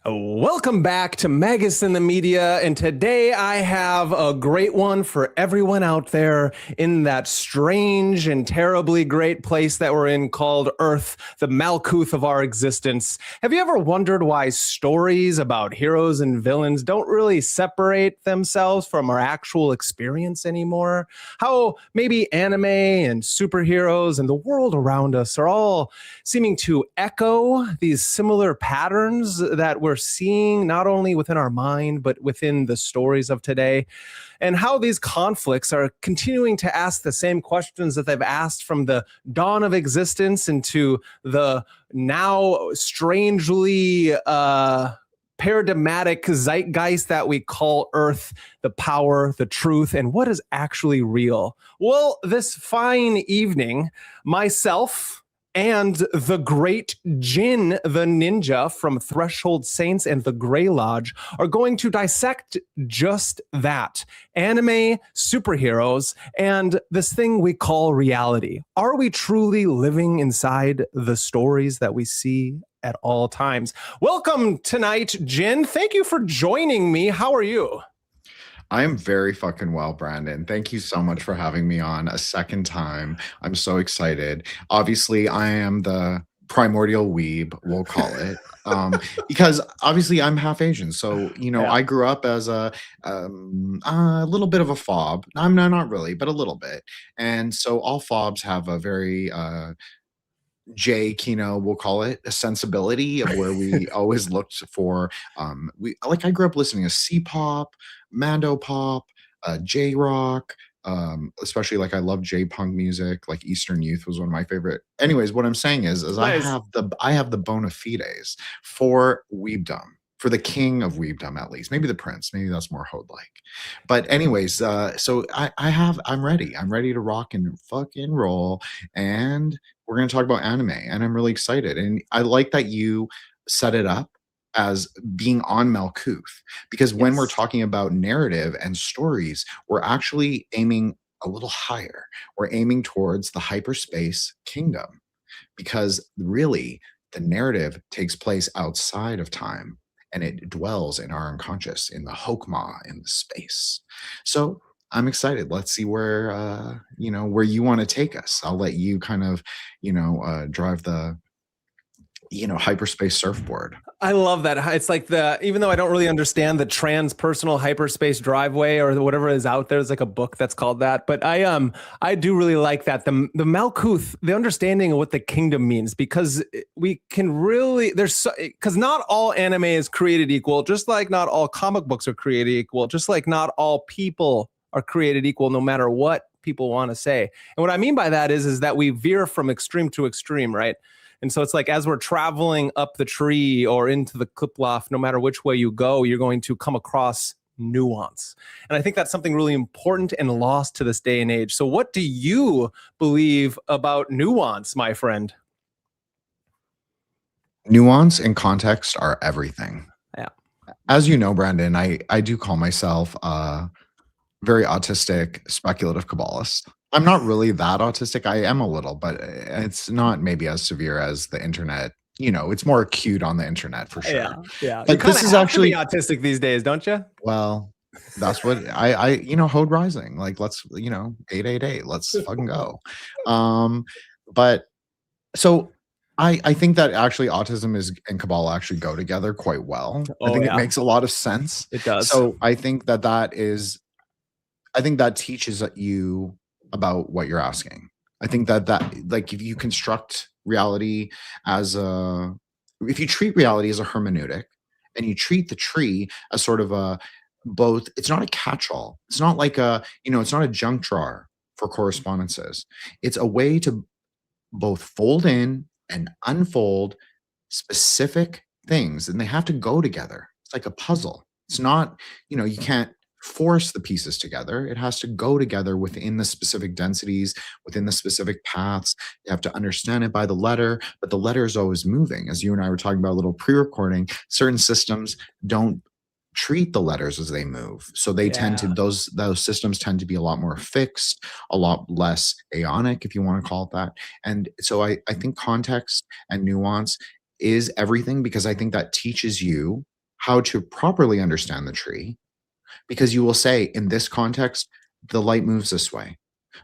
Welcome back to Magus in the Media, and today I have a great one for everyone out there in that strange and terribly great place that we're in called Earth, the Malkuth of our existence. Have you ever wondered why stories about heroes and villains don't really separate themselves from our actual experience anymore? How maybe anime and superheroes and the world around us are all seeming to echo these similar patterns that we're seeing not only within our mind, but within the stories of today, and how these conflicts are continuing to ask the same questions that they've asked from the dawn of existence into the now strangely paradigmatic zeitgeist that we call Earth, the power, the truth, and what is actually real. Well, this fine evening, myself and the great Jin the Ninja from Threshold Saints and the Grey Lodge are going to dissect just that. Anime, superheroes, and this thing we call reality. Are we truly living inside the stories that we see at all times? Welcome tonight, Jin. Thank you for joining me. How are you? I am very fucking well, Brandon. Thank you so much for having me on a second time. I'm so excited. Obviously, I am the primordial weeb, we'll call it, because obviously I'm half Asian. So, Yeah. I grew up as a little bit of a fob. I'm not really, but a little bit. And so all fobs have a very J Kino, we'll call it, a sensibility of where we always looked for. I grew up listening to C-pop, Mando pop, J-rock, especially like I love J-punk music. Like Eastern Youth was one of my favorite. Anyways, what I'm saying is Nice. I have the bona fides for weebdom. For the king of weebdom, at least. Maybe the prince. Maybe that's more Hode-like. But anyways, so I'm ready. I'm ready to rock and fucking roll. And we're going to talk about anime, and I'm really excited. And I like that you set it up as being on Malkuth, because when we're Yes. talking about narrative and stories, we're actually aiming a little higher. We're aiming towards the hyperspace kingdom, because really the narrative takes place outside of time, and it dwells in our unconscious, in the Hokmah, in the space. So I'm excited. Let's see where where you want to take us. I'll let you kind of drive the hyperspace surfboard. I love that. It's like even though I don't really understand the transpersonal hyperspace driveway or whatever is out there, there's like a book that's called that. But I do really like that. The Malkuth, the understanding of what the kingdom means, because we can really, because not all anime is created equal, just like not all comic books are created equal, just like not all people are created equal, no matter what people want to say. And what I mean by that is that we veer from extreme to extreme, right? And so it's like as we're traveling up the tree or into the Qliphoth, no matter which way you go, you're going to come across nuance. And I think that's something really important and lost to this day and age. So what do you believe about nuance, my friend? Nuance and context are everything. Yeah. As you know, Brandon, I do call myself a very autistic speculative Kabbalist. I'm not really that autistic. I am a little, but it's not maybe as severe as the internet. It's more acute on the internet for sure. Yeah. But this is actually autistic these days, don't you? Well, that's what I Hode Rising. Like, let's 888. Let's fucking go. But so I think that actually autism and Kabbalah actually go together quite well. I think it makes a lot of sense. It does. So I think that teaches you about what you're asking. I think that like if you construct reality if you treat reality as a hermeneutic, and you treat the tree as sort of it's not a catch-all. It's not like it's not a junk drawer for correspondences. It's a way to both fold in and unfold specific things, and they have to go together. It's like a puzzle. It's not, you can't force the pieces together. It has to go together within the specific densities, within the specific paths. You have to understand it by the letter, but the letter is always moving. As you and I were talking about a little pre-recording, certain systems don't treat the letters as they move. So they tend to, those systems tend to be a lot more fixed, a lot less aeonic, if you want to call it that. And so I think context and nuance is everything, because I think that teaches you how to properly understand the tree, because you will say, in this context, the light moves this way.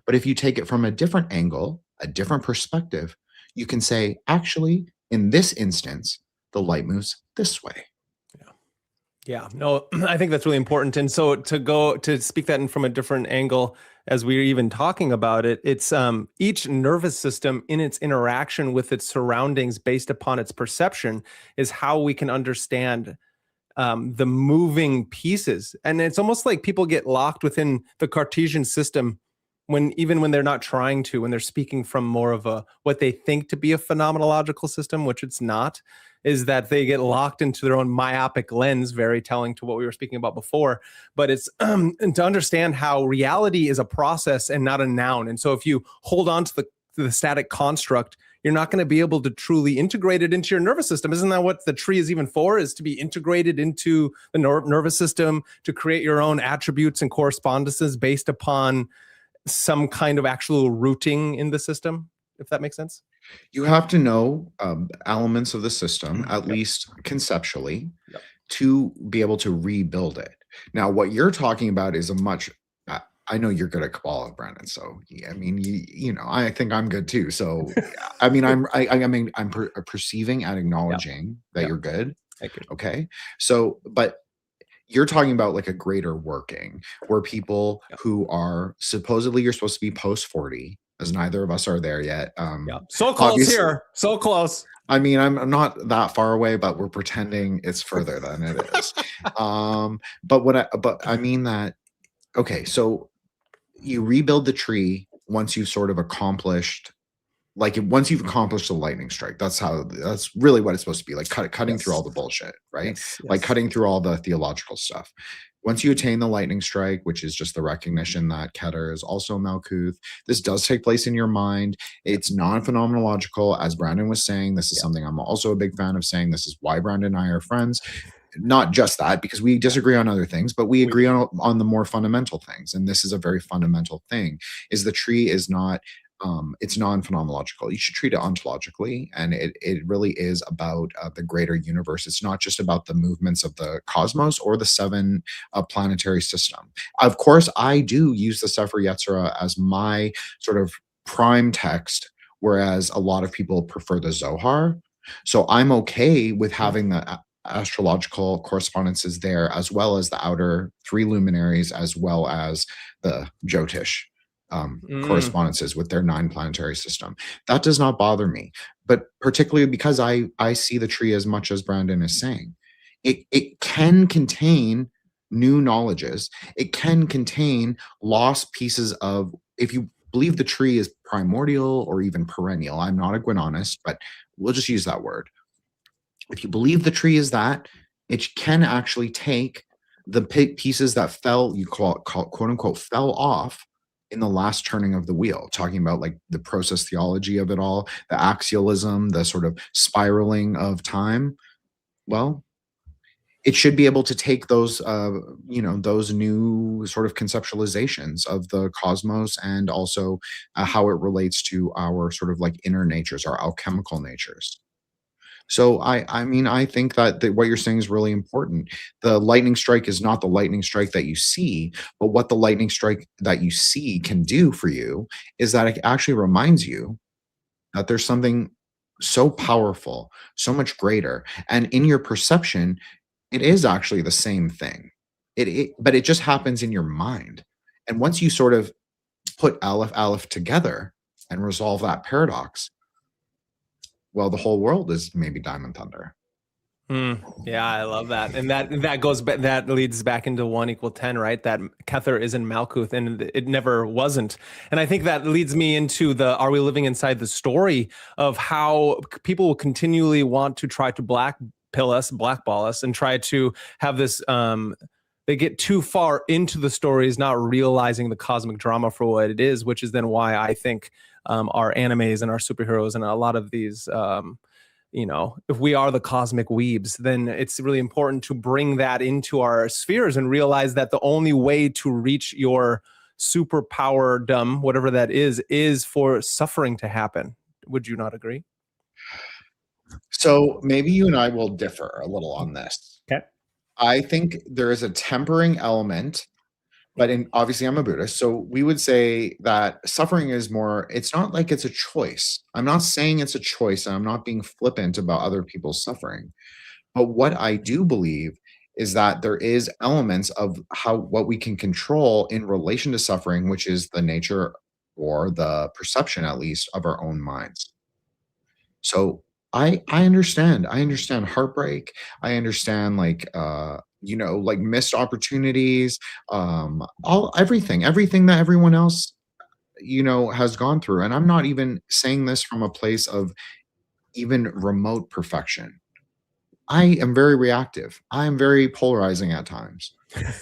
But if you take it from a different angle, a different perspective, you can say, actually, in this instance, the light moves this way. Yeah, no, I think that's really important. And so to speak that in from a different angle, as we were even talking about it, it's each nervous system in its interaction with its surroundings based upon its perception is how we can understand the moving pieces. And it's almost like people get locked within the Cartesian system even when they're not trying to, when they're speaking from more of a what they think to be a phenomenological system, which it's not, is that they get locked into their own myopic lens, very telling to what we were speaking about before. But it's to understand how reality is a process and not a noun. And so if you hold on to the static construct, you're not going to be able to truly integrate it into your nervous system. Isn't that what the tree is even for, is to be integrated into the nervous system, to create your own attributes and correspondences based upon some kind of actual rooting in the system, if that makes sense? You have to know elements of the system, at least conceptually, to be able to rebuild it. Now, what you're talking about is a much, I know you're good at Kabbalah, Brandon. So, I mean, you know, I think I'm good too. So, I mean, I'm perceiving and acknowledging that you're good. Thank you. Okay. So, but you're talking about like a greater working where people who are supposedly, you're supposed to be post 40, as neither of us are there yet. So close here. So close. I mean, I'm not that far away, but we're pretending it's further than it is. But I mean that, okay, so you rebuild the tree once you've sort of accomplished, like once you've accomplished the lightning strike. That's really what it's supposed to be, like cutting through all the bullshit, right? Like cutting through all the theological stuff. Once you attain the lightning strike, which is just the recognition that Keter is also Malkuth, this does take place in your mind. It's non-phenomenological, as Brandon was saying. This is something I'm also a big fan of saying. This is why Brandon and I are friends. Not just that, because we disagree on other things, but we agree on the more fundamental things. And this is a very fundamental thing, is the tree is not, it's non-phenomenological. You should treat it ontologically, and it really is about the greater universe. It's not just about the movements of the cosmos or the 7 planetary system. Of course, I do use the Sefer Yetzirah as my sort of prime text, whereas a lot of people prefer the Zohar. So I'm okay with having the astrological correspondences there, as well as the outer 3 luminaries, as well as the Jyotish correspondences with their 9 planetary system. That does not bother me, but particularly because I see the tree as much as Brandon is saying. It can contain new knowledges. It can contain lost pieces of, if you believe the tree is primordial or even perennial. I'm not a Guinonist, but we'll just use that word. If you believe the tree is that, it can actually take the pieces that fell, you call quote unquote, fell off in the last turning of the wheel, talking about like the process theology of it all, the axialism, the sort of spiraling of time. Well, it should be able to take those, those new sort of conceptualizations of the cosmos, and also how it relates to our sort of like inner natures, our alchemical natures. So I mean, I think that what you're saying is really important. The lightning strike is not the lightning strike that you see, but what the lightning strike that you see can do for you is that it actually reminds you that there's something so powerful, so much greater. And in your perception, it is actually the same thing. But it just happens in your mind. And once you sort of put Aleph together and resolve that paradox, well, the whole world is maybe Diamond Thunder. Yeah, I love that. And that leads back into 1 = 10, right? That Kether is in Malkuth, and it never wasn't. And I think that leads me into are we living inside the story of how people will continually want to try to blackball us, and try to have this, they get too far into the stories, not realizing the cosmic drama for what it is, which is then why I think our animes and our superheroes and a lot of these, if we are the cosmic weebs, then it's really important to bring that into our spheres and realize that the only way to reach your superpowerdom, whatever that is for suffering to happen. Would you not agree? So maybe you and I will differ a little on this. Okay. I think there is a tempering element, but obviously I'm a Buddhist, so we would say that suffering is more, it's not like it's a choice. I'm not saying it's a choice, and I'm not being flippant about other people's suffering. But what I do believe is that there is elements of what we can control in relation to suffering, which is the nature or the perception, at least, of our own minds. So I understand. I understand heartbreak. I understand like missed opportunities, everything that everyone else has gone through. And I'm not even saying this from a place of even remote perfection. I am very reactive. I am very polarizing at times.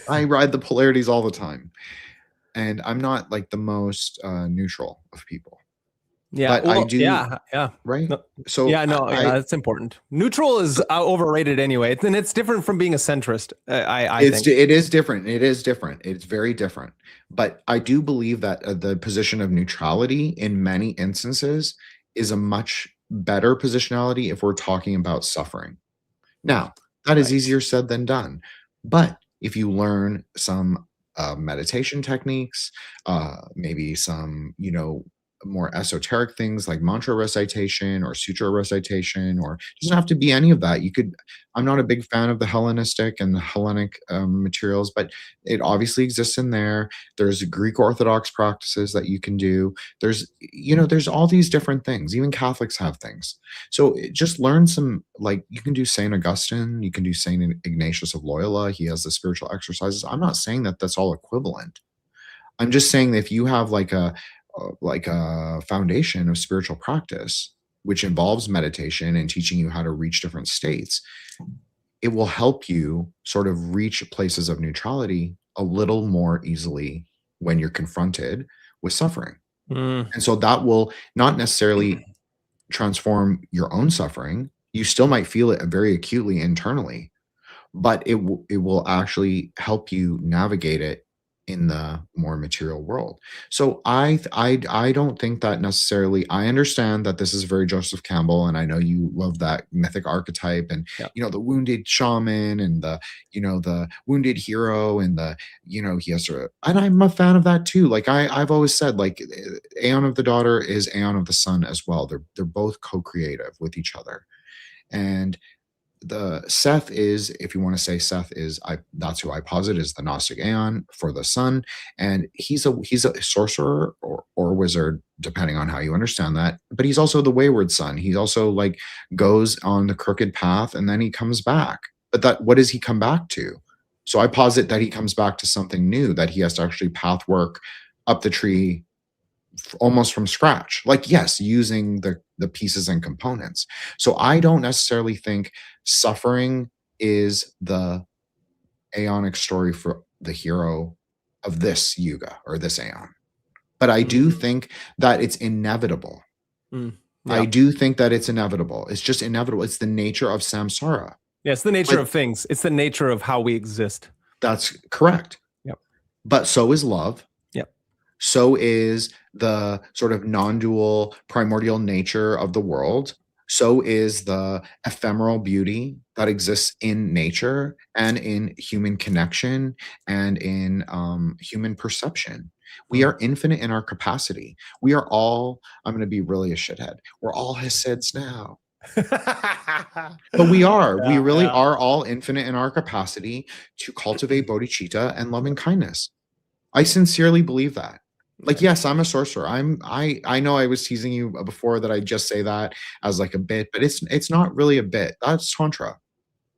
I ride the polarities all the time. And I'm not like the most neutral of people. Yeah. But I do, Yeah. right? No, So yeah, no, yeah, that's important. Neutral is overrated anyway. And it's different from being a centrist. I think it is different. It is different. It's very different. But I do believe that the position of neutrality in many instances is a much better positionality if we're talking about suffering. Now, that is Right. easier said than done. But if you learn some meditation techniques, maybe some, more esoteric things like mantra recitation or sutra recitation, or it doesn't have to be any of that. I'm not a big fan of the Hellenistic and the Hellenic materials, but it obviously exists in there. There's Greek Orthodox practices that you can do. There's all these different things. Even Catholics have things. So just learn some, like you can do St. Augustine, you can do St. Ignatius of Loyola. He has the spiritual exercises. I'm not saying that that's all equivalent. I'm just saying that if you have like a foundation of spiritual practice, which involves meditation and teaching you how to reach different states, it will help you sort of reach places of neutrality a little more easily when you're confronted with suffering. Mm. And so that will not necessarily transform your own suffering. You still might feel it very acutely internally, but it will actually help you navigate it in the more material world. So I don't think that necessarily. I understand that this is very Joseph Campbell, and I know you love that mythic archetype, and Yeah. the wounded shaman, and the wounded hero, and he has to. And I'm a fan of that too. Like I've always said, like Aeon of the Daughter is Aeon of the Sun as well. They're both co-creative with each other, and the Seth is, if you want to say Seth is, that's who I posit is the Gnostic Aeon for the sun, and he's a sorcerer or wizard, depending on how you understand that. But he's also the wayward son. He also like goes on the crooked path and then he comes back. But what does he come back to? So I posit that he comes back to something new, that he has to actually path work up the tree almost from scratch, like yes, using the pieces and components. So I don't necessarily think suffering is the aeonic story for the hero of this yuga or this aeon, but I do think that it's inevitable. Yeah. I do think that it's inevitable. It's just inevitable. It's the nature of samsara. Yeah, it's the nature of things. It's the nature of how we exist. That's correct. Yep. But so is love. Yep. So is the sort of non-dual primordial nature of the world. So is the ephemeral beauty that exists in nature and in human connection and in human perception. We are infinite in our capacity. We are all, I'm going to be really a shithead, we're all Hasids now. But we are. We really are all infinite in our capacity to cultivate bodhicitta and loving kindness. I sincerely believe that. Like, yes, I'm a sorcerer. I know I was teasing you before that I just say that as like a bit, but it's not really a bit. That's Tantra.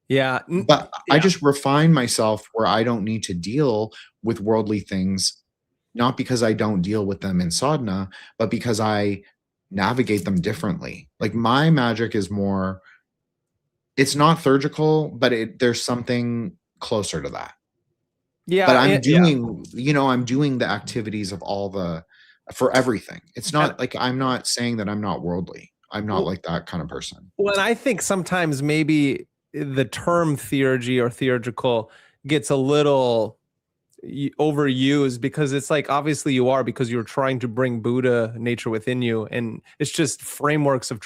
Yeah. But I just refine myself where I don't need to deal with worldly things, not because I don't deal with them in sadhana, but because I navigate them differently. Like my magic is more, it's not surgical, but there's something closer to that. Yeah. But I'm doing, I'm doing the activities of for everything. It's not like, I'm not saying that I'm not worldly. I'm not like that kind of person. Well, and I think sometimes maybe the term theurgy or theurgical gets a little overused, because it's like, obviously you are, because you're trying to bring Buddha nature within you, and it's just frameworks of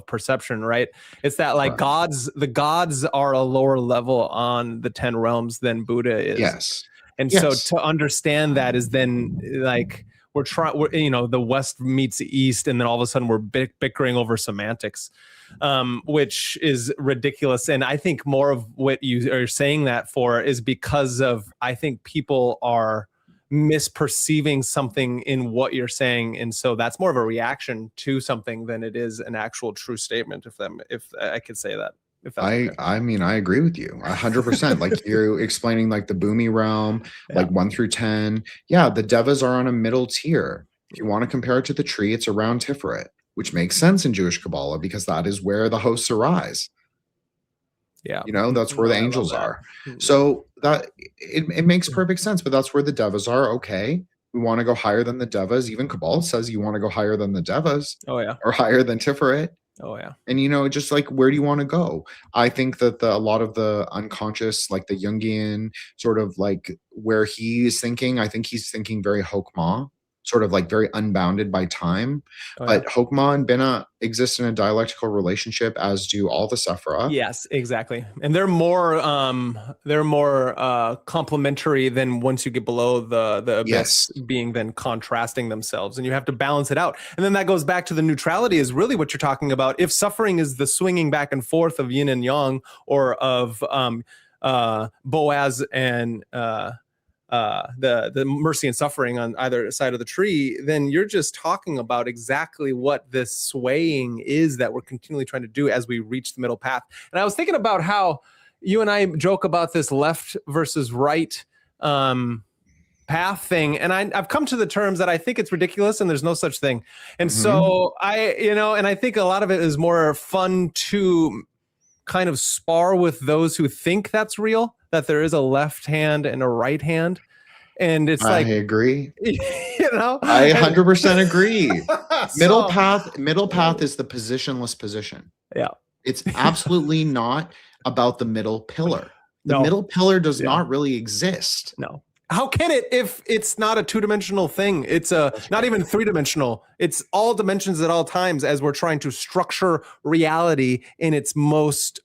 perception, right? It's that like Right. the gods are a lower level on the 10 realms than Buddha is. Yes. And so Yes. to understand that is then like we're the West meets the East, and then all of a sudden we're bickering over semantics, which is ridiculous. And I think more of what you are saying that for is because of, I think people are misperceiving something in what you're saying, and so that's more of a reaction to something than it is an actual true statement. If I could say that. If that's okay. I mean, I agree with you 100%. Like you're explaining like the Bhumi realm, like 1 through 10. Yeah, the devas are on a middle tier. If you want to compare it to the tree, it's around Tiferet, which makes sense in Jewish Kabbalah because that is where the hosts arise. Yeah. You know, that's where the angels are. So that it makes perfect sense, but that's where the devas are. Okay. We want to go higher than the devas. Even Kabbalah says you want to go higher than the devas. Oh yeah. Or higher than Tiferet. Oh yeah. And, you know, just like, where do you want to go? I think that a lot of the unconscious, like the Jungian sort of like where he is thinking, I think he's thinking very Hokmah, sort of like very unbounded by time. Oh, but Hokmah and Binah exist in a dialectical relationship, as do all the Sephirah. Yes, exactly. And they're more complementary than once you get below the abyss, being then contrasting themselves, and you have to balance it out. And then that goes back to the neutrality is really what you're talking about. If suffering is the swinging back and forth of yin and yang, or of Boaz and the mercy and suffering on either side of the tree, then you're just talking about exactly what this swaying is that we're continually trying to do as we reach the middle path. And I was thinking about how you and I joke about this left versus right path thing, and I've come to the terms that I think it's ridiculous and there's no such thing. And so I think a lot of it is more fun to kind of spar with those who think that's real, that there is a left hand and a right hand. And it's like, I agree. You know, I 100% agree. Middle path is the positionless position. Yeah. It's absolutely not about the middle pillar. The middle pillar does not really exist. No. How can it if it's not a two-dimensional thing? It's not even three-dimensional. It's all dimensions at all times as we're trying to structure reality in its most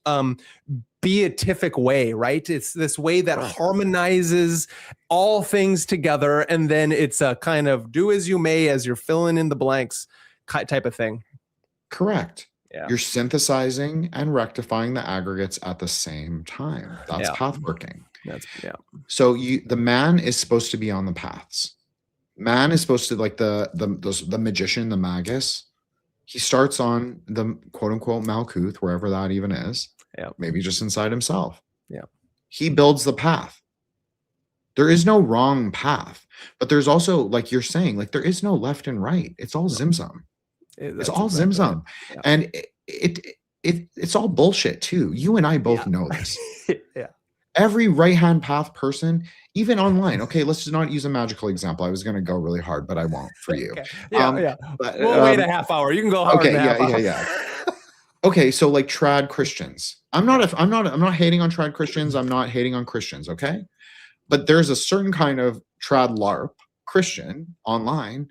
beatific way, right? It's this way that harmonizes all things together, and then it's a kind of do as you may as you're filling in the blanks type of thing. Correct. Yeah. You're synthesizing and rectifying the aggregates at the same time. That's path working. So the man is supposed to be on the paths. Man is supposed to, like the magician, the Magus. He starts on the quote unquote Malkuth, wherever that even is. Yeah. Maybe just inside himself. Yeah. He builds the path. There is no wrong path, but there's also, like you're saying, like there is no left and right. It's all Zimzum. It's all Zimzum. Yeah. And it's all bullshit too. You and I both know this. Yeah. Every right-hand path person, even online. Okay, let's not use a magical example. I was going to go really hard, but I won't for you. Okay. Yeah. But, we'll wait a half hour. You can go hard. Okay. Yeah. Okay, so like trad Christians. I'm not hating on trad Christians. I'm not hating on Christians. Okay, but there's a certain kind of trad LARP Christian online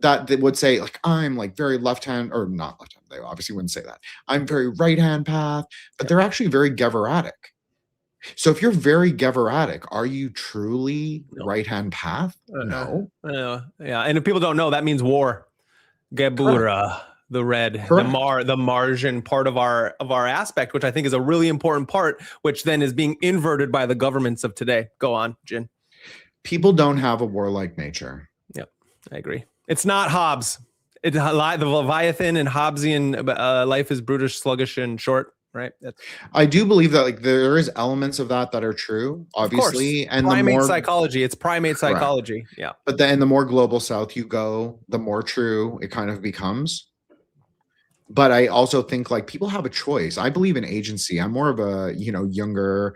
that they would say, like, I'm like very left-hand, or not left-hand. They obviously wouldn't say that. I'm very right-hand path, but they're actually very Gevuratic. So if you're very Gevuratic, are you truly right-hand path? No. Yeah, and if people don't know, that means war. Gebura, the red, the margin part of our aspect, which I think is a really important part, which then is being inverted by the governments of today. Go on, Jin. People don't have a warlike nature. Yep, I agree. It's not Hobbes. The Leviathan and Hobbesian life is brutish, sluggish, and short. Right. I do believe that like there is elements of that are true, obviously, and primate psychology. It's primate psychology. Yeah. But then the more global south you go, the more true it kind of becomes. But I also think like people have a choice. I believe in agency. I'm more of a, younger,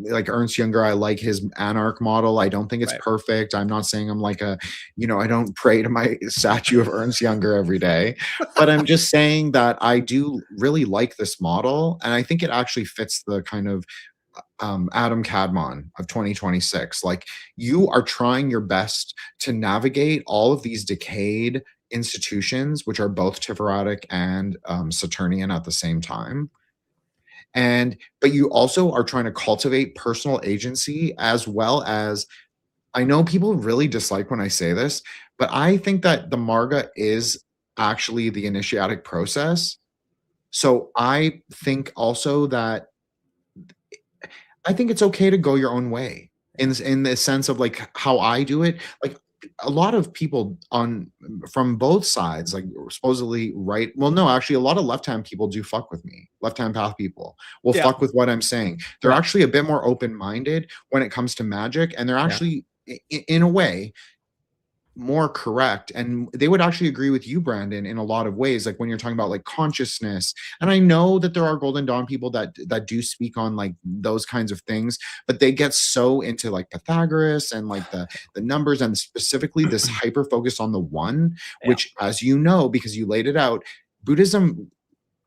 like Ernst Jünger. I like his anarch model. I don't think it's perfect. I'm not saying I'm like I don't pray to my statue of Ernst Jünger every day, but I'm just saying that I do really like this model. And I think it actually fits the kind of, Adam Kadmon of 2026. Like, you are trying your best to navigate all of these decayed institutions, which are both Tiferatic and Saturnian at the same time. But you also are trying to cultivate personal agency, as well as, I know people really dislike when I say this, but I think that the Marga is actually the initiatic process. So I think also that I think it's okay to go your own way in the sense of like how I do it. Like, a lot of people from both sides, like supposedly right. Well, no, actually, a lot of left-hand people do fuck with me. Left-hand path people will fuck with what I'm saying. They're actually a bit more open-minded when it comes to magic, and they're actually, in a way, more correct, and they would actually agree with you, Brandon, in a lot of ways, like when you're talking about like consciousness. And I know that there are Golden Dawn people that do speak on like those kinds of things, but they get so into like Pythagoras and like the numbers, and specifically this hyper focus on the one, which, as you know, because you laid it out, Buddhism,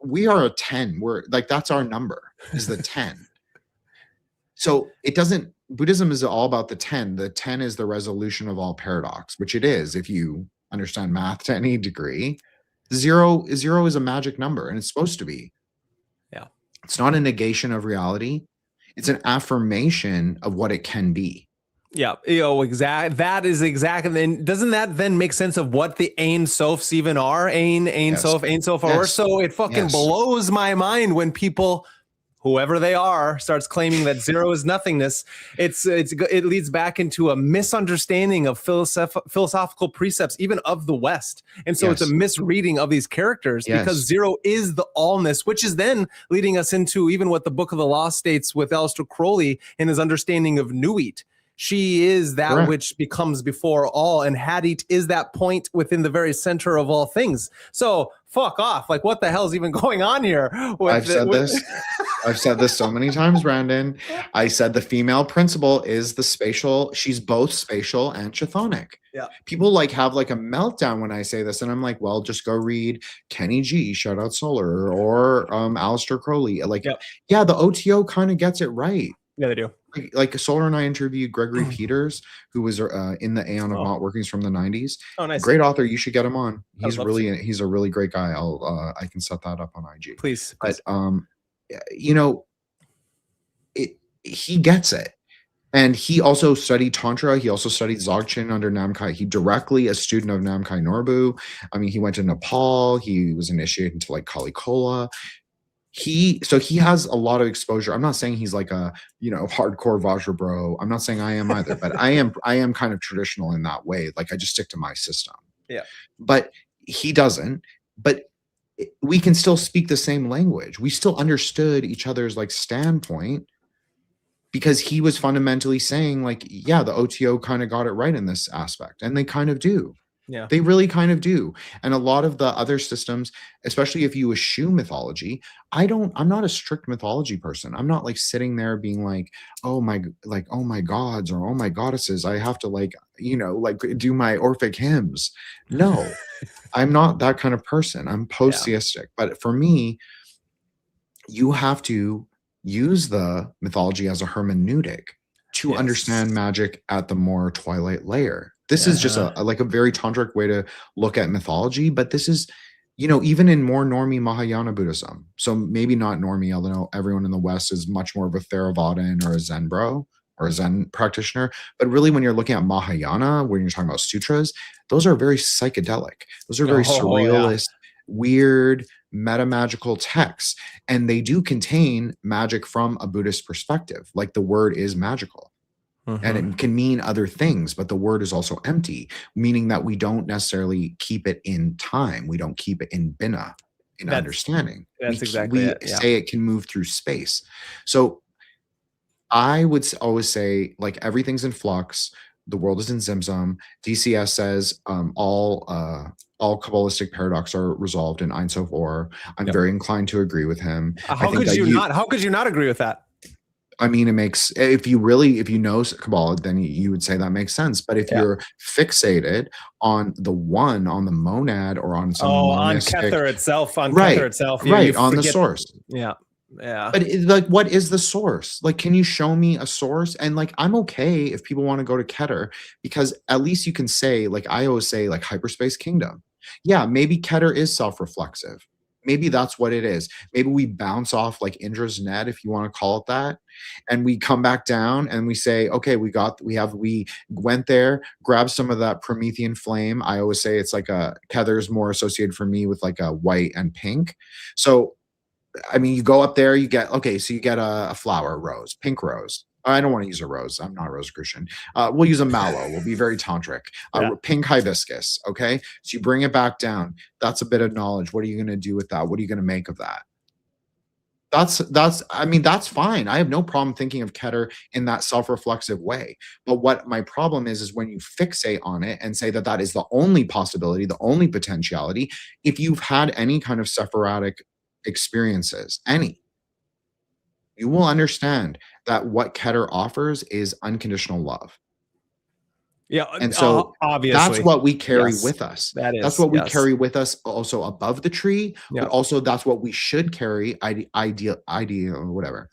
we are a 10. We're like, that's our number, is the 10. So it doesn't, Buddhism is all about the 10. The 10 is the resolution of all paradox, which it is if you understand math to any degree. Zero is a magic number, and it's supposed to be. Yeah. It's not a negation of reality. It's an affirmation of what it can be. Yeah, exactly. That is exactly. And doesn't that then make sense of what the Ein Sofs even are? Ein Sof, Ein Sof are. So it fucking blows my mind when people, whoever they are, starts claiming that zero is nothingness. It leads back into a misunderstanding of philosophical precepts, even of the West. And so it's a misreading of these characters, because zero is the allness, which is then leading us into even what the Book of the Law states with Aleister Crowley in his understanding of Nuit. She is that which becomes before all, and Hadit is that point within the very center of all things. So fuck off. Like, what the hell is even going on here? I've said this so many times, Brandon. I said the female principle is the spatial. She's both spatial and chthonic. Yeah. People like have like a meltdown when I say this, and I'm like, well, just go read Kenny G, shout out Solar, or Aleister Crowley. Like, the OTO kind of gets it right. Yeah, they do. Like Solar and I interviewed Gregory Peters, who was in the Aeon of Mott workings from the 90s. Oh, nice. Great author. You should get him on. He's a really great guy. I can set that up on IG. Please. But you know, he gets it. And he also studied Tantra. He also studied Dzogchen under Namkhai. He directly a student of Namkhai Norbu. I mean, he went to Nepal. He was initiated into like Kali Kola. So he has a lot of exposure. I'm not saying he's like a, hardcore Vajra bro. I'm not saying I am either, but I am kind of traditional in that way. Like, I just stick to my system. Yeah. But he doesn't. But we can still speak the same language. We still understood each other's like standpoint, because he was fundamentally saying like, yeah, the OTO kind of got it right in this aspect, and they kind of do. Yeah, they really kind of do. And a lot of the other systems, especially if you eschew mythology, I'm not a strict mythology person. I'm not like sitting there being like, oh my gods or oh my goddesses, I have to like do my Orphic hymns. No, I'm not that kind of person. I'm post-theistic. But for me, you have to use the mythology as a hermeneutic to understand magic at the more twilight layer. This is just a very tantric way to look at mythology, but this is, even in more normie Mahayana Buddhism. So maybe not normie, although everyone in the West is much more of a Theravadan or a Zen bro or a Zen practitioner. But really, when you're looking at Mahayana, when you're talking about sutras, those are very psychedelic. Those are very surrealist, weird, meta-magical texts. And they do contain magic from a Buddhist perspective. Like, the word is magical. And it can mean other things, but the word is also empty, meaning that we don't necessarily keep it in time. We don't keep it in bina, in understanding. That's exactly it. We say it can move through space. So I would always say, like, everything's in flux. The world is in Zimzum. DCS says all Kabbalistic paradox are resolved in Ein Sof Or. I'm very inclined to agree with him. How could you not agree with that? I mean, it makes, if you know Kabbalah, then you would say that makes sense. But if you're fixated on the one, on the monad, or on some on Kether itself, on the source. Yeah. Yeah. But like, what is the source? Like, can you show me a source? And like, I'm okay if people want to go to Keter, because at least you can say, like, I always say, like, hyperspace kingdom. Yeah, maybe Keter is self-reflexive. Maybe that's what it is. Maybe we bounce off like Indra's net, if you want to call it that, and we come back down and we say, okay, we went there, grabbed some of that Promethean flame. I always say it's like Kether's more associated for me with like a white and pink. So I mean, you go up there, you get, okay, so you get a flower, rose, pink rose. I don't want to use a rose. I'm not a Rosicrucian. We'll use a mallow. We'll be very tantric. Pink hibiscus. Okay. So you bring it back down. That's a bit of knowledge. What are you going to do with that? What are you going to make of that? That's fine. I have no problem thinking of Keter in that self-reflexive way. But what my problem is when you fixate on it and say that that is the only possibility, the only potentiality. If you've had any kind of Sephirotic experiences, you will understand that what Keter offers is unconditional love. Yeah, and so obviously that's what we carry with us. That's what we carry with us, also above the tree, but also that's what we should carry idea or whatever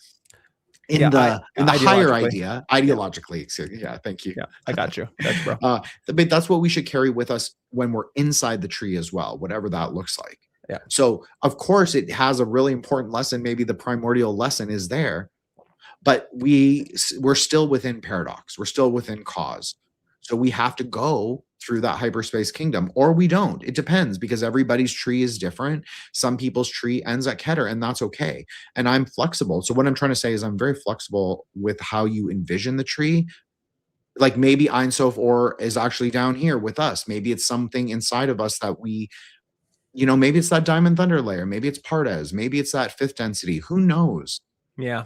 in the higher idea ideologically. Yeah, thank you. Yeah, I got you. That's bro. But that's what we should carry with us when we're inside the tree as well, whatever that looks like. Yeah. So of course it has a really important lesson. Maybe the primordial lesson is there, but we're still within paradox. We're still within cause. So we have to go through that hyperspace kingdom, or we don't. It depends, because everybody's tree is different. Some people's tree ends at Keter, and that's okay. And I'm flexible. So what I'm trying to say is I'm very flexible with how you envision the tree. Like maybe Ein Sof Or is actually down here with us. Maybe it's something inside of us that we, maybe it's that Diamond Thunder layer. Maybe it's Pardes. Maybe it's that fifth density. Who knows? Yeah.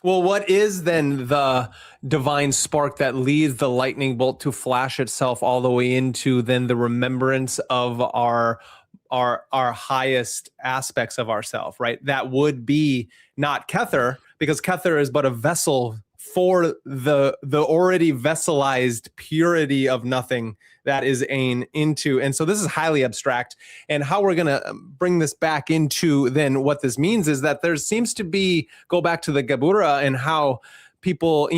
Well, what is then the divine spark that leads the lightning bolt to flash itself all the way into then the remembrance of our highest aspects of ourself, right? That would be not Kether, because Kether is but a vessel for the already vesselized purity of nothing that is Ain into. And so this is highly abstract. And how we're going to bring this back into then what this means is that there seems to be, go back to the Gebura and how people,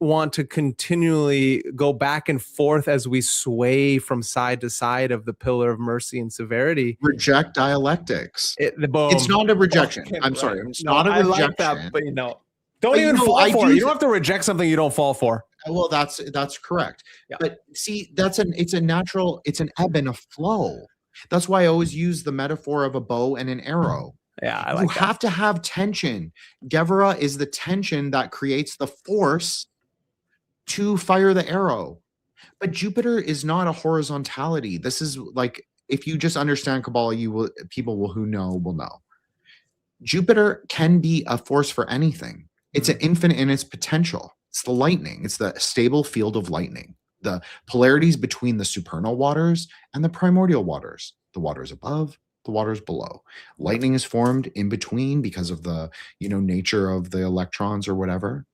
want to continually go back and forth as we sway from side to side of the pillar of mercy and severity. Reject dialectics. It's not a rejection. I'm sorry. It's not a rejection. I like that, but don't even fall for it. You don't have to reject something you don't fall for. Well, that's correct. Yeah. But see, it's an ebb and a flow. That's why I always use the metaphor of a bow and an arrow. Yeah, I like that. You have to have tension. Gevura is the tension that creates the force to fire the arrow. But Jupiter is not a horizontality. This is like, if you just understand Kabbalah, people who know will know. Jupiter can be a force for anything. It's an infinite in its potential. It's the lightning. It's the stable field of lightning. The polarities between the supernal waters and the primordial waters. The waters above, the waters below. Lightning is formed in between because of the, nature of the electrons or whatever.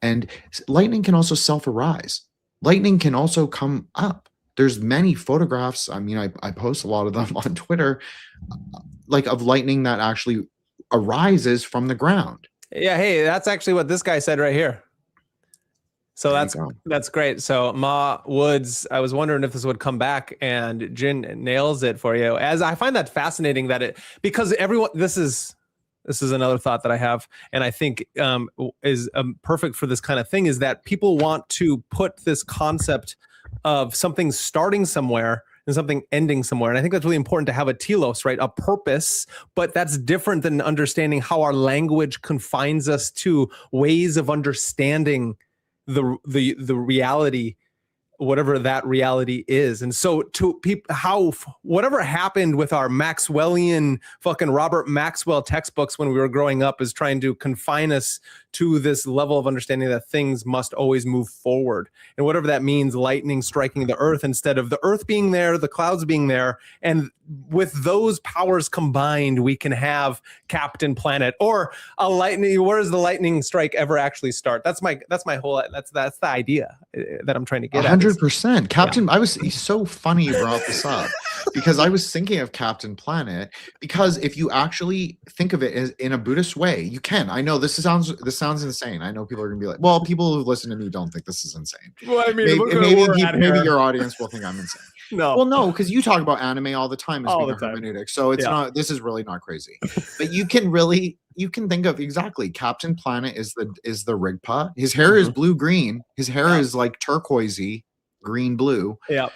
And lightning can also self-arise. Lightning can also come up. There's many photographs. I mean, I post a lot of them on Twitter, like of lightning that actually arises from the ground. Yeah, hey, that's actually what this guy said right here. So that's great. So Ma Woods, I was wondering if this would come back, and Jin nails it for you. As I find that fascinating because everyone, this is another thought that I have, and I think is perfect for this kind of thing, is that people want to put this concept of something starting somewhere and something ending somewhere. And I think that's really important to have a telos, right? A purpose, but that's different than understanding how our language confines us to ways of understanding the reality, whatever that reality is. And so to people, whatever happened with our Maxwellian fucking Robert Maxwell textbooks when we were growing up is trying to confine us to this level of understanding that things must always move forward. And whatever that means, lightning striking the earth instead of the earth being there, the clouds being there. And with those powers combined, we can have Captain Planet or a lightning. Where does the lightning strike ever actually start? That's my whole, that's the idea that I'm trying to get 100%. Captain, he's so funny you brought this up. because I was thinking of Captain Planet, because if you actually think of it as in a Buddhist way, you can. I know this sounds insane. I know people are gonna be like, well, people who listen to me don't think this is insane. Well, I mean, Maybe, look where we're at maybe here. your audience will think I'm insane. No. Well, no, because you talk about anime all the time as All being a the time. hermeneutic. So it's Yeah. not, this is really not crazy. But you can think of exactly Captain Planet is the Rigpa. His hair is blue-green. His hair is like turquoisey, green-blue. Yeah.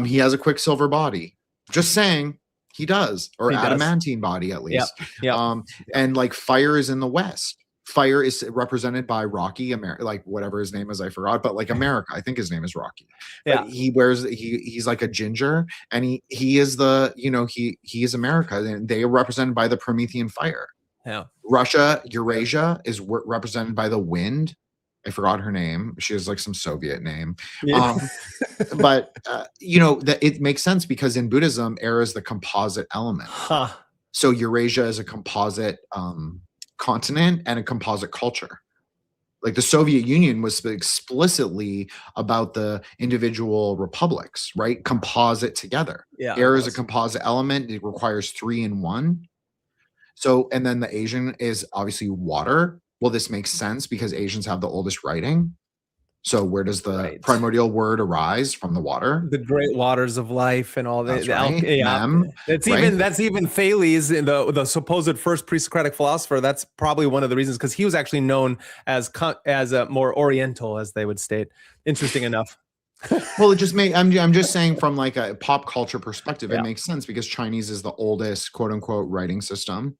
He has a Quicksilver body. Just saying, he does, or He does. adamantine body at least. Yeah. And like fire is in the West. Fire is represented by Rocky, like whatever his name is, I forgot, but like America, I think his name is Rocky. Yeah. But he's like a ginger, and he is the, he is America, and they are represented by the Promethean fire. Yeah. Russia, Eurasia is represented by the wind. I forgot her name. She has like some Soviet name. Yeah. But that it makes sense because in Buddhism, air is the composite element. So Eurasia is a composite continent and a composite culture. Like the Soviet Union was explicitly about the individual republics, right? Composite together. Yeah. Air is a composite element. It requires 3 in 1. So, and then the Asian is obviously water. Well, this makes sense because Asians have the oldest writing. So where does the primordial word arise? From the water? The great waters of life and all that. That's even Thales, the supposed first pre-Socratic philosopher. That's probably one of the reasons, because he was actually known as a more Oriental, as they would state. Interesting enough. Well, it just I'm just saying from like a pop culture perspective, it makes sense because Chinese is the oldest quote unquote writing system.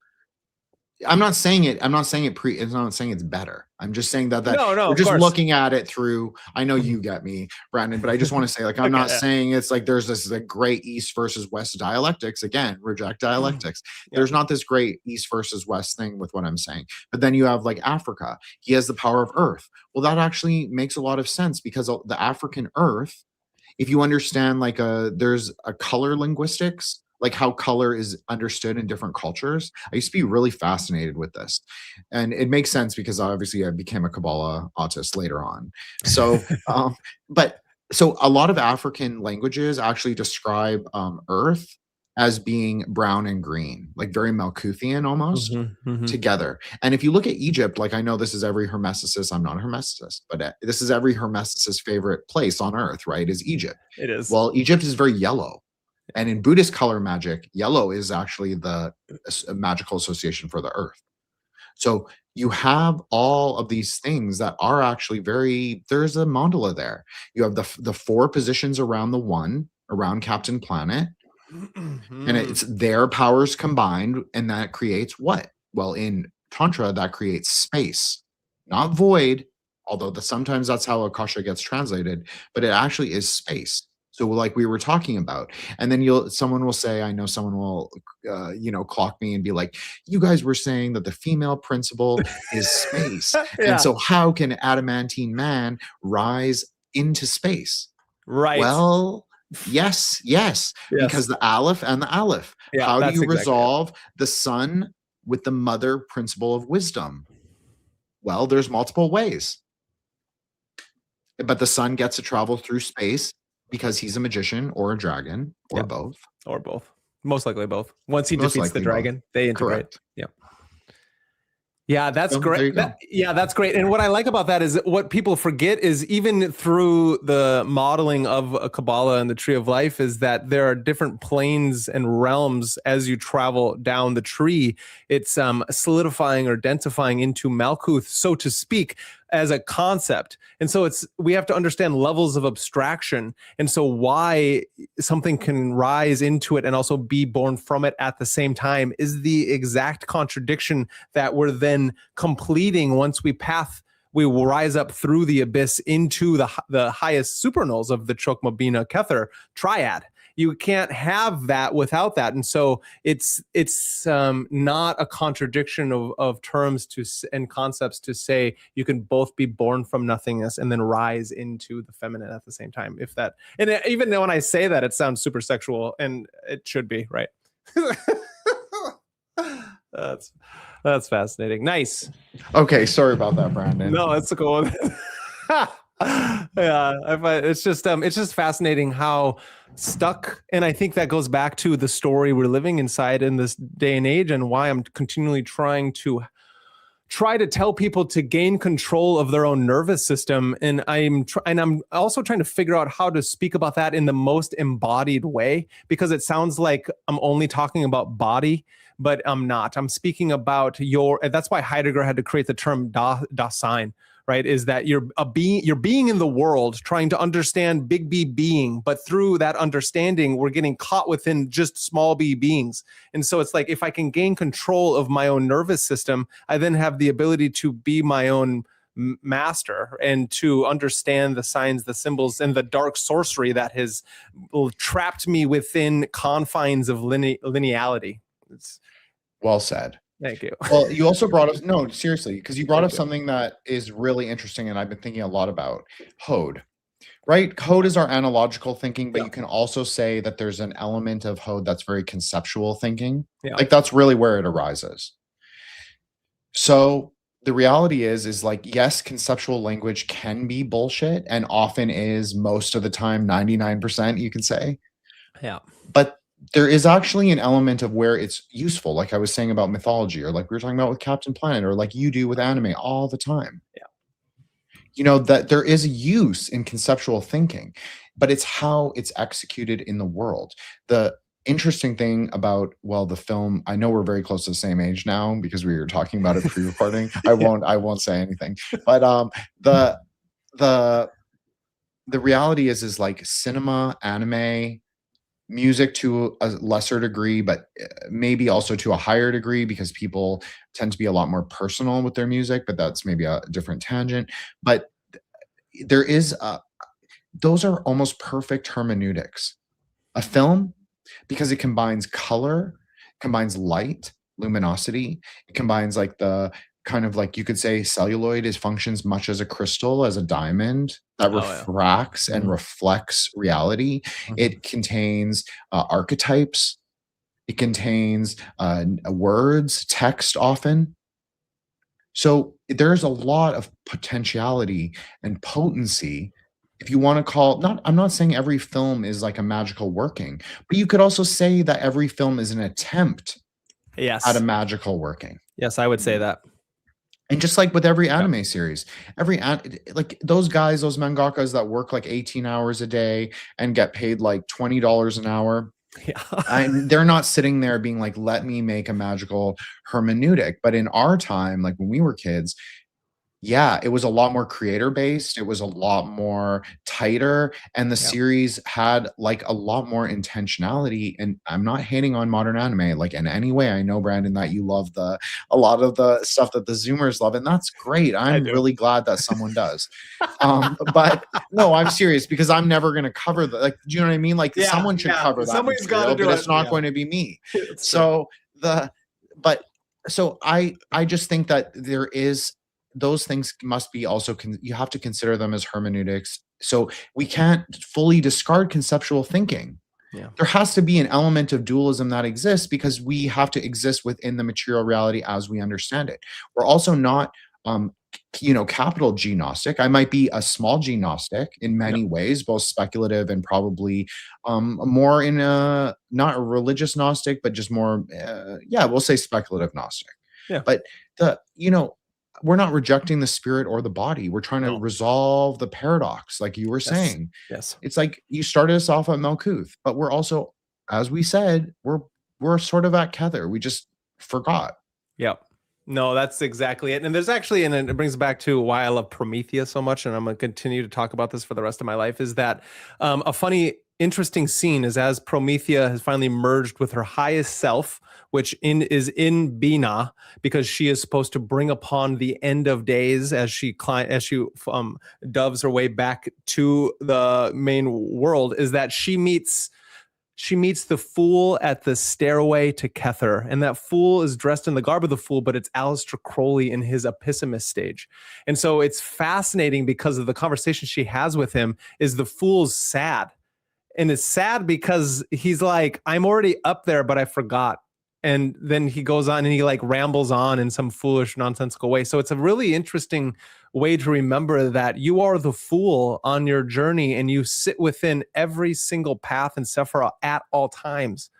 I'm not saying it's not saying it's better. I'm just saying that we're just looking at it through, I know you get me, Brandon, but I just want to say, like, I'm not saying it's like there's this like great East versus West dialectics. Again, reject dialectics. There's not this great East versus West thing with what I'm saying. But then you have like Africa. He has the power of earth. Well, that actually makes a lot of sense because the African earth, if you understand like there's a color linguistics, like how color is understood in different cultures. I used to be really fascinated with this. And it makes sense because obviously I became a Kabbalah autist later on. So, so a lot of African languages actually describe Earth as being brown and green, like very Malkuthian almost together. And if you look at Egypt, like I know this is every hermeticist, I'm not a hermeticist, but this is every hermeticist's favorite place on Earth, right? Is Egypt. It is. Well, Egypt is very yellow. And in Buddhist color magic, yellow is actually the magical association for the earth. So you have all of these things that are actually there's a mandala there. You have the 4 positions around the one, around Captain Planet, and it's their powers combined, and that creates what? Well, in Tantra, that creates space, not void, although sometimes that's how Akasha gets translated, but it actually is space. So like we were talking about, and then someone will say, I know someone will, clock me and be like, you guys were saying that the female principle is space. And so how can adamantine man rise into space? Right. Well, yes, because the Aleph and the Aleph. Yeah, how do you resolve the son with the mother principle of wisdom? Well, there's multiple ways. But the son gets to travel through space because he's a magician or a dragon or both. Or both. Most likely both. Once he defeats the dragon, they integrate. Correct. Yeah. Yeah, that's great. That's great. And what I like about that is what people forget is even through the modeling of a Kabbalah and the Tree of Life is that there are different planes and realms as you travel down the tree. It's solidifying or densifying into Malkuth, so to speak, as a concept. And so we have to understand levels of abstraction. And so why something can rise into it and also be born from it at the same time is the exact contradiction that we're then completing once we will rise up through the abyss into the highest supernulls of the Chokmah Bina Kether triad. You can't have that without that. And so it's not a contradiction of terms and concepts to say you can both be born from nothingness and then rise into the feminine at the same time. And even though when I say that, it sounds super sexual, and it should be, right? That's fascinating. Nice. Okay, sorry about that, Brandon. No, that's a cool one. Yeah, I find it's just fascinating how stuck, and I think that goes back to the story we're living inside in this day and age, and why I'm continually try to tell people to gain control of their own nervous system, and I'm also trying to figure out how to speak about that in the most embodied way, because it sounds like I'm only talking about body, but I'm not. I'm speaking about that's why Heidegger had to create the term Dasein, right? Is that you're being in the world, trying to understand big B being, but through that understanding, we're getting caught within just small b beings. And so it's like, if I can gain control of my own nervous system, I then have the ability to be my own master and to understand the signs, the symbols, and the dark sorcery that has trapped me within confines of lineality. It's, Well said. thank you. Well, you also brought us, no, seriously, because you brought Thank up you. something that is really interesting and I've been thinking a lot about. Hode, right? Hode is our analogical thinking, but Yeah. you can also say that there's an element of Hode that's very conceptual thinking. Yeah. Like that's really where it arises. So the reality is like, yes, conceptual language can be bullshit and often is, most of the time, 99%, you can say. Yeah. But there is actually an element of where it's useful, like I was saying about mythology, or like we were talking about with Captain Planet, or like you do with anime all the time. Yeah. You know, that there is a use in conceptual thinking, but it's how it's executed in the world. The interesting thing about, well, the film, I know we're very close to the same age now because we were talking about it pre-recording. I won't say anything. But the reality is like cinema, anime, music to a lesser degree, but maybe also to a higher degree, because people tend to be a lot more personal with their music, but that's maybe a different tangent. But there is those are almost perfect hermeneutics. A film, because it combines color, combines light, luminosity, it combines like the kind of, like, you could say celluloid is functions much as a crystal, as a diamond that Oh, yeah. refracts and Mhm. reflects reality. It contains archetypes. It contains words, text often. So there's a lot of potentiality and potency. If you want to call, not, I'm not saying every film is like a magical working, but you could also say that every film is an attempt Yes. at a magical working. Yes, I would say that. And just like with every anime series, like those guys, those mangakas that work like 18 hours a day and get paid like $20 an hour, Yeah. they're not sitting there being like, let me make a magical hermeneutic. But in our time, like when we were kids, yeah, it was a lot more creator based. It was a lot more tighter. And the Yeah. series had like a lot more intentionality. And I'm not hating on modern anime like in any way. I know, Brandon, that you love a lot of the stuff that the Zoomers love, and that's great. I'm do. really glad that someone does. But no, I'm serious, because I'm never gonna cover the, like, do you know what I mean? Like, Yeah, someone should yeah. cover that Somebody's gotta material, do but it. it's not Yeah. going to be me. It's true. So the but so I just think that there is, those things must be also you have to consider them as hermeneutics. So we can't fully discard conceptual thinking. Yeah. There has to be an element of dualism that exists, because we have to exist within the material reality as we understand it. We're also not capital G Gnostic. I might be a small G Gnostic in many ways, both speculative and probably more in a, not a religious Gnostic, but just more we'll say speculative Gnostic. Yeah. But we're not rejecting the spirit or the body. We're trying to resolve the paradox, like you were saying. Yes. It's like you started us off at Malkuth, but we're also, as we said, we're sort of at Kether. We just forgot. Yep. No, that's exactly it. And there's actually, and it brings back to why I love Prometheus so much, and I'm going to continue to talk about this for the rest of my life, is that a funny, interesting scene is as Promethea has finally merged with her highest self, which is in Bina, because she is supposed to bring upon the end of days as she doves her way back to the main world, is that she meets the fool at the stairway to Kether, and that fool is dressed in the garb of the fool, but it's Aleister Crowley in his Epistemic stage. And so it's fascinating because of the conversation she has with him. Is the fool's sad, and it's sad because he's like, I'm already up there, but I forgot. And then he goes on and he like rambles on in some foolish, nonsensical way. So it's a really interesting way to remember that you are the fool on your journey and you sit within every single path and sephira at all times.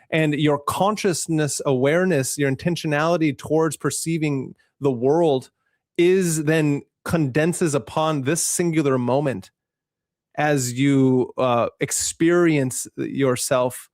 And your consciousness awareness, your intentionality towards perceiving the world is then condenses upon this singular moment as you experience yourself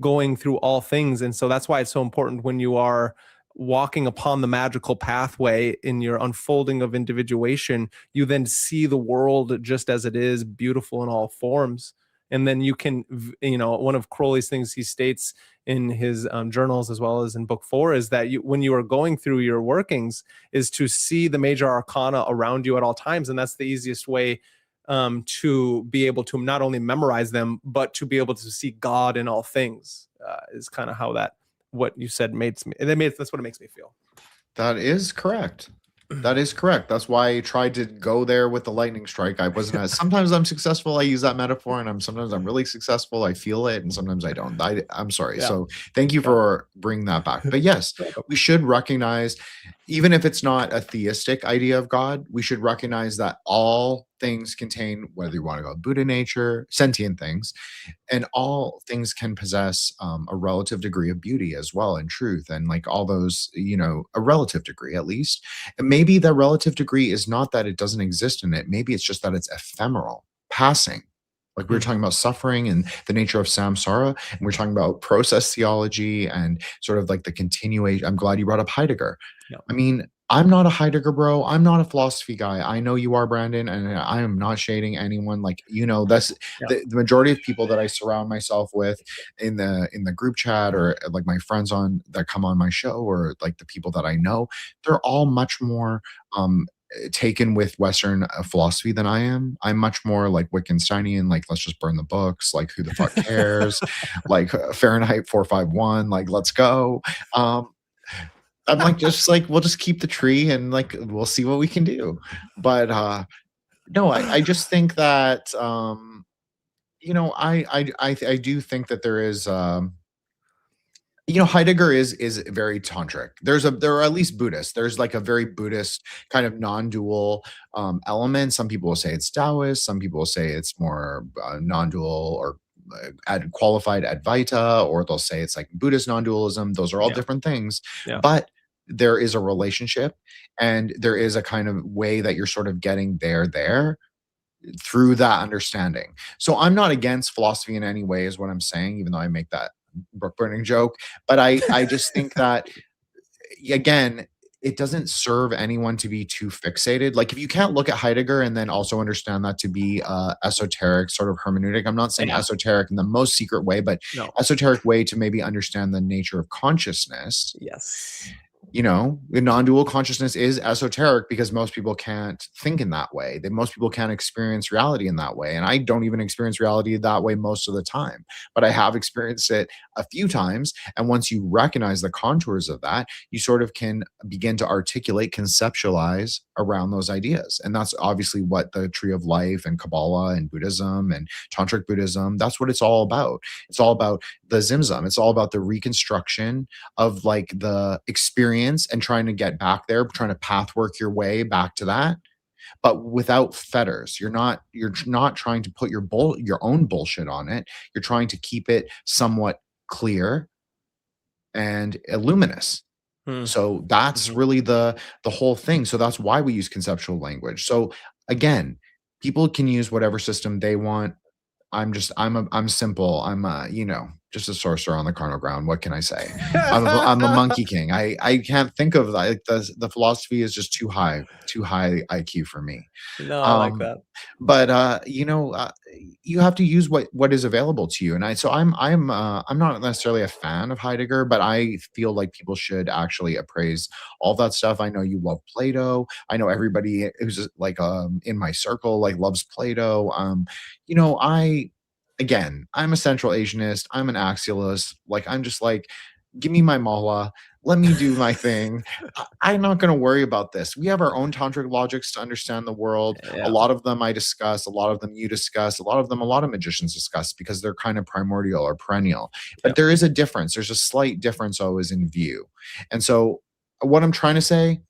going through all things. And so that's why it's so important when you are walking upon the magical pathway in your unfolding of individuation, you then see the world just as it is, beautiful in all forms. And then you can, one of Crowley's things he states in his journals as well as in book 4 is that when you are going through your workings is to see the major arcana around you at all times. And that's the easiest way to be able to not only memorize them, but to be able to see God in all things is kind of how what you said that's what it makes me feel. That is correct. That is correct. That's why I tried to go there with the lightning strike. I wasn't as, sometimes I'm successful. I use that metaphor, and sometimes I'm really successful. I feel it, and sometimes I don't. I'm sorry. Yeah. So thank you for bringing that back. But yes, we should recognize, even if it's not a theistic idea of God, we should recognize that all things contain, whether you want to go Buddha nature, sentient things, and all things can possess a relative degree of beauty as well, and truth, and like all those, a relative degree at least. And maybe the relative degree is not that it doesn't exist in it. Maybe it's just that it's ephemeral, passing. Like we were talking about suffering and the nature of samsara, and we're talking about process theology and sort of like the continuation. I'm glad you brought up Heidegger. Yeah. I mean, I'm not a Heidegger bro. I'm not a philosophy guy. I know you are, Brandon, and I am not shading anyone. Like, that's the majority of people that I surround myself with in the group chat, or like my friends that come on my show, or like the people that I know, they're all much more taken with Western philosophy than I am. I'm much more like Wittgensteinian, like let's just burn the books, like who the fuck cares, like Fahrenheit 451, like let's go. I'm like, just like, we'll just keep the tree and like, we'll see what we can do. But no, I just think that, I do think that there is, Heidegger is very tantric. There are at least Buddhists. There's like a very Buddhist kind of non-dual element. Some people will say it's Taoist. Some people will say it's more non-dual or qualified Advaita, or they'll say it's like Buddhist non-dualism. Those are all different things, but there is a relationship, and there is a kind of way that you're sort of getting there through that understanding. So I'm not against philosophy in any way, is what I'm saying, even though I make that book burning joke. But I just think that, again, it doesn't serve anyone to be too fixated. Like if you can't look at Heidegger and then also understand that to be esoteric sort of hermeneutic, I'm not saying esoteric in the most secret way, but esoteric way to maybe understand the nature of consciousness. Yes. The non-dual consciousness is esoteric because most people can't think in that way. Most people can't experience reality in that way. And I don't even experience reality that way most of the time, but I have experienced it a few times. And once you recognize the contours of that, you sort of can begin to articulate, conceptualize around those ideas. And that's obviously what the Tree of Life and Kabbalah and Buddhism and Tantric Buddhism, that's what it's all about. It's all about the Zimzum. It's all about the reconstruction of like the experience and trying to get back there, trying to pathwork your way back to that, but without fetters. You're not trying to put your own bullshit on it. You're trying to keep it somewhat clear and luminous. So that's really the whole thing. So that's why we use conceptual language. So again, people can use whatever system they want. I'm simple. I'm just a sorcerer on the carnal ground. What can I say? I'm a monkey king. I can't think of that. The philosophy is just too high IQ for me. No, I like that. But you have to use what is available to you. And I'm not necessarily a fan of Heidegger, but I feel like people should actually appraise all that stuff. I know you love Plato. I know everybody who's like in my circle like loves Plato. I'm a Central Asianist. I'm an axialist. Like, I'm just like, give me my mala. let me do my thing. I'm not going to worry about this. We have our own tantric logics to understand the world. Yeah. A lot of them I discuss, a lot of them you discuss, a lot of them a lot of magicians discuss because they're kind of primordial or perennial. But there is a difference. There's a slight difference always in view. And so what I'm trying to say,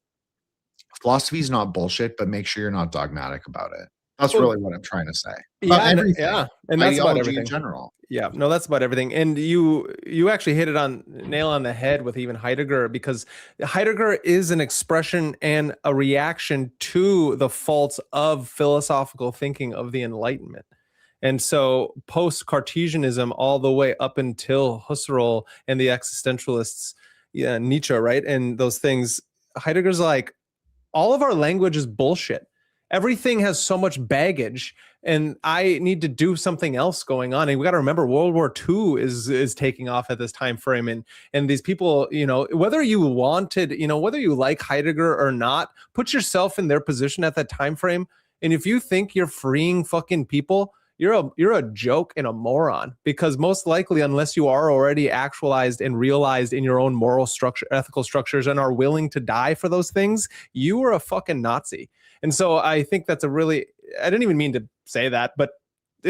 philosophy is not bullshit, but make sure you're not dogmatic about it. That's really what I'm trying to say. Yeah, And that's about everything in general. Yeah, no, that's about everything. And you actually hit it on nail on the head with even Heidegger, because Heidegger is an expression and a reaction to the faults of philosophical thinking of the Enlightenment. And so post-Cartesianism all the way up until Husserl and the existentialists, Nietzsche, right? And those things, Heidegger's like, all of our language is bullshit. Everything has so much baggage, and I need to do something else going on. And we got to remember, World War II is taking off at this time frame, and these people, whether you wanted, whether you like Heidegger or not, put yourself in their position at that time frame. And if you think you're freeing fucking people, you're a joke and a moron, because most likely, unless you are already actualized and realized in your own moral structure, ethical structures, and are willing to die for those things, you are a fucking Nazi. And so I think that's I didn't even mean to say that, but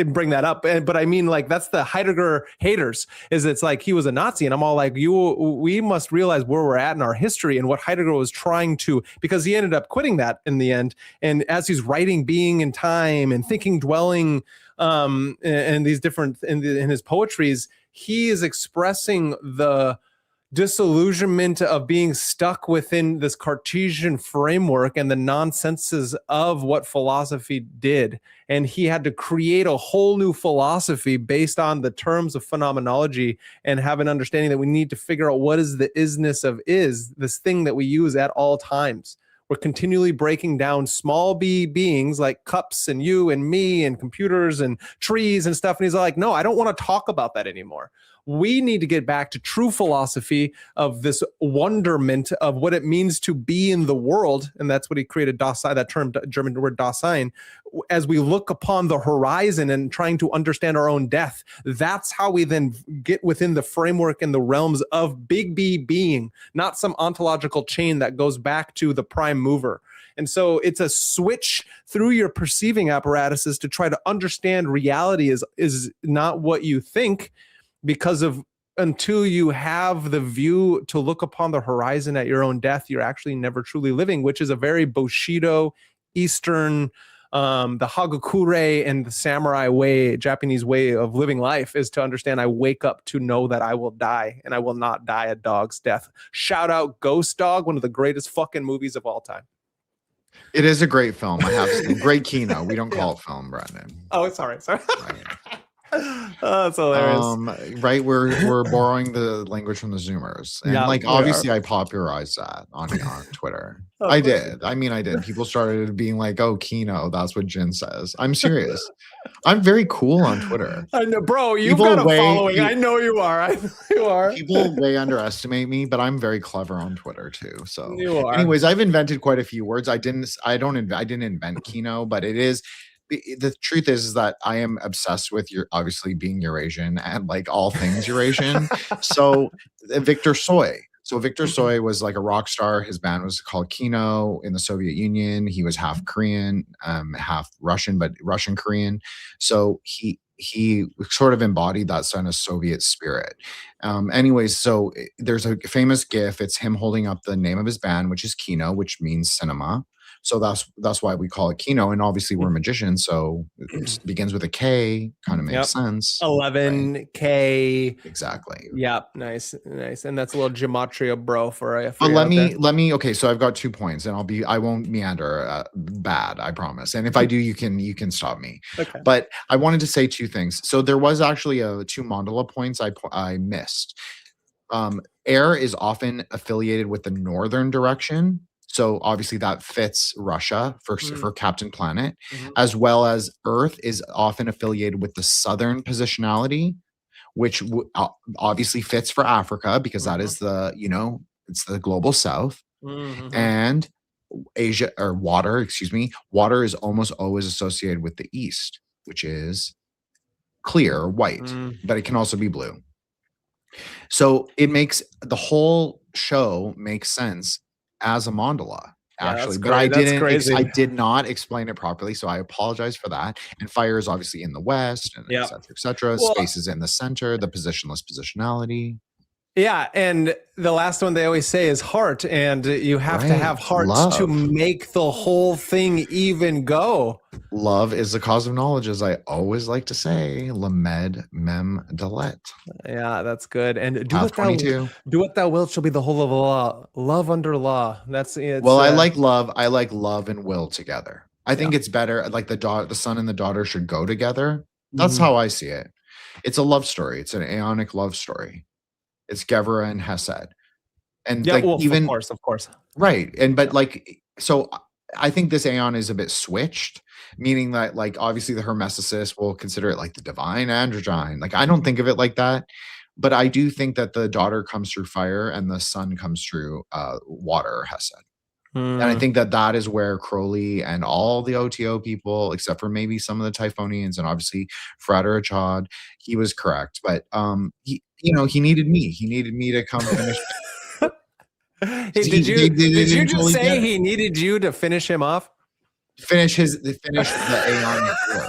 bring that up. But I mean, like, that's the Heidegger haters, is it's like he was a Nazi. And I'm all like, we must realize where we're at in our history and what Heidegger was trying to, because he ended up quitting that in the end. And as he's writing Being and Time and Thinking, Dwelling, and these different, in his poetries, he is expressing the disillusionment of being stuck within this Cartesian framework and the nonsenses of what philosophy did. And he had to create a whole new philosophy based on the terms of phenomenology, and have an understanding that we need to figure out what is the isness of this thing that we use at all times. We're continually breaking down small b beings like cups and you and me and computers and trees and stuff. And he's like, no, I don't want to talk about that anymore. We need to get back to true philosophy of this wonderment of what it means to be in the world. And that's what he created, Dasein, that term, German word Dasein, as we look upon the horizon and trying to understand our own death. That's how we then get within the framework and the realms of big B being, not some ontological chain that goes back to the prime mover. And so it's a switch through your perceiving apparatuses to try to understand reality is not what you think, because of, until you have the view to look upon the horizon at your own death, you're actually never truly living, which is a very Bushido, Eastern, the Hagakure and the samurai way, Japanese way of living life, is to understand I wake up to know that I will die, and I will not die a dog's death. Shout out Ghost Dog, one of the greatest fucking movies of all time. It is a great film. I have seen. Great kino. We don't call it film, Brendan. Oh, sorry. Right. Oh, that's hilarious. Right, we're borrowing the language from the Zoomers, and obviously I popularized that on Twitter. I did. I did. People started being like, "Oh, Kino, that's what Jin says." I'm serious. I'm very cool on Twitter. I know, bro. You've got a following. I know you are. I know you are. People way underestimate me, but I'm very clever on Twitter too. So, you are. Anyways, I've invented quite a few words. I didn't invent Kino, but it is. The truth is that I am obsessed with obviously being Eurasian and like all things Eurasian. So Victor Tsoi. So Victor Tsoi was like a rock star. His band was called Kino in the Soviet Union. He was half Korean, half Russian, but Russian Korean. So he sort of embodied that kind of Soviet spirit. Anyways, so there's a famous GIF. It's him holding up the name of his band, which is Kino, which means cinema. So that's why we call it Kino. And obviously we're magicians, so it begins with a K, kind of makes sense. 11K. Right? Exactly. Yep. Nice. And that's a little gematria, bro, for but let me, okay, so I've got 2 points, and I won't meander bad, I promise. And if I do, you can stop me. Okay. But I wanted to say 2 things. So there was actually 2 mandala points I missed. Air is often affiliated with the northern direction. So obviously that fits Russia for Captain Planet, as well as Earth is often affiliated with the southern positionality, which obviously fits for Africa, because that is it's the global south. And Asia, or water is almost always associated with the east, which is clear or white, but it can also be blue. So it makes the whole show makes sense as a mandala, Yeah, actually, that's but I great. That's didn't crazy. I did not explain it properly, so I apologize for that. And fire is obviously in the west, and Yeah. et cetera. Well, Space is in the center, the positionless positionality. yeah, and the last one they always say is heart, and you have to have Right. hearts to Love. make the whole thing even go. Love is the cause of knowledge, as I always like to say. Lamed mem delet. Yeah, that's good. And Path 22. do what thou wilt shall be the whole of law. Love under law. That's it's. Well, I like love. I like love and will together. I think Yeah. it's better. Like the son and the daughter should go together. That's Mhm. how I see it. It's a love story. It's an Aeonic love story. It's Gevra and Hesed, and Yeah. like Well, even of course. right. And but like so, I think this Aeon is a bit switched, meaning that like obviously the Hermesicists will consider it like the divine androgyne. Like I don't think of it like that, but I do think that the daughter comes through fire and the son comes through water or Hesed. And I Mm. think that that is where Crowley and all the OTO people, except for maybe some of the Typhonians and obviously Frater Achad, he was correct. But he, he needed me. He needed me to come finish. Hey, They did you didn't just totally say get it. he needed you to finish him off? Finish the Aeonic war,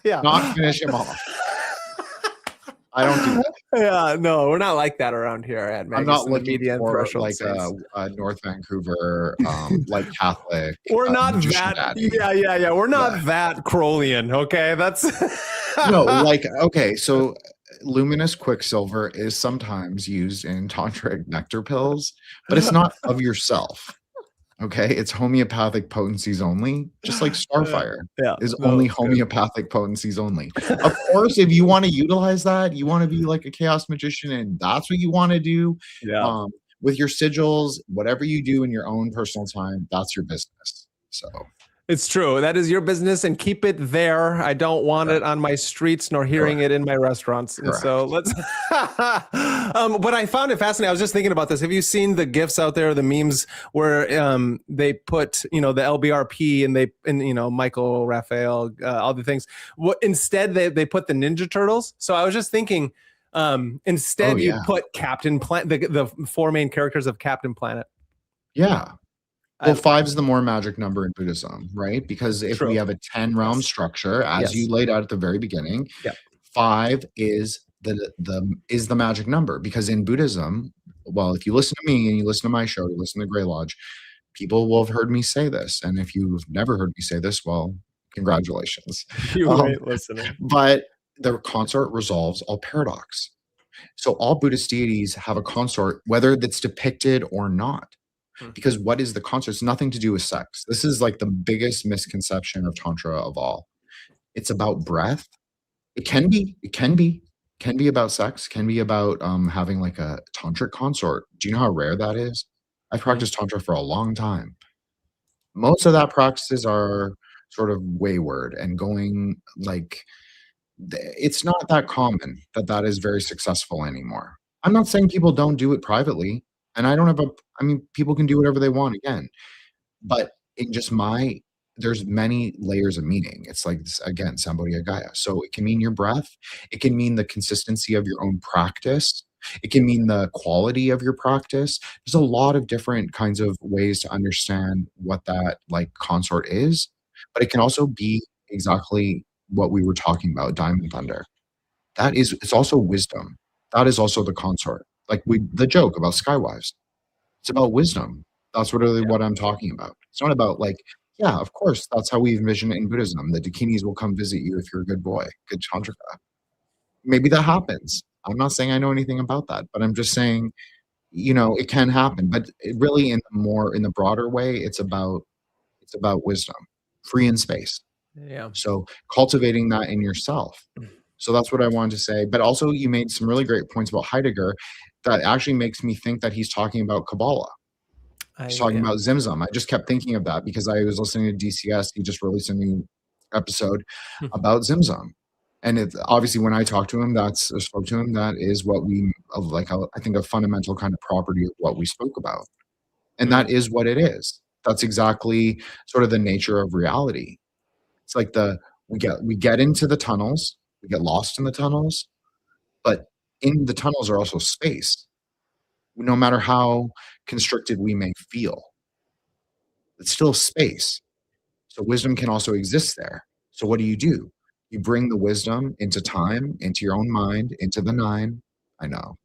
Yeah. not finish him off. I don't do that. Yeah, no, we're not like that around here at Magus I'm not and the looking Media and for Threshold like Saints. a North Vancouver like Catholic We're not magician that. daddy. Yeah. We're not Yeah. that Crowleyan. Okay, that's No, like okay, so luminous quicksilver is sometimes used in tantric nectar pills, but it's not of yourself. Okay, it's homeopathic potencies only, just like starfire Yeah, is no, only it's good. homeopathic potencies only. Of course, if you want to utilize that, you want to be like a chaos magician, and that's what you want to do. Yeah. With your sigils, whatever you do in your own personal time, that's your business. So It's true. That is your business, and keep it there. I don't want it on my streets nor hearing it in my restaurants. And so let's. But I found it fascinating. I was just thinking about this. Have you seen the gifs out there, the memes where they put, the LBRP and Michael, Raphael, all the things. Instead, they put the Ninja Turtles. So I was just thinking, instead you put Captain Planet, the four main characters of Captain Planet. Yeah. Well, 5 is the more magic number in Buddhism, right? Because if we have a 10 realm structure, as you laid out at the very beginning, 5 is the magic number. Because in Buddhism, well, if you listen to me and you listen to my show, you listen to Grey Lodge, people will have heard me say this. And if you've never heard me say this, well, congratulations. You ain't listening. But the consort resolves all paradox. So all Buddhist deities have a consort, whether that's depicted or not. Because what is the consort? It's nothing to do with sex. This is like the biggest misconception of Tantra of all. It's about breath. It can be about sex, can be about having like a tantric consort. Do you know how rare that is? I've practiced Tantra for a long time. Most of that practices are sort of wayward and going like, it's not that common that is very successful anymore. I'm not saying people don't do it privately. And people can do whatever they want again. But in just there's many layers of meaning. It's like, again, Sambodhi Gaya. So it can mean your breath. It can mean the consistency of your own practice. It can mean the quality of your practice. There's a lot of different kinds of ways to understand what that like consort is. But it can also be exactly what we were talking about, Diamond Thunder. It's also wisdom. That is also the consort. Like the joke about Skywives. It's about wisdom. That's what I'm talking about. It's not about like, yeah, of course, that's how we envision it in Buddhism. The Dakinis will come visit you if you're a good boy, good Tantrika. Maybe that happens. I'm not saying I know anything about that, but I'm just saying, it can happen. But it really, in the broader way, it's about wisdom, free in space. Yeah. So cultivating that in yourself. So that's what I wanted to say. But also, you made some really great points about Heidegger that actually makes me think that he's talking about Kabbalah. He's talking about Zimzum. I just kept thinking of that because I was listening to DCS. He just released a new episode about Zimzum. And obviously, when I spoke to him, that is what we like. I think a fundamental kind of property of what we spoke about, and that is what it is. That's exactly sort of the nature of reality. It's like we get into the tunnels, we get lost in the tunnels, but in the tunnels are also space. no matter how constricted we may feel. It's still space. So wisdom can also exist there. So what do? You bring the wisdom into time, into your own mind, into the nine. I know.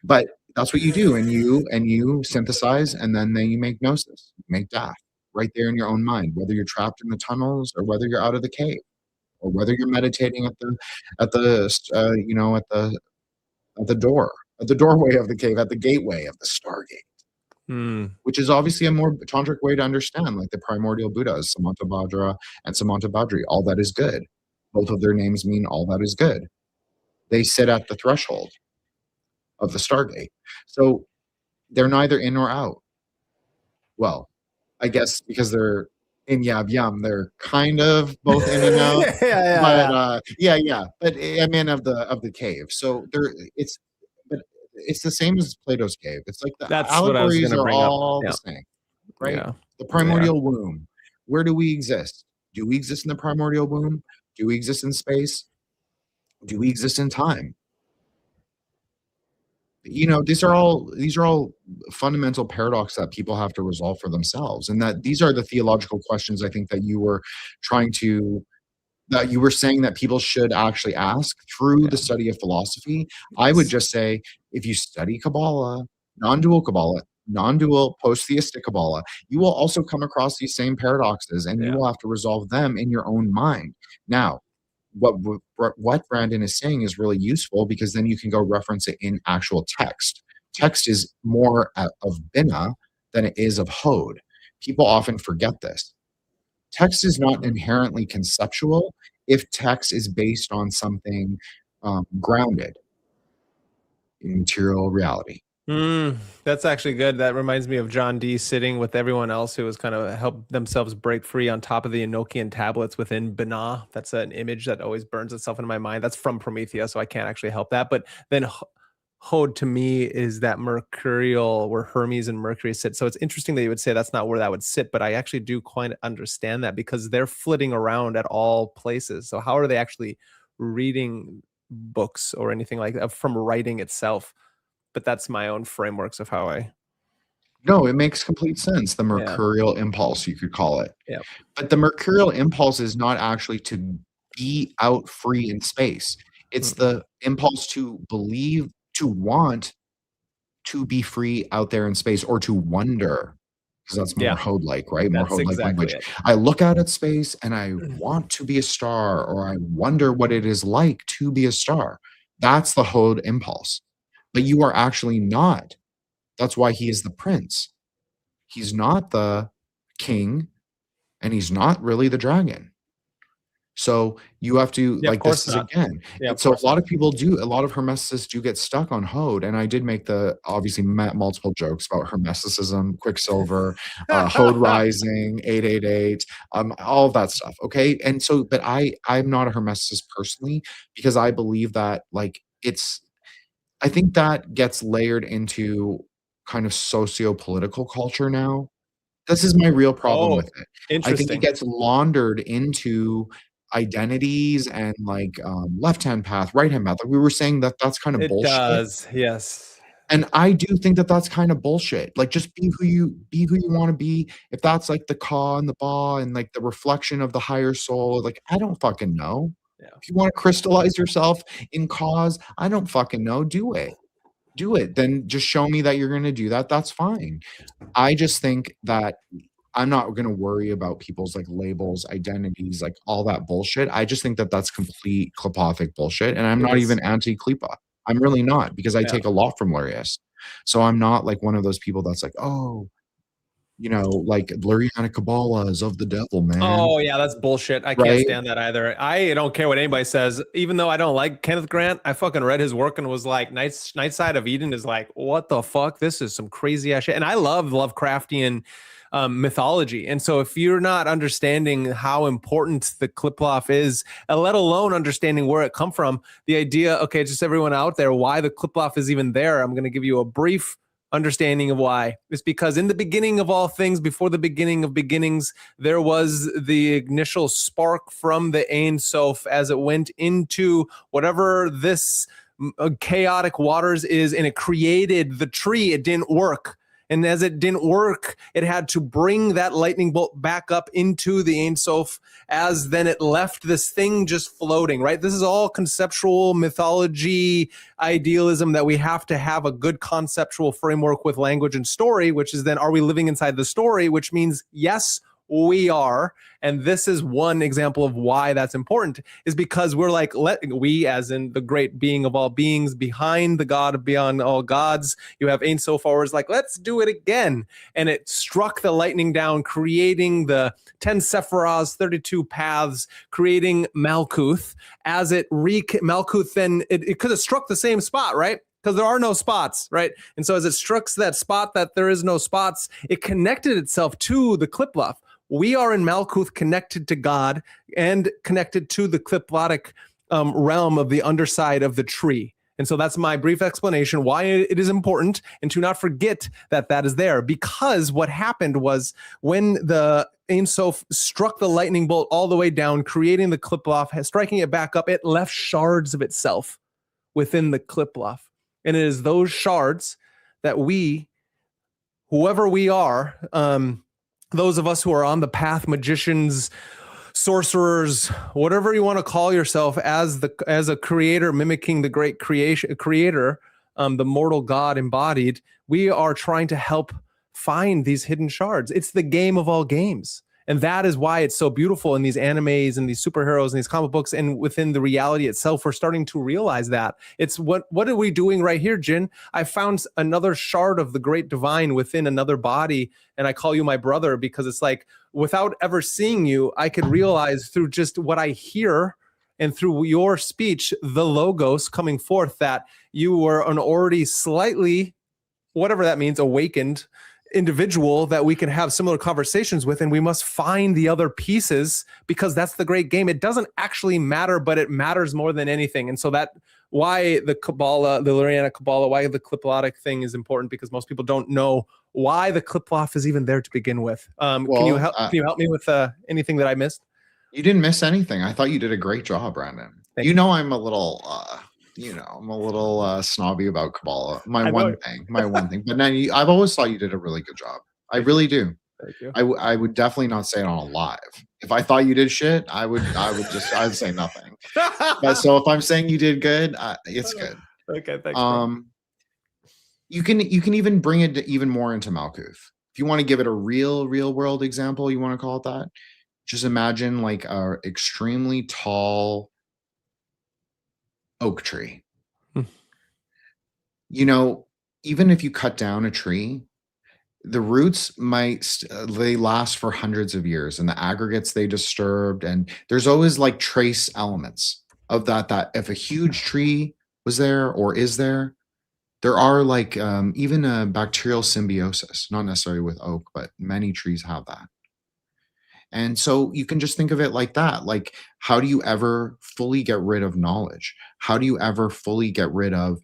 But that's what you do. And you synthesize, and then you make gnosis, make death right there in your own mind, whether you're trapped in the tunnels or whether you're out of the cave or whether you're meditating at the doorway of the cave, at the gateway of the stargate, which is obviously a more tantric way to understand, like the primordial Buddhas, Samantabhadra and Samantabhadri. All that is good. Both of their names mean all that is good. They sit at the threshold of the stargate. So they're neither in nor out. Well, I guess because they're in Yab Yum, they're kind of both in and out. But I'm in of the cave. So it's the same as Plato's cave. It's like the That's what I was allegories gonna are bring up. all Yeah. the same, right? Yeah. The primordial womb. Where do we exist? Do we exist in the primordial womb? Do we exist in space? Do we exist in time? These are all fundamental paradoxes that people have to resolve for themselves, and that these are the theological questions I think that you were saying that people should actually ask through the study of philosophy. I would just say, if you study Kabbalah, non-dual post-theistic Kabbalah, you will also come across these same paradoxes, and you will have to resolve them in your own mind. Now, what Brandon is saying is really useful, because then you can go reference it in actual text. Text is more of Bina than it is of Hod. People often forget this. Text is not inherently conceptual if text is based on something grounded in material reality. That's actually good. That reminds me of John Dee sitting with everyone else who was kind of helped themselves break free on top of the Enochian tablets within Binah. That's an image that always burns itself into my mind. That's from Prometheus, so I can't actually help that. But then Hod to me is that mercurial, where Hermes and Mercury sit. So it's interesting that you would say that's not where that would sit, but I actually do quite understand that, because they're flitting around at all places. So how are they actually reading books or anything like that from writing itself? But that's my own frameworks of how I. No, it makes complete sense. The mercurial impulse, you could call it. Yeah. But the mercurial impulse is not actually to be out free in space. It's the impulse to believe, to want to be free out there in space, or to wonder, because that's more Hod-like, right? More Hod-like language. I look out at space and I want to be a star, or I wonder what it is like to be a star. That's the Hod impulse. But you are actually not. That's why he is the prince. He's not the king, and he's not really the dragon. So you have to, like, this is again. So a lot of people do, a lot of hermeticists do get stuck on Hod. And I did make obviously multiple jokes about hermeticism, Quicksilver, Hod rising, 888, all of that stuff. Okay. And so, but I'm not a hermeticist personally, because I believe that, like, I think that gets layered into kind of socio-political culture now. This is my real problem with it. I think it gets laundered into identities and, like, left-hand path, right-hand path. Like we were saying, that's kind of bullshit. It does, yes. And I do think that that's kind of bullshit. Like, just be who you want to be. If that's like the ka and the ba and like the reflection of the higher soul, like, I don't fucking know. Yeah. If you want to crystallize yourself in cause, I don't fucking know. Do it. Then just show me that you're going to do that. That's fine. I just think that I'm not going to worry about people's, like, labels, identities, like all that bullshit. I just think that that's complete Qliphothic bullshit. And I'm not even anti-Qliphoth. I'm really not, because I take a lot from Lurius. So I'm not like one of those people that's like, oh, like Lurianic Kabbalah is of the devil, man. Oh yeah, that's bullshit. I can't stand that either. I don't care what anybody says. Even though I don't like Kenneth Grant, I fucking read his work and was like, Night Side of Eden is like, what the fuck? This is some crazy ass shit. And I love Lovecraftian mythology. And so if you're not understanding how important the Qliphoth is, let alone understanding where it come from, the idea, okay, just everyone out there, why the Qliphoth is even there, I'm going to give you a brief understanding of why. It's because in the beginning of all things, before the beginning of beginnings, there was the initial spark from the Ein Sof as it went into whatever this chaotic waters is, and it created the tree. It didn't work. And as it didn't work, it had to bring that lightning bolt back up into the Ein Sof, as then it left this thing just floating, right? This is all conceptual mythology, idealism, that we have to have a good conceptual framework with language and story, which is then, are we living inside the story? Which means, yes, we are. And this is one example of why that's important, is because we're like, we, as in the great being of all beings, behind the God beyond all gods, you have Ein Sof Hours, like, let's do it again. And it struck the lightning down, creating the 10 Sephiroths, 32 paths, creating Malkuth. As it Malkuth, then it could have struck the same spot, right? Because there are no spots, right? And so as it struck that spot that there is no spots, it connected itself to the Qliphoth. We are in Malkuth, connected to God and connected to the Qliphothic realm of the underside of the tree. And so that's my brief explanation why it is important, and to not forget that that is there. Because what happened was, when the Ein Sof struck the lightning bolt all the way down, creating the Qliphoth, striking it back up, it left shards of itself within the Qliphoth. And it is those shards that we, whoever we are, those of us who are on the path, magicians, sorcerers, whatever you want to call yourself, as a creator, mimicking the great creator, the mortal God embodied, we are trying to help find these hidden shards. It's the game of all games. And that is why it's so beautiful in these animes and these superheroes and these comic books, and within the reality itself, we're starting to realize that. It's what are we doing right here, Jin? I found another shard of the great divine within another body, and I call you my brother, because it's like, without ever seeing you, I could realize through just what I hear and through your speech, the logos coming forth, that you were an already slightly, whatever that means, awakened individual that we can have similar conversations with, and we must find the other pieces, because that's the great game. It doesn't actually matter, but it matters more than anything. And so that why the Kabbalah, the Lurianic Kabbalah, why the Qliphothic thing is important, because most people don't know why the Qliphoth is even there to begin with. Can you help me with anything that I missed? You didn't miss anything. I thought you did a great job, Brandon. Thank you. I'm a little snobby about Kabbalah. My one thing. But now I've always thought you did a really good job. I really do. Thank you. I would definitely not say it on a live. If I thought you did shit, I'd say nothing. But so if I'm saying you did good, it's good. Okay, thanks. You can even bring it even more into Malkuth. If you want to give it a real world example, you want to call it that. Just imagine like a extremely tall oak tree. Even if you cut down a tree, the roots they last for hundreds of years, and the aggregates they disturbed, and there's always like trace elements of that if a huge tree was there or is there are like even a bacterial symbiosis, not necessarily with oak, but many trees have that. And so you can just think of it like that. Like, how do you ever fully get rid of knowledge? How do you ever fully get rid of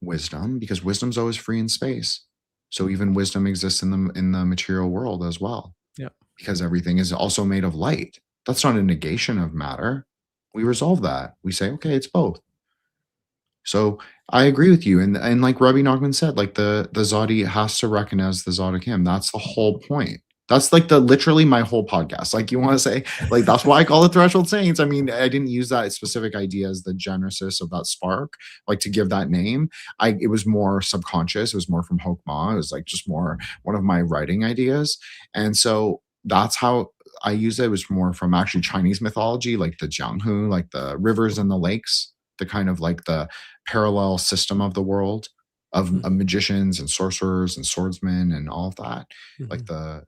wisdom? Because wisdom's always free in space. So even wisdom exists in the material world as well. Yeah. Because everything is also made of light. That's not a negation of matter. We resolve that. We say, okay, it's both. So I agree with you. And like Rabbi Nachman said, like the Zodi has to recognize the Zodikim. That's the whole point. That's like literally my whole podcast. Like, you want to say, like, that's why I call it Threshold Saints. I mean, I didn't use that specific idea as the genesis of that spark, like to give that name. It was more subconscious. It was more from Hokmah. It was like just more one of my writing ideas. And so that's how I use it. It was more from actually Chinese mythology, like the Jianghu, like the rivers and the lakes, the kind of like the parallel system of the world. Of magicians and sorcerers and swordsmen and all of that, like the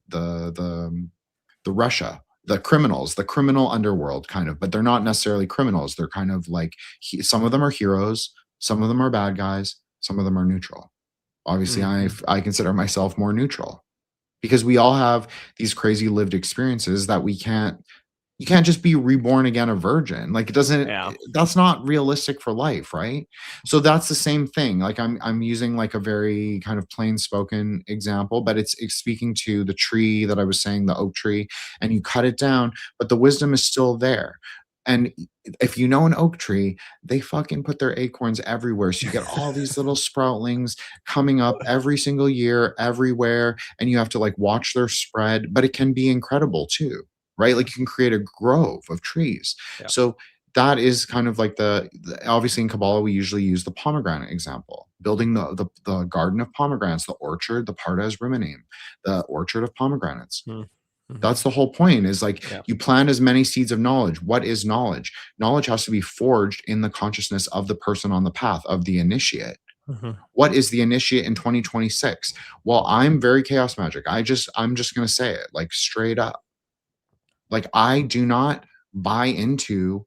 Russia, the criminals, the criminal underworld kind of, but they're not necessarily criminals. They're kind of like some of them are heroes, some of them are bad guys, some of them are neutral. Obviously, I consider myself more neutral, because we all have these crazy lived experiences that you can't just be reborn again a virgin. Like, it doesn't, that's not realistic for life, right? So that's the same thing. Like, I'm using like a very kind of plain spoken example, but it's speaking to the tree that I was saying, the oak tree, and you cut it down, but the wisdom is still there. And if you know an oak tree, they fucking put their acorns everywhere. So you get all these little sproutlings coming up every single year, everywhere, and you have to like watch their spread, but it can be incredible too, right? Like you can create a grove of trees. Yeah. So that is kind of like obviously in Kabbalah, we usually use the pomegranate example, building the garden of pomegranates, the orchard, the Pardes Ruminaim, the orchard of pomegranates. That's the whole point, is like you plant as many seeds of knowledge. What is knowledge? Knowledge has to be forged in the consciousness of the person on the path, of the initiate. What is the initiate in 2026? Well, I'm very chaos magic. I'm just going to say it like straight up. Like I do not buy into,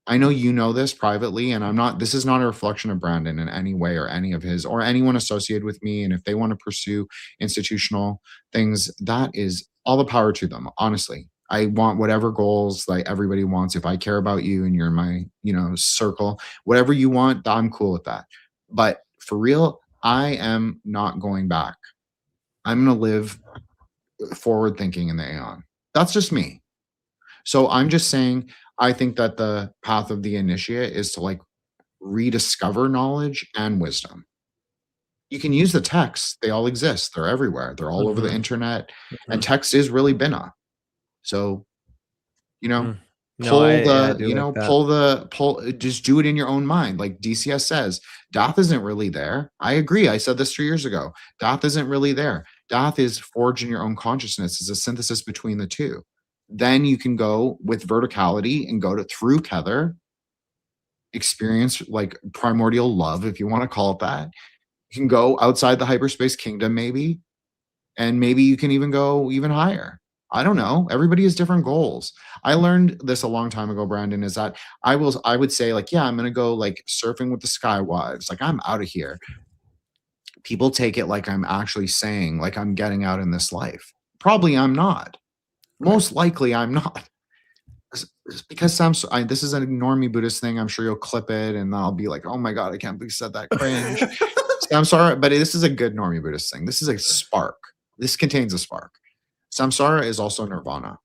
I know you know this privately, and this is not a reflection of Brandon in any way or any of his or anyone associated with me. And if they want to pursue institutional things, that is all the power to them. Honestly, I want whatever goals like everybody wants. If I care about you and you're in my, circle, whatever you want, I'm cool with that. But for real, I am not going back. I'm going to live forward thinking in the Aeon. That's just me. So I'm just saying, I think that the path of the initiate is to like rediscover knowledge and wisdom. You can use the texts. They all exist. They're everywhere. They're all over the internet. And text is really Binah. So, just do it in your own mind. Like DCS says, Dath isn't really there. I agree. I said this 3 years ago. Dath isn't really there. Dath is forged in your own consciousness. It's a synthesis between the two. Then you can go with verticality and go through Kether, experience like primordial love, if you want to call it that. You can go outside the hyperspace kingdom, maybe, and maybe you can even go even higher. I don't know. Everybody has different goals. I learned this a long time ago, Brandon, is that I would say like, yeah, I'm going to go like surfing with the sky wives. Like I'm out of here. People take it like I'm actually saying like I'm getting out in this life. Probably I'm not. Most likely I'm not. Because this is a normie Buddhist thing. I'm sure you'll clip it and I'll be like, oh my God, I can't believe you said that, cringe. I'm sorry, but this is a good normie Buddhist thing. This is a spark. This contains a spark. Samsara is also nirvana.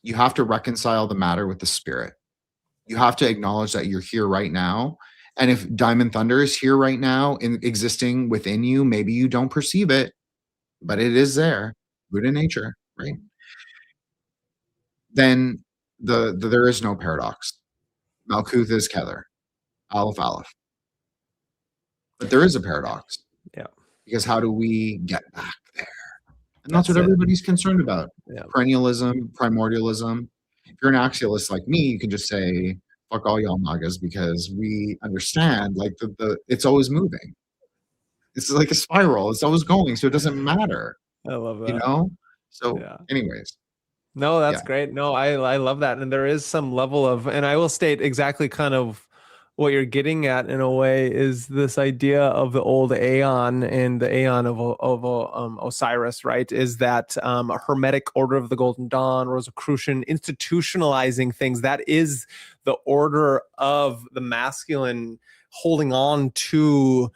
You have to reconcile the matter with the spirit. You have to acknowledge that you're here right now. And if Diamond Thunder is here right now and existing within you, maybe you don't perceive it, but it is there. Buddha nature, right? Then there is no paradox. Malkuth is Kether. Aleph, Aleph. But there is a paradox. Yeah. Because how do we get back there? And that's what everybody's concerned about. Yeah. Perennialism, primordialism. If you're an axialist like me, you can just say, fuck all y'all Magas, because we understand like it's always moving. It's like a spiral. It's always going. So it doesn't matter. I love that. So anyways. No, that's great. No, I love that. And there is some level of, and I will state exactly kind of what you're getting at in a way is this idea of the old Aeon and the Aeon of Osiris, right? Is that a hermetic order of the Golden Dawn, Rosicrucian, institutionalizing things. That is the order of the masculine holding on to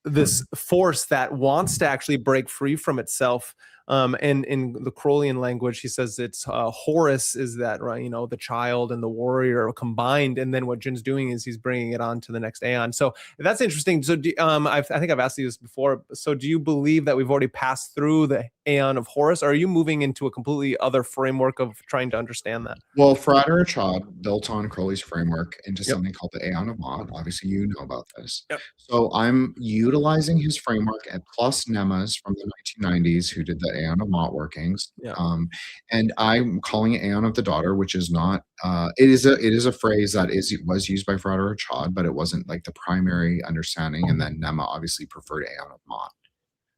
this force that wants to actually break free from itself. And in the Crowleyan language, he says it's Horus is that, right? The child and the warrior combined. And then what Jin's doing is he's bringing it on to the next Aeon. So that's interesting. So I think I've asked you this before. So do you believe that we've already passed through the Aeon of Horus? Or are you moving into a completely other framework of trying to understand that? Well, Frater Achad built on Crowley's framework into something called the Aeon of Ma'at. Obviously, you know about this. Yep. So I'm utilizing his framework and plus Nemas from the 1990s who did the Aeon of Ma'at workings. Yeah. And I'm calling it Aeon of the Daughter, which is not, it is a phrase that was used by Frater Achad, but it wasn't like the primary understanding. And then Nema obviously preferred Aeon of Ma'at.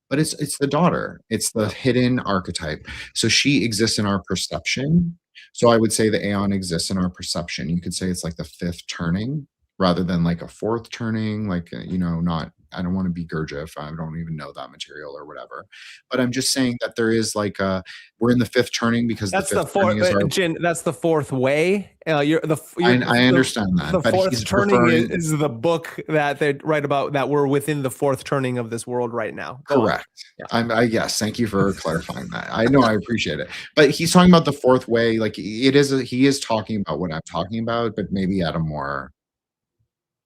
But it's the daughter. It's the hidden archetype. So she exists in our perception. So I would say the Aeon exists in our perception. You could say it's like the fifth turning rather than like a fourth turning, like, not I don't want to be Gurdjieff. I don't even know that material or whatever. But I'm just saying that there is like we're in the fifth turning because That's the the fifth fourth, turning is our. Jin. That's the fourth way. I understand that, the but fourth he's turning referring. is the book that they write about, that we're within the fourth turning of this world right now. Go on. Correct. Yes, thank you for clarifying that. I know, I appreciate it. But he's talking about the fourth way. Like he is talking about what I'm talking about, but maybe at a more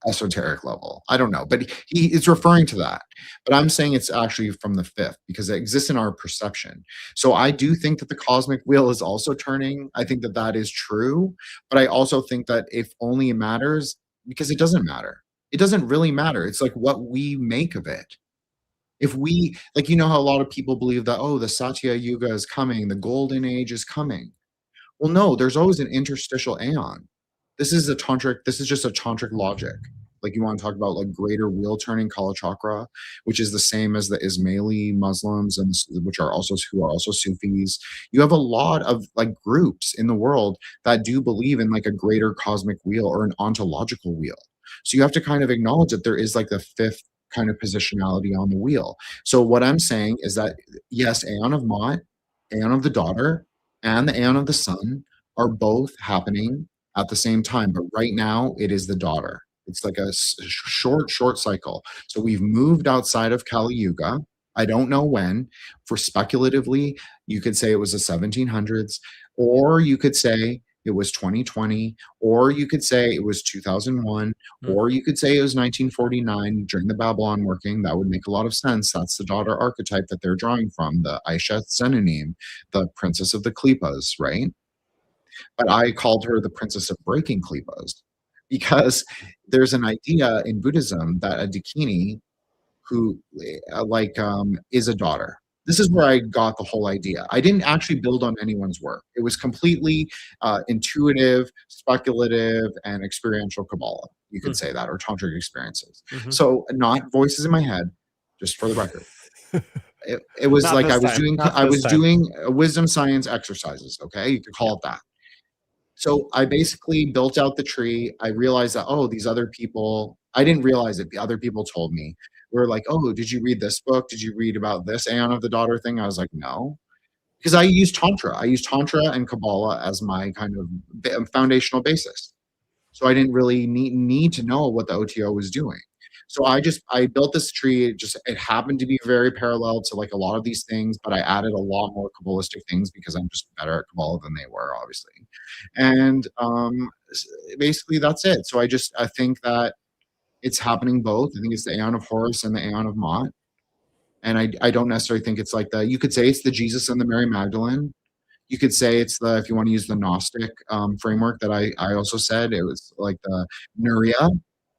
esoteric level. I don't know, but he is referring to that. But I'm saying it's actually from the fifth because it exists in our perception. So I do think that the cosmic wheel is also turning. I think that that is true, but I also think that if only it matters, because it doesn't matter. It doesn't really matter. It's like what we make of it. If we, like, you know how a lot of people believe that, oh, the Satya Yuga is coming, the golden age is coming. Well, no, there's always an interstitial aeon. This is just a tantric logic. Like you want to talk about like greater wheel turning Kala chakra, which is the same as the Ismaili Muslims and who are also Sufis. You have a lot of like groups in the world that do believe in like a greater cosmic wheel or an ontological wheel. So you have to kind of acknowledge that there is like the fifth kind of positionality on the wheel. So what I'm saying is that yes, Aeon of Mot, Aeon of the daughter, and the Aeon of the son are both happening at the same time, but right now it is the daughter. It's like a short cycle. So we've moved outside of Kali Yuga. I don't know when. For speculatively, you could say it was the 1700s, or you could say it was 2020, or you could say it was 2001, or you could say it was 1949 during the Babylon working. That would make a lot of sense. That's the daughter archetype that they're drawing from, the Aisha Senanim, the princess of the Qliphoths, right? But I called her the princess of breaking Qliphoths because there's an idea in Buddhism that a Dakini who is a daughter. This is where I got the whole idea. I didn't actually build on anyone's work. It was completely intuitive, speculative, and experiential Kabbalah. You could say that, or tantric experiences. So not voices in my head, just for the record. It was Not like this I was time. doing wisdom science exercises. Okay, you could call it that. So I basically built out the tree. I realized that, oh, these other people, I didn't realize it. The other people told me. We were like, oh, did you read this book? Did you read about this Aeon of the daughter thing? I was like, no. Because I use Tantra. I use Tantra and Kabbalah as my kind of foundational basis. So I didn't really need to know what the OTO was doing. So I built this tree. It happened to be very parallel to like a lot of these things, but I added a lot more Kabbalistic things because I'm just better at Kabbalah than they were, obviously. And basically that's it. So I think that it's happening both. I think it's the Aeon of Horus and the Aeon of Mot. And I don't necessarily think it's like you could say it's the Jesus and the Mary Magdalene. You could say it's if you want to use the Gnostic framework that I also said, it was like the Nuria,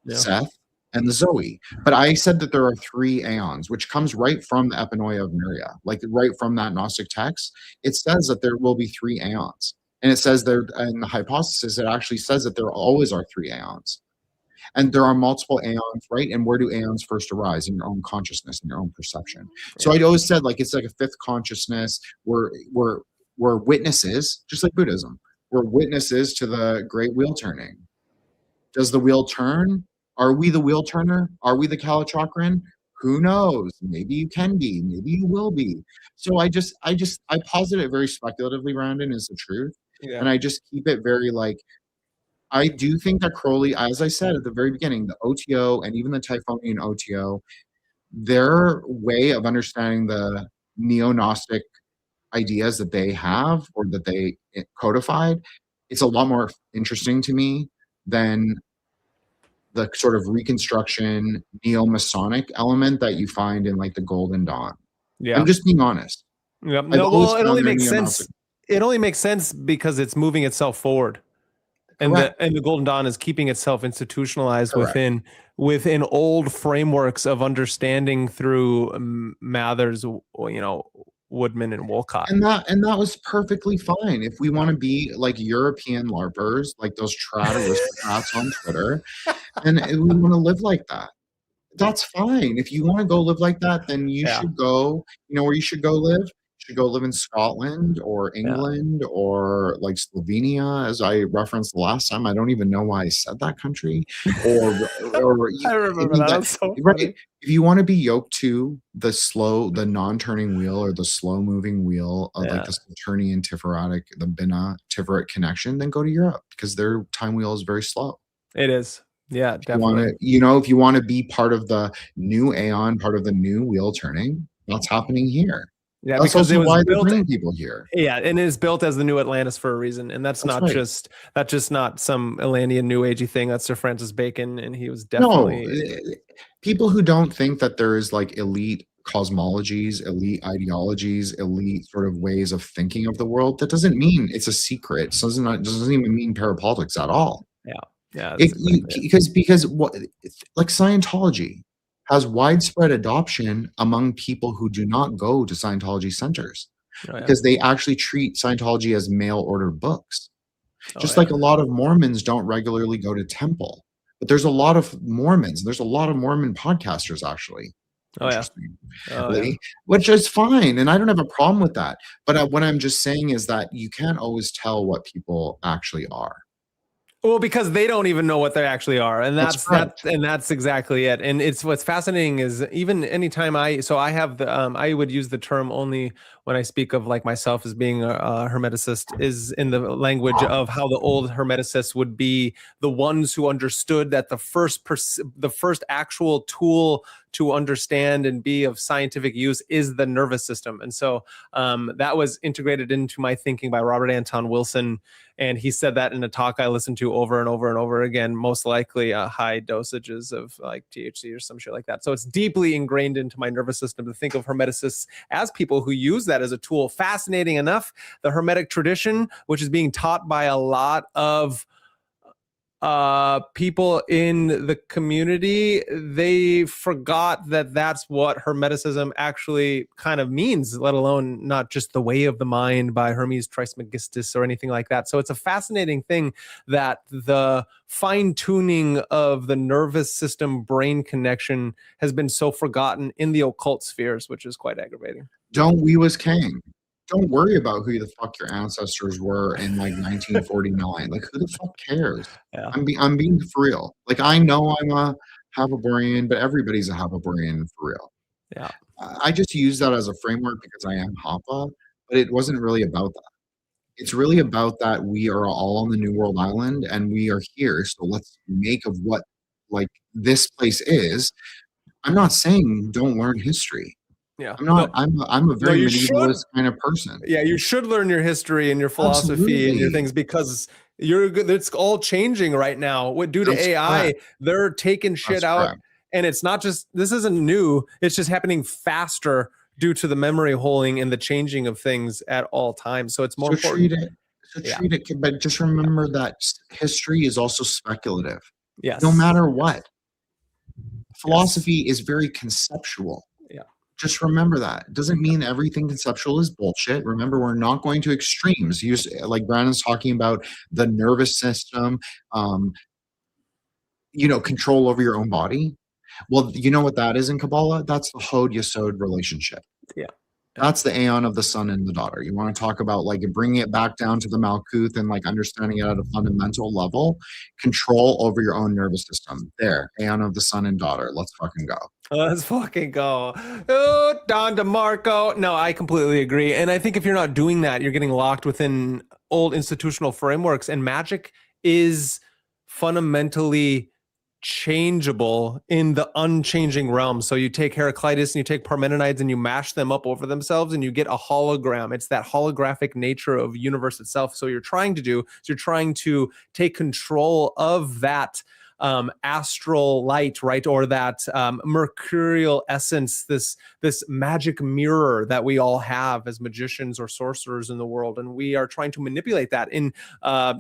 Seth, and the Zoe. But I said that there are three aeons, which comes right from the Epinoia of Nuria, like right from that Gnostic text. It says that there will be three aeons. And it says there in the hypothesis, it actually says that there always are three aeons. And there are multiple aeons, right? And where do aeons first arise? In your own consciousness, in your own perception. So I'd always said, like, it's like a fifth consciousness. We're witnesses, just like Buddhism. We're witnesses to the great wheel turning. Does the wheel turn? Are we the wheel turner? Are we the Kalachakran? Who knows? Maybe you can be. Maybe you will be. So I posit it very speculatively, Brandon, is the truth. Yeah. And I just keep it very like, I do think that Crowley, as I said at the very beginning, the OTO and even the Typhonian OTO, their way of understanding the neo-Gnostic ideas that they have or that they codified, it's a lot more interesting to me than the sort of reconstruction neo-Masonic element that you find in like the Golden Dawn. Yeah, I'm just being honest. Yeah, no, well, it only makes sense. It only makes sense because it's moving itself forward, and the Golden Dawn is keeping itself institutionalized within old frameworks of understanding through Mathers, Woodman and Wolcott. And that was perfectly fine. If we want to be like European LARPers, like those trad aristocrats on Twitter, and we want to live like that, that's fine. If you want to go live like that, then you should go, where you should go live? should go live in Scotland or Yeah. England or like Slovenia, as I referenced the last time. I don't even know why I said that country. Or I I remember mean that. that, That's so right? funny. If you want to be yoked to the non-turning wheel or the slow-moving wheel of like Yeah, the Saturnian Tiferatic, the Binah Tiferet connection, then go to Europe because their time wheel is very slow. it is. Yeah, You want definitely. to, you know, if you want to be part of the new Aeon, part of the new wheel turning, that's happening here. Yeah, That's because it also was why they're built. bringing people here. Yeah, and it is built as the new Atlantis for a reason, and That's right. that's just not some Atlantean New Agey thing. That's Sir Francis Bacon, and he was No, definitely. people who don't think that there is like elite cosmologies, elite ideologies, elite sort of ways of thinking of the world, that doesn't mean it's a secret. It doesn't even mean parapolitics at all. Yeah, yeah, that's exactly it. Because what, like Scientology has widespread adoption among people who do not go to Scientology centers Oh yeah, because they actually treat Scientology as mail order books. oh Just yeah, like a lot of Mormons don't regularly go to temple. But there's a lot of Mormons, and there's a lot of Mormon podcasters actually. oh yeah, Interesting. oh yeah. Which is fine, and I don't have a problem with that. But what I'm just saying is that you can't always tell what people actually are. Well, because they don't even know what they actually are, and That's correct. that's exactly it. And it's what's fascinating is even anytime I have the I would use the term only when I speak of like myself as being a hermeticist is in the language of how the old hermeticists would be the ones who understood that the first actual tool to understand and be of scientific use is the nervous system. And so that was integrated into my thinking by Robert Anton Wilson. And he said that in a talk I listened to over and over and over again, most likely high dosages of like THC or some shit like that. So it's deeply ingrained into my nervous system to think of hermeticists as people who use that as a tool. Fascinating enough, the Hermetic tradition, which is being taught by a lot of people in the community, they forgot that that's what hermeticism actually kind of means, let alone not just the way of the mind by Hermes Trismegistus or anything like that. So it's a fascinating thing that the fine-tuning of the nervous system brain connection has been so forgotten in the occult spheres, which is quite aggravating. Don't we was king. Don't worry about who the fuck your ancestors were in like 1949. Like who the fuck cares? Yeah. I'm being for real. Like I know I'm a Hapabrian, but everybody's a Hapabrian for real. Yeah. I just use that as a framework because I am Hapa, but it wasn't really about that. It's really about that we are all on the New World Island and we are here. So let's make of what like this place is. I'm not saying don't learn history. Yeah. I'm not. I'm a very you should. medievalist kind of person. Yeah, you should learn your history and your philosophy and your Absolutely. things because it's all changing right now. Due to That's AI, correct. they're taking shit That's out, correct. and it's not just this isn't new. It's just happening faster due to the memory holding and the changing of things at all times. So it's more So important. treat it. So Yeah. treat it. But just remember that history is also speculative. Yes. No matter what, philosophy is very conceptual. Yeah. Just remember that. It doesn't mean everything conceptual is bullshit. Remember, we're not going to extremes. Like Brandon's talking about the nervous system, control over your own body. Well, you know what that is in Kabbalah? That's the Hod Yesod relationship. Yeah. That's the Aeon of the son and the daughter. You want to talk about like bringing it back down to the Malkuth and like understanding it at a fundamental level, control over your own nervous system. There, Aeon of the son and daughter. Let's fucking go. Let's fucking go. Oh, Don DeMarco. No, I completely agree. And I think if you're not doing that, you're getting locked within old institutional frameworks. And magic is fundamentally changeable in the unchanging realm. So you take Heraclitus and you take Parmenides and you mash them up over themselves and you get a hologram. It's that holographic nature of universe itself. So you're trying to take control of that astral light, right? Or that mercurial essence, this magic mirror that we all have as magicians or sorcerers in the world. And we are trying to manipulate that in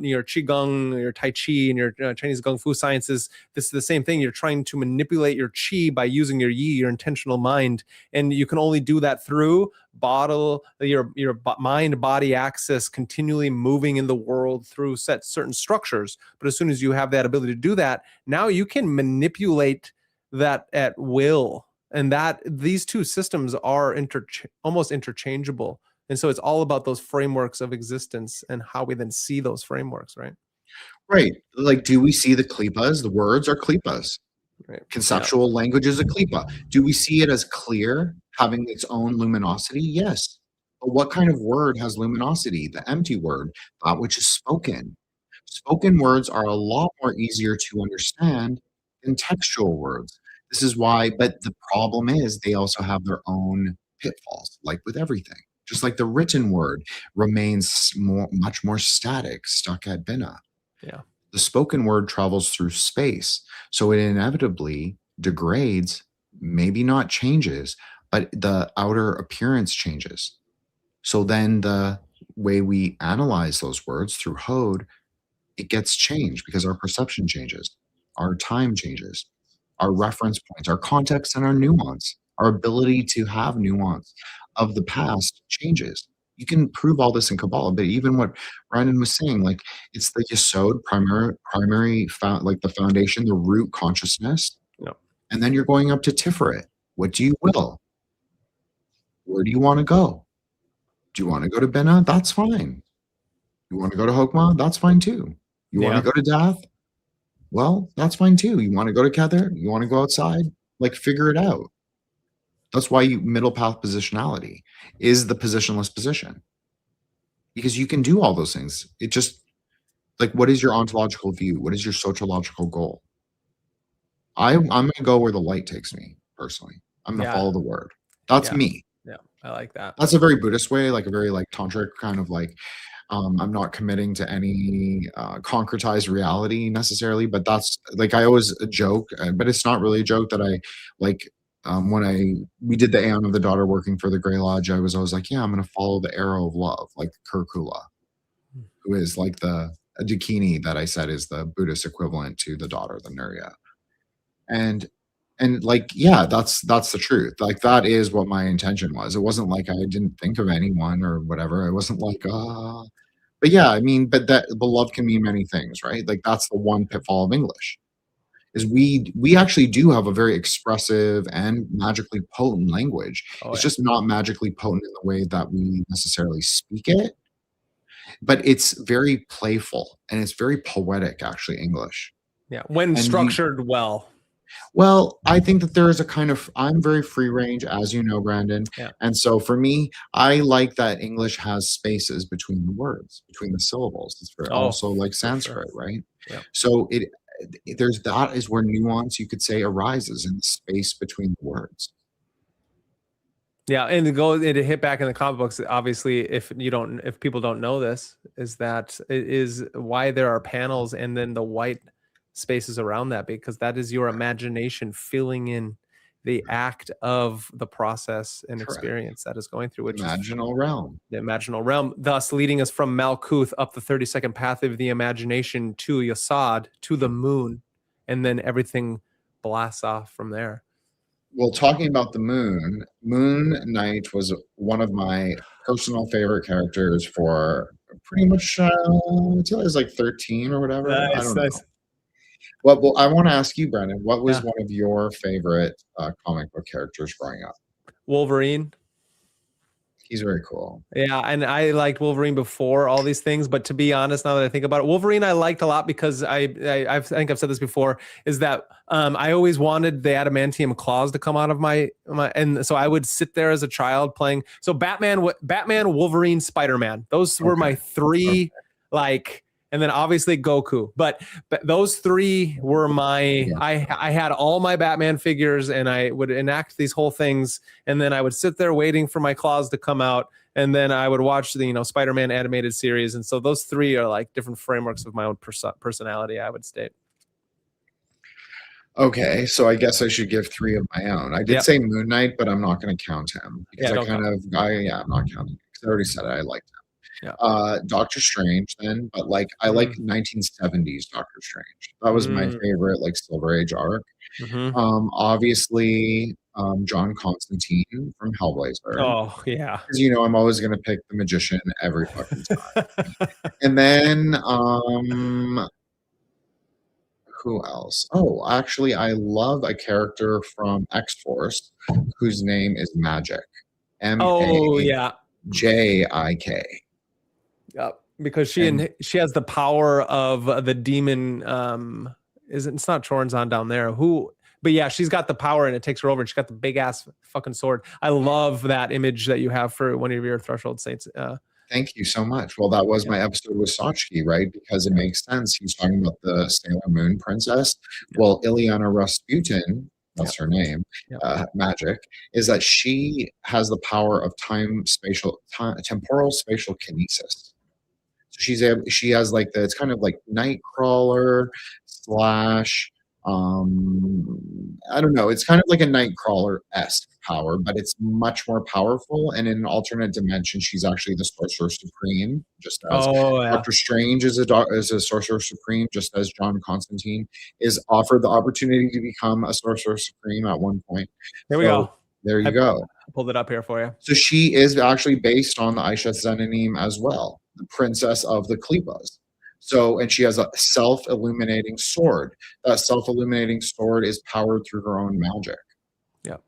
your Qigong, your Tai Chi, and your Chinese Kung Fu sciences. This is the same thing. You're trying to manipulate your Qi by using your Yi, your intentional mind. And you can only do that through your mind-body axis continually moving in the world through certain structures. But as soon as you have that ability to do that, now you can manipulate that at will. And that these two systems are almost interchangeable. And so it's all about those frameworks of existence and how we then see those frameworks, right? Right. Like, do we see the klipas? The words are klipas. Right. Conceptual language is a klipa. Do we see it as clear, having its own luminosity? Yes. But what kind of word has luminosity? The empty word, that which is spoken. Spoken words are a lot more easier to understand than textual words. This is why, but the problem is they also have their own pitfalls, like with everything. Just like the written word remains much more static, stuck at Bina. Yeah. The spoken word travels through space, so it inevitably degrades, maybe not changes, but the outer appearance changes. So then the way we analyze those words through Hode, it gets changed because our perception changes, our time changes, our reference points, our context, and our nuance, our ability to have nuance of the past changes. You can prove all this in Kabbalah, but even what Brandon was saying, like it's the yesod, like the foundation, the root consciousness, Yep. and then you're going up to Tiferet. What do you will? Where do you want to go? Do you want to go to Bina? That's fine. You want to go to Hokmah? That's fine too. You want to go to Dath? Well, that's fine too. You want to go to Kether? You want to go outside? Like, figure it out. That's why middle path positionality is the positionless position. Because you can do all those things. It just, like, what is your ontological view? What is your sociological goal? I'm going to go where the light takes me, personally. I'm going to follow the word. That's me. Yeah, I like that. That's a very Buddhist way, like a very like tantric kind of like, I'm not committing to any concretized reality necessarily, but that's like, I always joke, but it's not really a joke that I like, when we did the Aeon of the Daughter working for the Grey Lodge, I was always like, yeah, I'm going to follow the arrow of love, like Kurkula, who is like the Dakini that I said is the Buddhist equivalent to the daughter, the Nurya. And like, yeah, that's the truth. Like, that is what my intention was. It wasn't like I didn't think of anyone or whatever. It wasn't like, but yeah, I mean, but love can mean many things, right? Like, that's the one pitfall of English, is we actually do have a very expressive and magically potent language. It's just not magically potent in the way that we necessarily speak it, but it's very playful and it's very poetic, actually, English. Yeah, when structured well. Well, I think that there is a kind of, I'm very free range, as you know, Brandon. Yeah. And so for me, I like that English has spaces between the words, between the syllables. It's very also like Sanskrit, right? Yeah. So that is where nuance, you could say, arises in the space between the words. Yeah, and to hit back in the comic books, obviously, if people don't know this, is that it is why there are panels and then the white spaces around that, because that is your imagination filling in the act of the process and experience that is going through, which imaginal realm. The imaginal realm, thus leading us from Malkuth up the 32nd path of the imagination to Yesod, to the moon, and then everything blasts off from there. Well, talking about the Moon Knight was one of my personal favorite characters for pretty much until I was like 13 or whatever. I don't know. Well, I want to ask you, Brendan, what was one of your favorite comic book characters growing up? Wolverine. He's very cool. Yeah, and I liked Wolverine before all these things, but to be honest, now that I think about it, Wolverine I liked a lot because I think I've said this before, is that I always wanted the adamantium claws to come out of my, and so I would sit there as a child playing. So Batman, Wolverine, Spider-Man. Those were my three, like. And then obviously Goku, but those three were my, I had all my Batman figures and I would enact these whole things. And then I would sit there waiting for my claws to come out. And then I would watch the, Spider-Man animated series. And so those three are like different frameworks of my own personality, I would state. Okay, so I guess I should give three of my own. I did say Moon Knight, but I'm not going to count him because I'm not counting because I already said it. I liked him. Yeah. Doctor Strange then, but like I like 1970s Doctor Strange. That was my favorite, like Silver Age arc. Obviously, John Constantine from Hellblazer. Oh yeah, because I'm always gonna pick the magician every fucking time. And then who else? Oh, actually, I love a character from X-Force whose name is Magick. Oh yeah. Jik. Yep. Because she has the power of the demon. It's not Choronzon down there. But yeah, she's got the power and it takes her over. And she's got the big ass fucking sword. I love that image that you have for one of your Threshold Saints. Thank you so much. Well, that was my episode with Sochki, right? Because it makes sense. He's talking about the Sailor Moon princess. Well, Ilyana Rasputin, that's her name, magic, is that she has the power of temporal spatial kinesis. So she has like it's kind of like Nightcrawler slash I don't know. It's kind of like a Nightcrawler-esque power, but it's much more powerful. And in an alternate dimension, she's actually the Sorcerer Supreme, just as Doctor Strange is a Sorcerer Supreme, just as John Constantine is offered the opportunity to become a Sorcerer Supreme at one point. There we go. There you go. I pulled it up here for you. So she is actually based on the Aisha Zenanim as well, the princess of the Qliphoth. So, and she has a self-illuminating sword. That self-illuminating sword is powered through her own magic. Yep.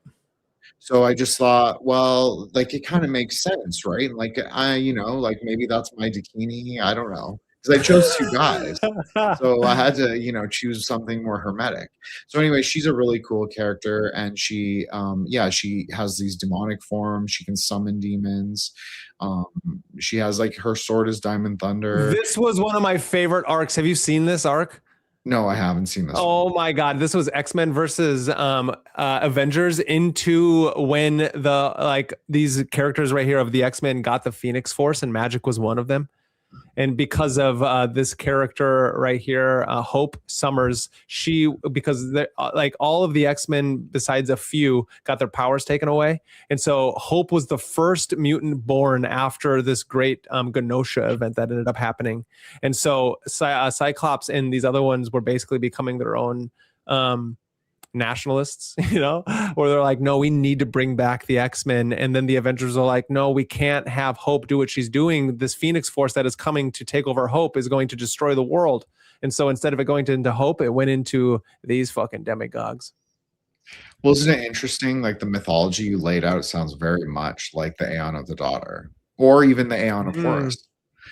So I just thought, well, like it kind of makes sense, right? Like like maybe that's my Dakini. I don't know. Because I chose two guys. So I had to, choose something more hermetic. So anyway, she's a really cool character. And she, she has these demonic forms. She can summon demons. She has her sword is Diamond Thunder. This was one of my favorite arcs. Have you seen this arc? No, I haven't seen this. Oh my God. This was X-Men versus Avengers into when these characters right here of the X-Men got the Phoenix Force and Magic was one of them. And because of this character right here, Hope Summers, because all of the X-Men besides a few got their powers taken away. And so Hope was the first mutant born after this great Genosha event that ended up happening. And so Cyclops and these other ones were basically becoming their own nationalists, where they're like, no, we need to bring back the X-Men. And then the Avengers are like, no, we can't have Hope do what she's doing. This Phoenix Force that is coming to take over Hope is going to destroy the world. And so instead of it going into Hope, it went into these fucking demigods. Well, isn't it interesting? Like the mythology you laid out sounds very much like the Aeon of the Daughter, or even the Aeon of Horus.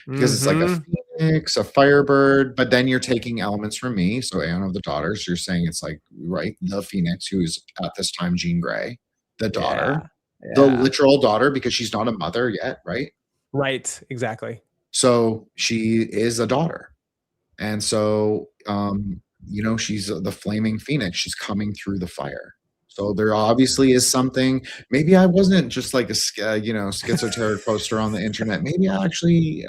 Because it's like a phoenix, a firebird, but then you're taking elements from me. So Aeon of the Daughters, you're saying it's like, right, the phoenix, who's at this time Jean Grey, the daughter, the literal daughter, because she's not a mother yet, right? Right, exactly. So she is a daughter. And so, she's the flaming phoenix. She's coming through the fire. So there obviously is something. Maybe I wasn't just like a schizoteric poster on the internet. Maybe I actually,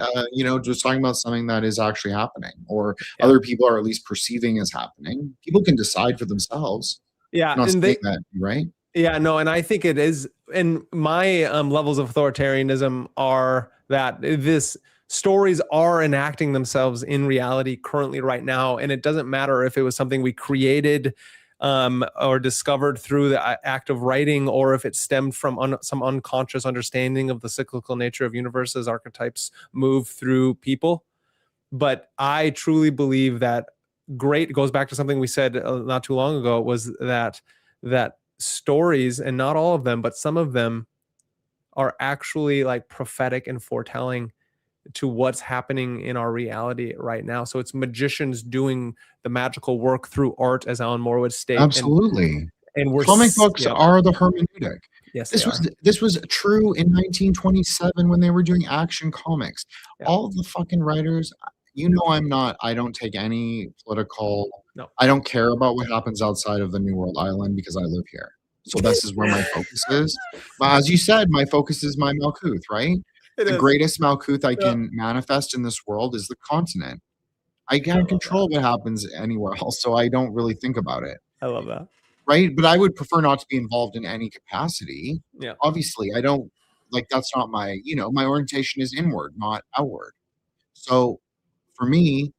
just talking about something that is actually happening, or other people are at least perceiving as happening. People can decide for themselves. Yeah, and that, right? Yeah, no, and I think it is. And my levels of authoritarianism are that this stories are enacting themselves in reality currently right now, and it doesn't matter if it was something we created or discovered through the act of writing, or if it stemmed from some unconscious understanding of the cyclical nature of universes, archetypes move through people. But I truly believe that it goes back to something we said not too long ago, was that stories, and not all of them, but some of them are actually like prophetic and foretelling to what's happening in our reality right now. So it's magicians doing the magical work through art, as Alan Moore would state. Absolutely. And we're comic books are the hermeneutic. Yes, this was true in 1927 when they were doing Action Comics. Yeah. All of the fucking writers, I don't take any political. No. I don't care about what happens outside of the New World Island because I live here. So this is where my focus is. But as you said, my focus is my Malkuth, right? The greatest Malkuth I can manifest in this world is the continent. I can't control what happens anywhere else, so I don't really think about it. I love that. Right? But I would prefer not to be involved in any capacity. Yeah. Obviously, I don't, that's not my, my orientation is inward, not outward. So for me,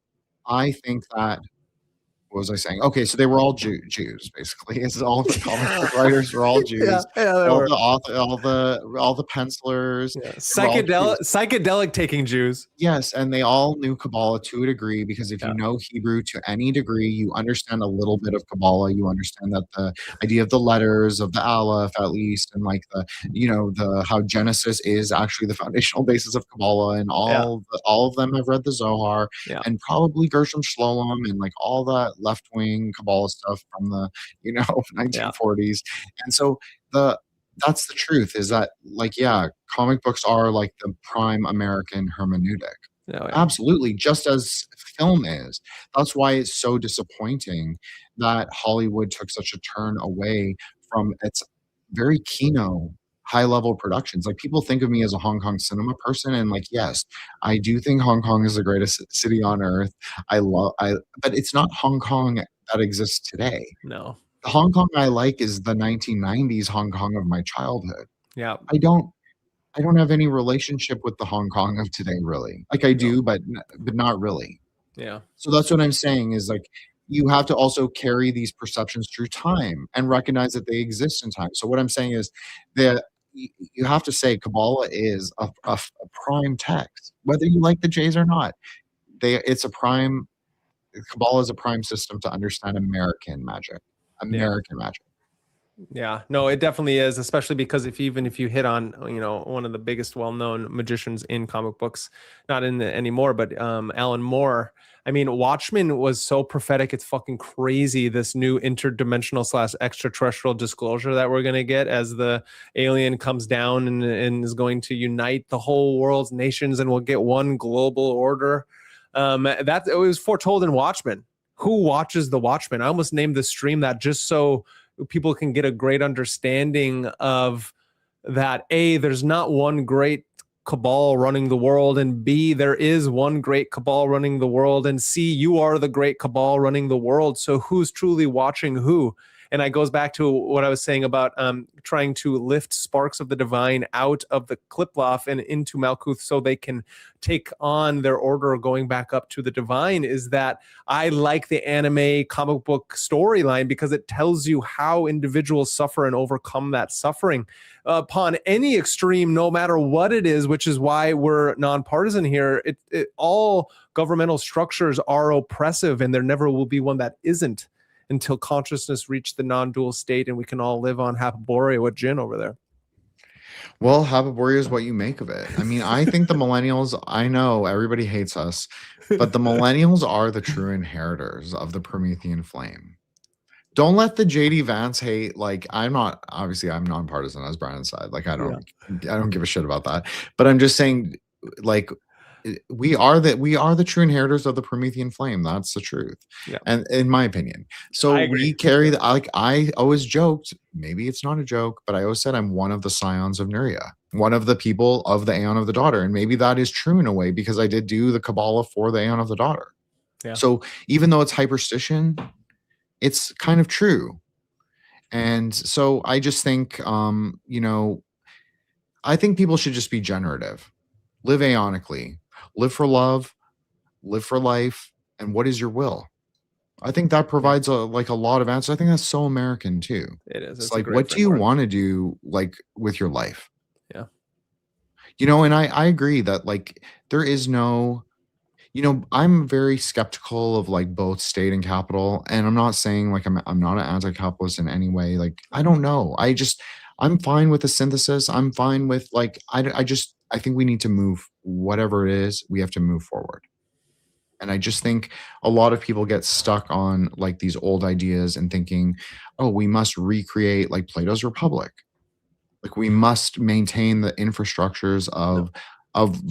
I think that what was I saying? Okay, so they were all Jews, basically. It's all the comic book writers were all Jews. they All were. the author, all the pencilers, Yeah. they were all Jews. Psychedelic taking Jews. Yes, and they all knew Kabbalah to a degree, because if Yeah. you know Hebrew to any degree, you understand a little bit of Kabbalah. You understand that the idea of the letters of the Aleph, at least, and like the how Genesis is actually the foundational basis of Kabbalah, and all of them have read the Zohar, Yeah. and probably Gershom Schlolem, and like all that left wing Kabbalah stuff from the 1940s, and so that's the truth, is that, like, yeah, comic books are like the prime American hermeneutic. Oh, yeah. Absolutely, just as film is. That's why it's so disappointing that Hollywood took such a turn away from its very kino high-level productions. Like, people think of me as a Hong Kong cinema person, and like, yes, I do think Hong Kong is the greatest city on earth. But it's not Hong Kong that exists today. No. The Hong Kong I like is the 1990s Hong Kong of my childhood. Yeah. I don't have any relationship with the Hong Kong of today, really. Like, I do, but not really. Yeah. So that's what I'm saying, is like, you have to also carry these perceptions through time and recognize that they exist in time. So what I'm saying is that you have to say Kabbalah is a prime text, whether you like the Jays or not. Kabbalah is a prime system to understand American magic. Magic. Yeah, no, it definitely is, especially because if you hit on one of the biggest well-known magicians in comic books, not in anymore, but Alan Moore. I mean, Watchmen was so prophetic, it's fucking crazy. This new interdimensional / extraterrestrial disclosure that we're gonna get as the alien comes down and is going to unite the whole world's nations, and we'll get one global order. That it was foretold in Watchmen. Who watches the Watchmen? I almost named the stream that just so people can get a great understanding of that. A, there's not one great cabal running the world, and B, there is one great cabal running the world, and C, you are the great cabal running the world. So who's truly watching who? And it goes back to what I was saying about trying to lift sparks of the divine out of the Qliphoth and into Malkuth so they can take on their order going back up to the divine, is that I like the anime comic book storyline because it tells you how individuals suffer and overcome that suffering upon any extreme, no matter what it is, which is why we're nonpartisan here. All governmental structures are oppressive, and there never will be one that isn't, until consciousness reach the non-dual state and we can all live on Hapaboria with Jin over there. Well, Hapaboria is what you make of it. I mean, I think the millennials, I know everybody hates us, but the millennials are the true inheritors of the Promethean flame. Don't let the JD Vance hate. Like, I'm nonpartisan, as Brian said. Like, I don't give a shit about that. But I'm just saying, like, we are the true inheritors of the Promethean flame. That's the truth. Yeah. And in my opinion. So we carry the, like, I always joked, maybe it's not a joke, but I always said I'm one of the scions of Nuria, one of the people of the Aeon of the Daughter. And maybe that is true in a way, because I did do the Kabbalah for the Aeon of the Daughter. Yeah. So even though it's hyperstition, it's kind of true. And so I just think, I think people should just be generative, live aeonically, live for love, live for life, and what is your will? I think that provides a lot of answers. I think that's so American too. It is. It's like, what do you want to do, like, with your life? Yeah. And I agree that, like, there is no, I'm very skeptical of, like, both state and capital. And I'm not saying, like, I'm not an anti-capitalist in any way. Like, I don't know. I'm fine with the synthesis. I'm fine with, like, I think we need to move, whatever it is, we have to move forward. And I just think a lot of people get stuck on, like, these old ideas and thinking, oh, we must recreate, like, Plato's Republic. Like, we must maintain the infrastructures of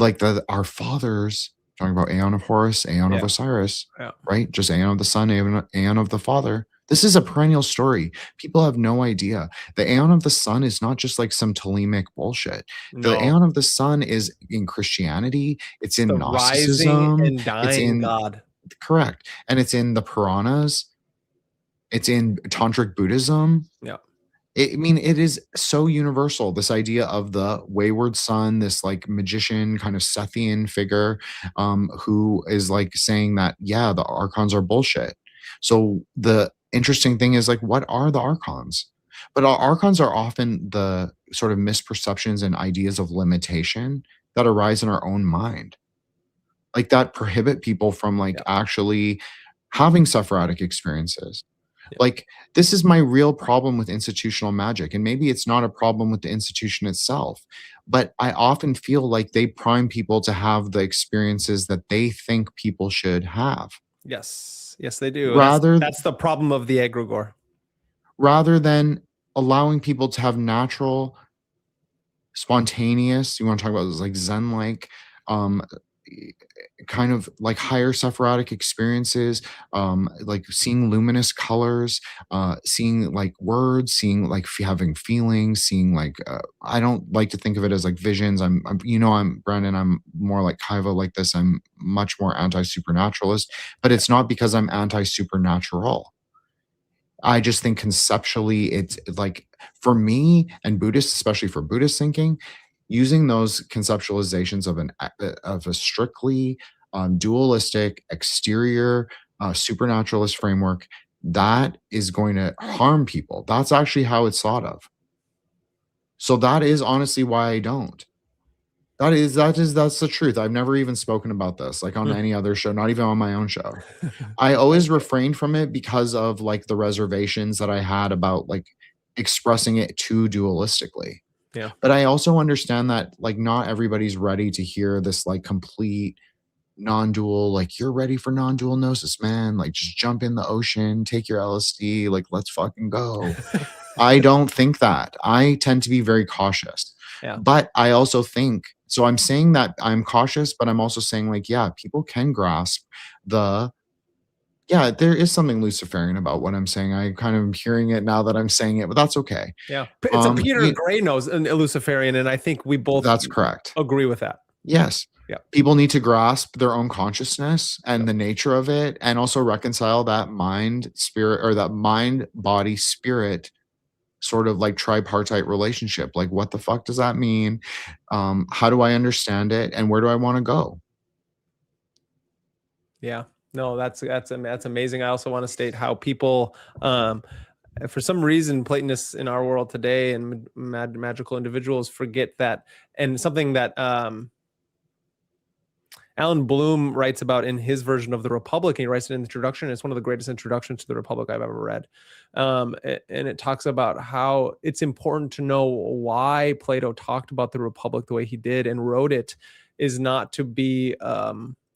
like our fathers, talking about Aeon of Horus, Aeon of Osiris, right? Just Aeon of the Sun, Aeon of the Father. This is a perennial story. People have no idea. The Aeon of the Sun is not just like some Ptolemaic bullshit. No. The Aeon of the Sun is in Christianity. It's in Gnosticism. Rising and dying God. Correct. And it's in the Puranas. It's in Tantric Buddhism. Yeah. It is so universal, this idea of the wayward son, this, like, magician kind of Sethian figure, who is, like, saying that, yeah, the archons are bullshit. So the interesting thing is like, what are the archons? But our archons are often the sort of misperceptions and ideas of limitation that arise in our own mind, like that prohibit people from like Yeah. actually having Sephirotic experiences. Yeah. Like, this is my real problem with institutional magic. And maybe it's not a problem with the institution itself, but I often feel like they prime people to have the experiences that they think people should have. Yes. Yes, they do. Rather That's the problem of the egregore. rather than allowing people to have natural, spontaneous, you want to talk about this like Zen-like, um, kind of like higher Sephirotic experiences, like seeing luminous colors, seeing like words, seeing like having feelings, seeing like I don't like to think of it as like visions. I'm Brandon. I'm more like Kaiva like this. I'm much more anti-supernaturalist, but it's not because I'm anti-supernatural. I just think conceptually, it's like for me and Buddhists, especially for Buddhist thinking, using those conceptualizations of a strictly dualistic exterior supernaturalist framework that is going to harm people. That's actually how it's thought of. So that is honestly why I don't. That's the truth. I've never even spoken about this like on any other show, not even on my own show. I always refrained from it because of like the reservations that I had about like expressing it too dualistically. Yeah. But I also understand that like not everybody's ready to hear this like complete non-dual, like you're ready for non-dual gnosis, man. Like just jump in the ocean, take your LSD, like let's fucking go. I don't think that. I tend to be very cautious. Yeah. But I also think so I'm saying that I'm cautious, but I'm also saying like, yeah, people can grasp the yeah, there is something Luciferian about what I'm saying. I kind of am hearing it now that I'm saying it, but that's okay. Yeah. It's a Peter you- Gray knows a Luciferian, and I think we both that's correct. agree with that. Yes. Yeah. People need to grasp their own consciousness and the nature of it, and also reconcile that mind spirit or that mind body spirit sort of like tripartite relationship. Like, what the fuck does that mean? How do I understand it, and where do I want to go? Yeah. No, that's amazing. I also want to state how people, for some reason, Platonists in our world today and magical individuals forget that, and something that Alan Bloom writes about in his version of the Republic. And he writes it in the introduction. It's one of the greatest introductions to the Republic I've ever read, and it talks about how it's important to know why Plato talked about the Republic the way he did and wrote it is not to be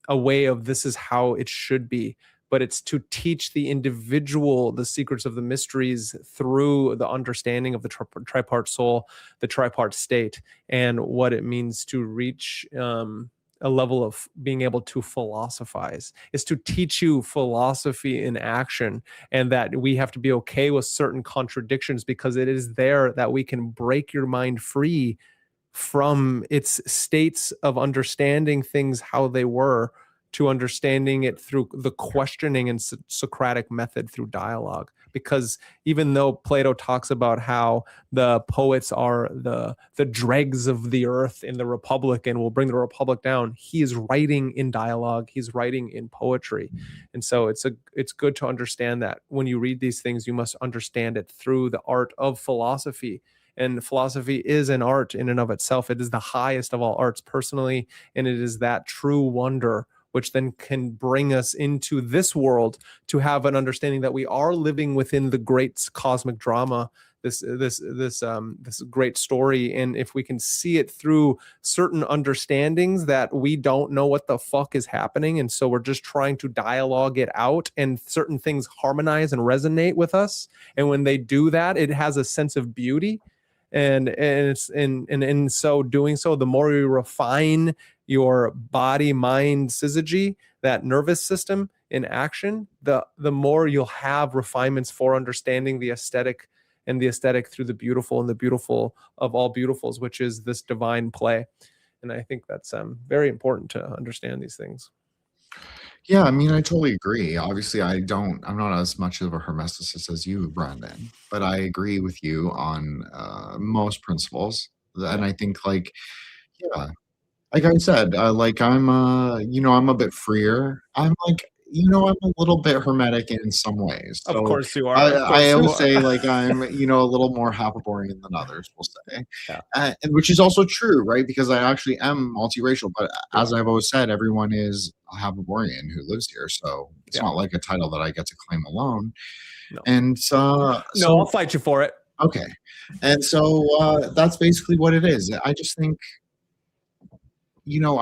a way of this is how it should be, but it's to teach the individual the secrets of the mysteries through the understanding of the tripart soul, the tripart state, and what it means to reach a level of being able to philosophize. Is to teach you philosophy in action, and that we have to be okay with certain contradictions because it is there that we can break your mind free from its states of understanding things how they were to understanding it through the questioning and Socratic method through dialogue. Because even though Plato talks about how the poets are the dregs of the earth in the Republic and will bring the Republic down, he is writing in dialogue, he's writing in poetry. And so it's good to understand that when you read these things, you must understand it through the art of philosophy. And philosophy is an art in and of itself. It is the highest of all arts personally, and it is that true wonder which then can bring us into this world to have an understanding that we are living within the great cosmic drama, this great story. And if we can see it through certain understandings that we don't know what the fuck is happening, and so we're just trying to dialogue it out, and certain things harmonize and resonate with us, and when they do that, it has a sense of beauty. And it's in so doing so, the more you refine your body mind syzygy, that nervous system in action, the more you'll have refinements for understanding the aesthetic, and the aesthetic through the beautiful, and the beautiful of all beautifuls, which is this divine play. And I think that's very important to understand these things. Yeah, I mean, I totally agree. Obviously, I'm not as much of a hermeticist as you, Brandon, but I agree with you on most principles. And I think, like, yeah, like I said, like I'm a bit freer. I'm like, you know, I'm a little bit hermetic in some ways. Of So course you are. I, Of course I you will are. say like I'm, you know, a little more Hapaborean than others, we'll say. Yeah. And which is also true, right? Because I actually am multiracial, but You as are. I've always said, everyone is a Hapaborean who lives here. So it's Yeah. not like a title that I get to claim alone. No. And No, so I'll fight you for it. okay. And so that's basically what it is. I just think, you know,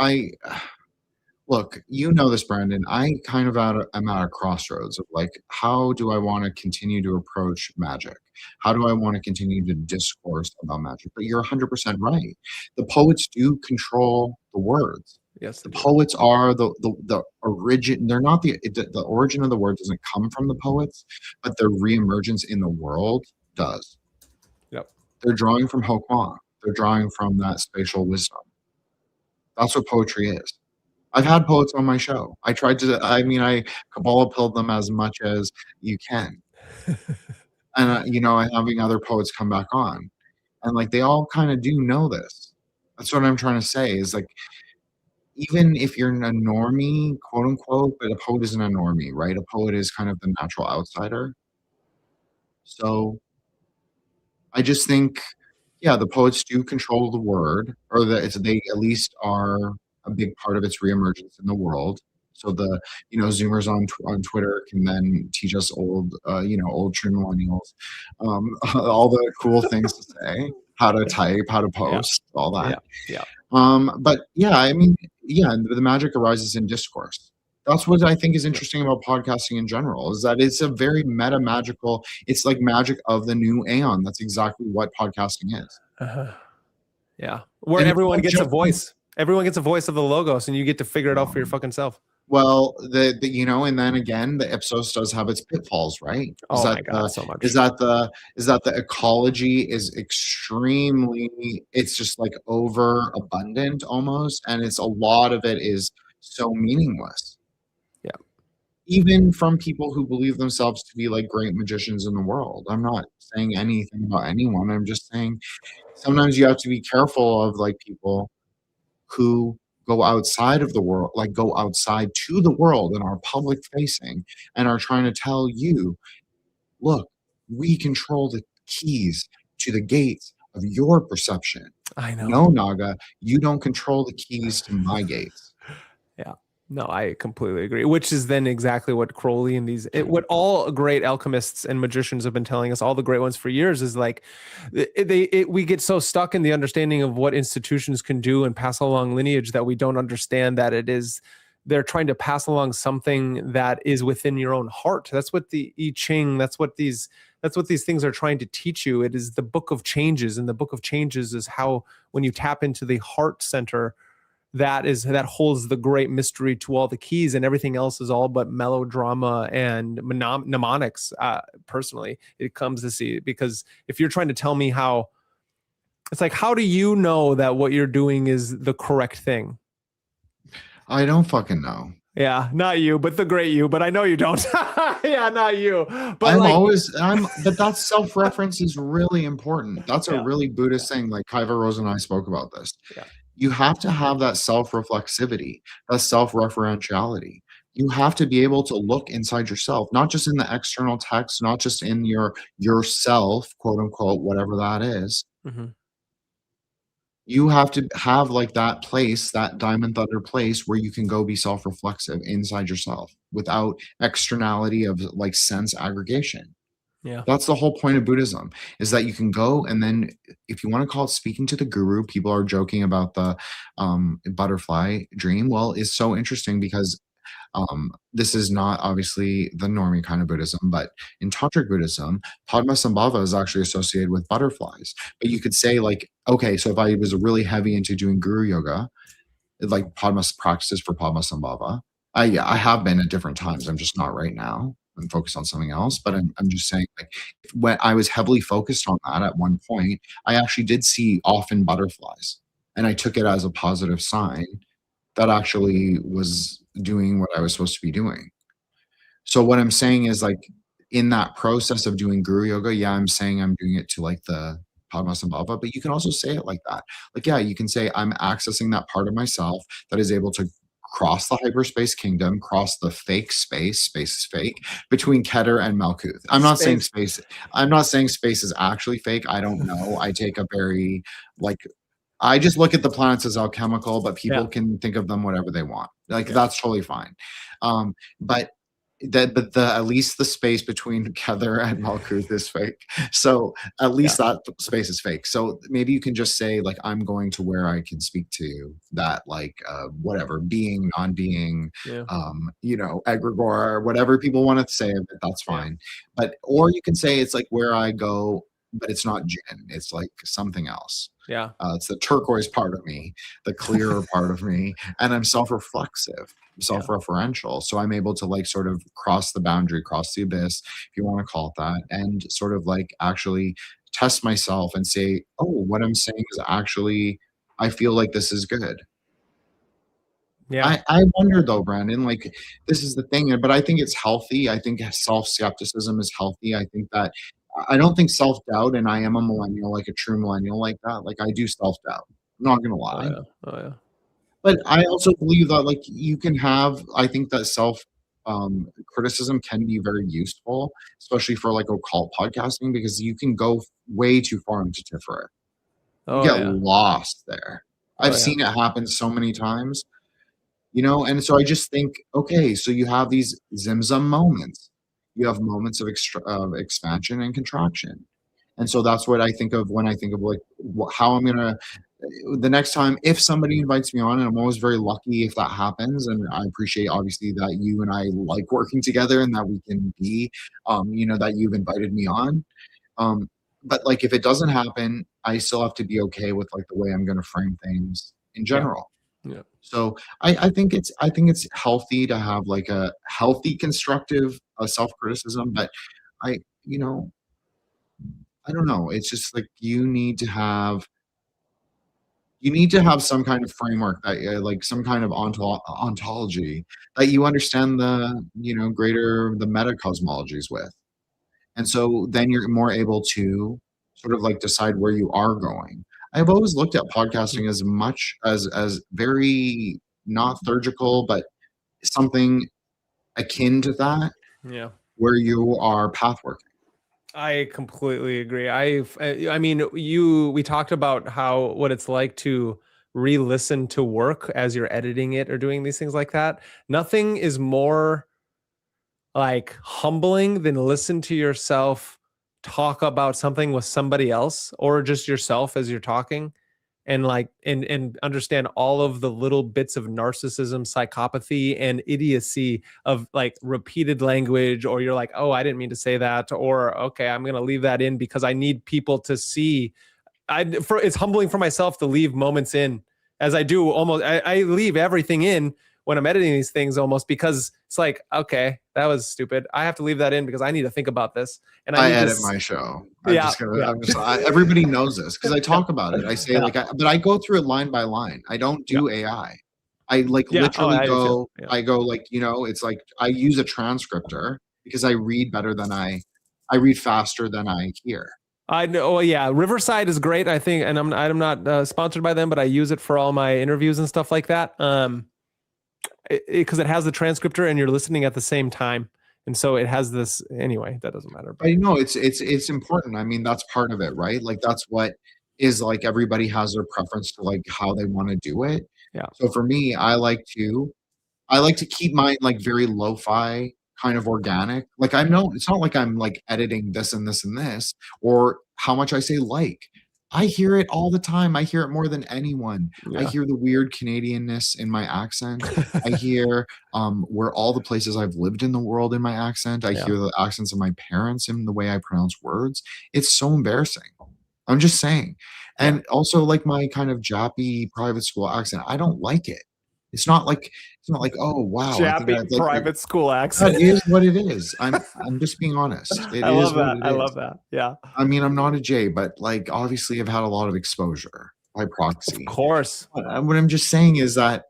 look, you know this, Brandon. I kind of am at a crossroads of like, how do I want to continue to approach magic? How do I want to continue to discourse about magic? But you're 100% right. The poets do control the words. Yes, The they do. poets are the origin. They're not the origin of the word doesn't come from the poets, but their reemergence in the world does. Yep. They're drawing from Hokmah. They're drawing from that spatial wisdom. That's what poetry is. I've had poets on my show. I Kabbalah pilled them as much as you can. And, you know, I'm having other poets come back on. And, like, they all kind of do know this. That's what I'm trying to say is, like, even if you're a normie, quote unquote, but a poet isn't a normie, right? A poet is kind of the natural outsider. So I just think, yeah, the poets do control the word, or they at least are a big part of its reemergence in the world. So the Zoomers on Twitter can then teach us old true millennials, all the cool things to say, how to type, how to post, all that. Yeah. But yeah, I mean, yeah, the magic arises in discourse. That's what I think is interesting about podcasting in general, is that it's a very meta magical, it's like magic of the new Aeon. That's exactly what podcasting is. Yeah. Where And everyone gets a voice. Everyone gets a voice of the logos, and you get to figure it out for your fucking self. Well, and then again, the Ipsos does have its pitfalls, right? Oh my God, so much. Is that the ecology is extremely, it's just like overabundant almost, and it's a lot of it is so meaningless. Yeah. Even from people who believe themselves to be like great magicians in the world. I'm not saying anything about anyone. I'm just saying sometimes you have to be careful of like people who go outside of the world, like go outside to the world and are public facing and are trying to tell you, look, we control the keys to the gates of your perception. I know. No, Naga, you don't control the keys to my gates. Yeah. No, I completely agree. Which is then exactly what Crowley and what all great alchemists and magicians have been telling us, all the great ones for years, is like we get so stuck in the understanding of what institutions can do and pass along lineage that we don't understand that they're trying to pass along something that is within your own heart. That's what the I Ching, that's what these things are trying to teach you. It is the book of changes, and the book of changes is how, when you tap into the heart center, that holds the great mystery to all the keys, and everything else is all but melodrama and mnemonics. Personally, it comes to see, because if you're trying to tell me how, it's like, how do you know that what you're doing is the correct thing? I don't fucking know. Yeah, not you, but the great you. But I know you don't. Yeah, not you. But but that self-reference is really important. That's a really Buddhist thing. Like Kaiva Rose and I spoke about this. Yeah. You have to have that self-reflexivity, that self-referentiality. You have to be able to look inside yourself, not just in the external text, not just in yourself, quote unquote, whatever that is. Mm-hmm. You have to have like that place, that diamond thunder place where you can go be self-reflexive inside yourself without externality of like sense aggregation. Yeah. That's the whole point of Buddhism, is that you can go, and then if you want to call it speaking to the guru, people are joking about the butterfly dream. Well, it's so interesting because this is not obviously the normie kind of Buddhism, but in Tantric Buddhism, Padmasambhava is actually associated with butterflies. But you could say like, okay, so if I was really heavy into doing guru yoga, like practices for Padmasambhava, I have been at different times. I'm just not right now. I'm focused on something else, but I'm just saying, like, when I was heavily focused on that at one point, I actually did see often butterflies, and I took it as a positive sign that actually was doing what I was supposed to be doing. So what I'm saying is, like, in that process of doing guru yoga, yeah, I'm saying I'm doing it to like the Padmasambhava, but you can also say it like that. Like, yeah, you can say I'm accessing that part of myself that is able to cross the hyperspace kingdom, cross the fake space is fake, between Keter and Malkuth. I'm not saying space is actually fake. I don't know. I take a very, like, I just look at the planets as alchemical, but people can think of them whatever they want. Like, that's totally fine. But at least the space between Keter and Malkuth is fake. So at least that space is fake. So maybe you can just say, like, I'm going to where I can speak to that, like, whatever, being, non-being, egregore, whatever people want to say, but that's fine. But, or you can say it's like where I go, but it's not Jinn. It's like something else. Yeah. It's the turquoise part of me, the clearer part of me, and I'm self-reflexive, self-referential. So I'm able to, like, sort of cross the boundary, cross the abyss, if you want to call it that, and sort of like actually test myself and say, oh, what I'm saying is actually, I feel like this is good. Yeah. I wonder though, Brandon, like, this is the thing, but I think it's healthy. I think self-skepticism is healthy. I think that I don't think self-doubt, and I am a millennial, like a true millennial like that. Like, I do self-doubt. I'm not gonna lie. Oh yeah. But I also believe that, like, you can have, I think that criticism can be very useful, especially for like occult podcasting, because you can go way too far into Tiferet. You get lost there. I've seen it happen so many times, and so I just think, okay, so you have these Zimzum moments. You have moments of expansion and contraction. And so that's what I think of when I think of, like, how I'm going to, the next time, if somebody invites me on, and I'm always very lucky if that happens. And I appreciate, obviously, that you and I like working together, and that we can be, that you've invited me on. But, like, if it doesn't happen, I still have to be okay with, like, the way I'm going to frame things in general. Yeah. So I think it's healthy to have, like, a healthy, constructive self-criticism, but I don't know. It's just like you need to have some kind of framework that, like, some kind of ontology that you understand the the meta cosmologies with, and so then you're more able to sort of, like, decide where you are going. I've always looked at podcasting as much as very not theurgical, but something akin to that. Yeah. Where you are pathworking. I completely agree. I mean, we talked about what it's like to re-listen to work as you're editing it or doing these things like that. Nothing is more, like, humbling than listen to yourself talk about something with somebody else, or just yourself as you're talking, and, like, and understand all of the little bits of narcissism, psychopathy, and idiocy of, like, repeated language, or you're like, oh, I didn't mean to say that, or okay, I'm gonna leave that in because I need people to see. It's humbling for myself to leave moments in, as I do almost. I leave everything in when I'm editing these things, almost, because it's like, okay, that was stupid. I have to leave that in because I need to think about this. And I edit my show. Everybody knows this because I talk about it. I say, but I go through it line by line. I don't do AI. I, like, literally I go, like, it's like I use a transcriptor because I read better than I read faster than I hear. I know. Yeah. Riverside is great, I think. And I'm not sponsored by them, but I use it for all my interviews and stuff like that. Because it has the transcriptor and you're listening at the same time. And so it has this, anyway, that doesn't matter. But I know it's important. I mean, that's part of it, right? Like, that's what is, like, everybody has their preference to, like, how they want to do it. Yeah. So for me, I like to keep mine, like, very lo-fi, kind of organic. Like, it's not like I'm, like, editing this and this and this, or how much I say, like. I hear it all the time. I hear it more than anyone. Yeah. I hear the weird Canadianness in my accent. I hear where all the places I've lived in the world in my accent. I hear the accents of my parents in the way I pronounce words. It's so embarrassing. I'm just saying. And also, like, my kind of jappy private school accent, I don't like it. It's not like, oh wow, jappy private school accent. That is what it is. I'm just being honest. I love that. I love that. Yeah. I mean, I'm not a J, but, like, obviously I've had a lot of exposure by proxy. Of course. What I'm just saying is that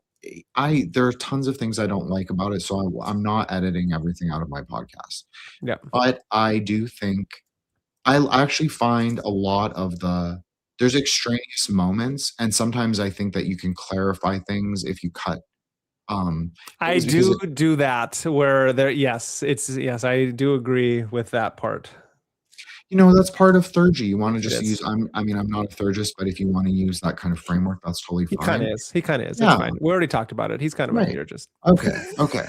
there are tons of things I don't like about it, so I'm not editing everything out of my podcast. Yeah. But I do think I actually find a lot of there's extraneous moments, and sometimes I think that you can clarify things if you cut I do that where there. Yes, I do agree with that part. That's part of theurgy. You want to just use, I'm not a theurgist, but if you want to use that kind of framework, that's totally fine. He kind of is. That's fine. We already talked about it. He's kind of a theurgist. Okay.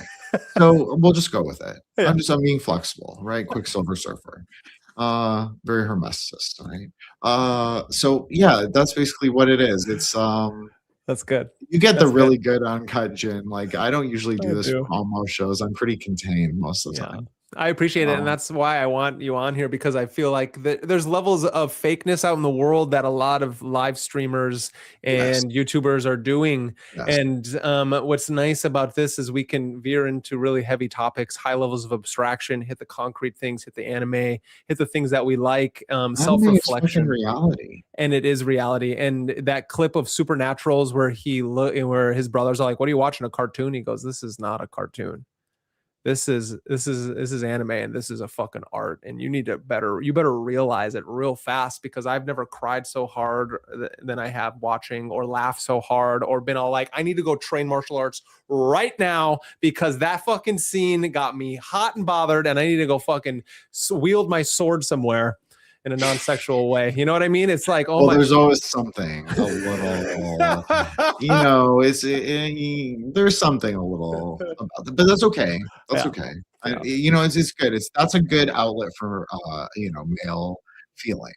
So we'll just go with it. Yeah. I'm being flexible, right? Quicksilver Surfer. Very hermeticist, right? So yeah, that's basically what it is. It's that's good. You get the really good uncut gin. Like, I don't usually do this for almost shows. I'm pretty contained most of the time. I appreciate it, and that's why I want you on here, because I feel like there's levels of fakeness out in the world that a lot of live streamers and YouTubers are doing. And what's nice about this is we can veer into really heavy topics, high levels of abstraction, hit the concrete things, hit the anime, hit the things that we like, self-reflection, reality. And it is reality. And that clip of Supernaturals where his brothers are like, "What are you watching? A cartoon?" He goes, "This is not a cartoon. This is anime, and this is a fucking art, and you better realize it real fast, because I've never cried so hard than I have watching, or laughed so hard, or been all like, I need to go train martial arts right now because that fucking scene got me hot and bothered, and I need to go fucking wield my sword somewhere in a non-sexual way." You know what I mean? It's like, there's always something a little, there's something a little, but that's okay. That's okay. It's good. That's a good outlet for, male feelings.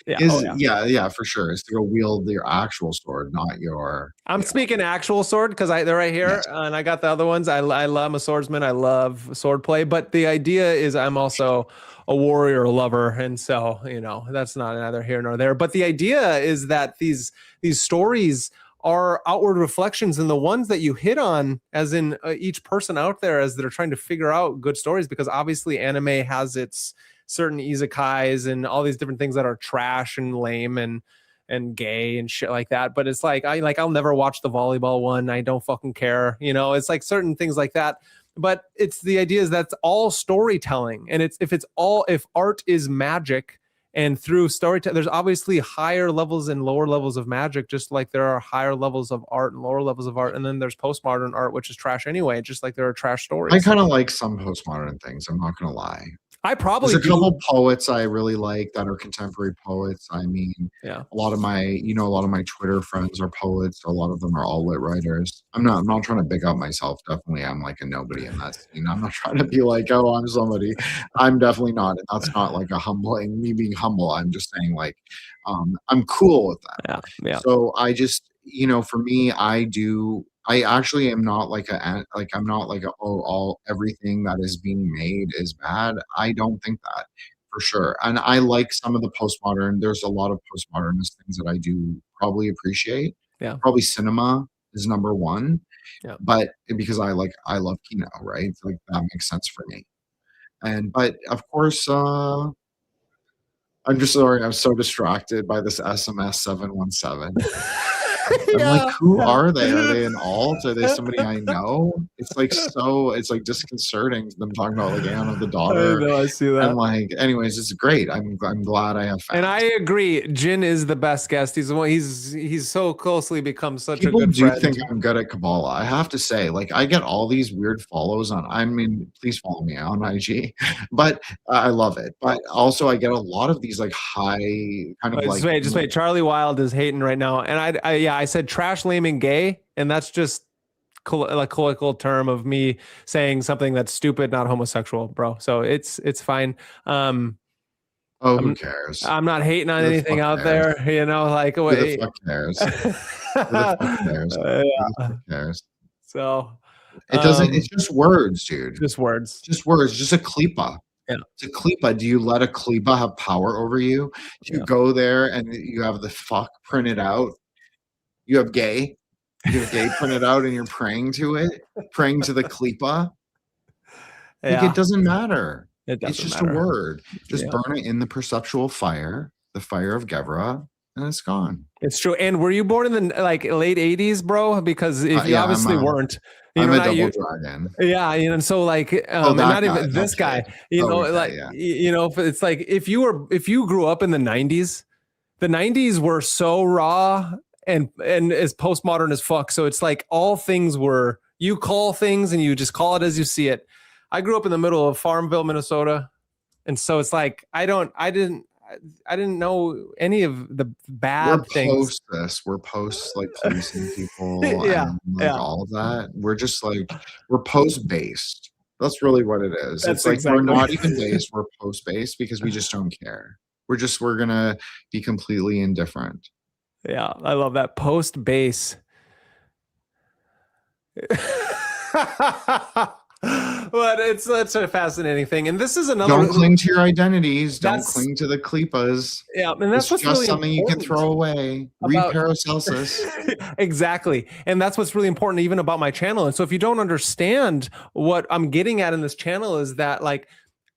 Yeah, for sure. It's to go wield your actual sword, not your. I'm speaking actual sword because they're right here, and I got the other ones. I'm a swordsman. I love sword play, but the idea is I'm also a warrior, a lover, and so that's not neither here nor there. But the idea is that these stories are outward reflections, and the ones that you hit on, as in each person out there as they're trying to figure out good stories, because obviously anime has its certain isekais and all these different things that are trash and lame and gay and shit like that. But it's like, I'll never watch the volleyball one. I don't fucking care. It's like certain things like that. But it's the idea is that's all storytelling. And if art is magic, and through storytelling, there's obviously higher levels and lower levels of magic, just like there are higher levels of art and lower levels of art. And then there's postmodern art, which is trash anyway, just like there are trash stories. I kind of like some postmodern things. I'm not going to lie. There's a couple poets I really like that are contemporary poets. I mean, a lot of my Twitter friends are poets. A lot of them are all lit writers. I'm not trying to big up myself. Definitely, I'm like a nobody in that scene. I'm not trying to be like, oh, I'm somebody. I'm definitely not. And that's not like me being humble. I'm just saying, like, I'm cool with that. Yeah. So I just, for me, I actually am not I'm not everything that is being made is bad. I don't think that, for sure. And I like some of the postmodern. There's a lot of postmodernist things that I do probably appreciate. Yeah. Probably cinema is number one. Yeah. But because I love Kino, right? Like, that makes sense for me. But of course, I'm just sorry. I'm so distracted by this SMS 717. I'm like, who are they? Are they an alt? Are they somebody I know? It's like disconcerting them talking about like Aeon of the Daughter. I know, I see that. And like, anyways, it's great. I'm glad I have fans. And I agree. Jin is the best guest. He's so closely become such People a good friend. People do think I'm good at Kabbalah. I have to say, like, I get all these weird follows please follow me on IG, but I love it. But also I get a lot of these like high kind of just wait. Charlie Wild is hating right now. And I said trash, lame, and gay, and that's just a colloquial term of me saying something that's stupid, not homosexual, bro. So it's fine. Who cares? I'm not hating on anything out there, like who the fuck cares? Who the fuck cares? Yeah. Who the fuck cares? So it doesn't. It's just words, dude. Just words. Just words. Just a klipa. Yeah. It's a klipa. Do you let a klipa have power over you? Do you go there and you have the fuck printed out? You have gay printed out, and you're praying to it, praying to the klipa. Like, it doesn't matter. It's just a word. Just burn it in the perceptual fire, the fire of Gevra, and it's gone. It's true. And were you born in the late 80s, bro? Because if you obviously weren't, I'm a double dragon. Yeah, and so not even this guy. It's like if you grew up in the 90s were so raw and as postmodern as fuck. So it's like all things were You call things and you just call it as you see it. I grew up in the middle of Farmville, Minnesota. And so it's like, I didn't know any of the bad things. We're post like policing people Yeah, and like yeah. all of that. We're just like, we're post based. That's really what it is. That's It's like exactly. we're not even based, we're post based because we just don't care. We're gonna be completely indifferent. Yeah, I love that post base. But it's such a fascinating thing, and this is another. Don't cling to your identities. Don't That's- cling to the Qliphoths. Yeah, and that's It's what's just really something you can important throw away. Read about- Paracelsus. Exactly, and that's what's really important even about my channel. And so if you don't understand what I'm getting at in this channel is that, like,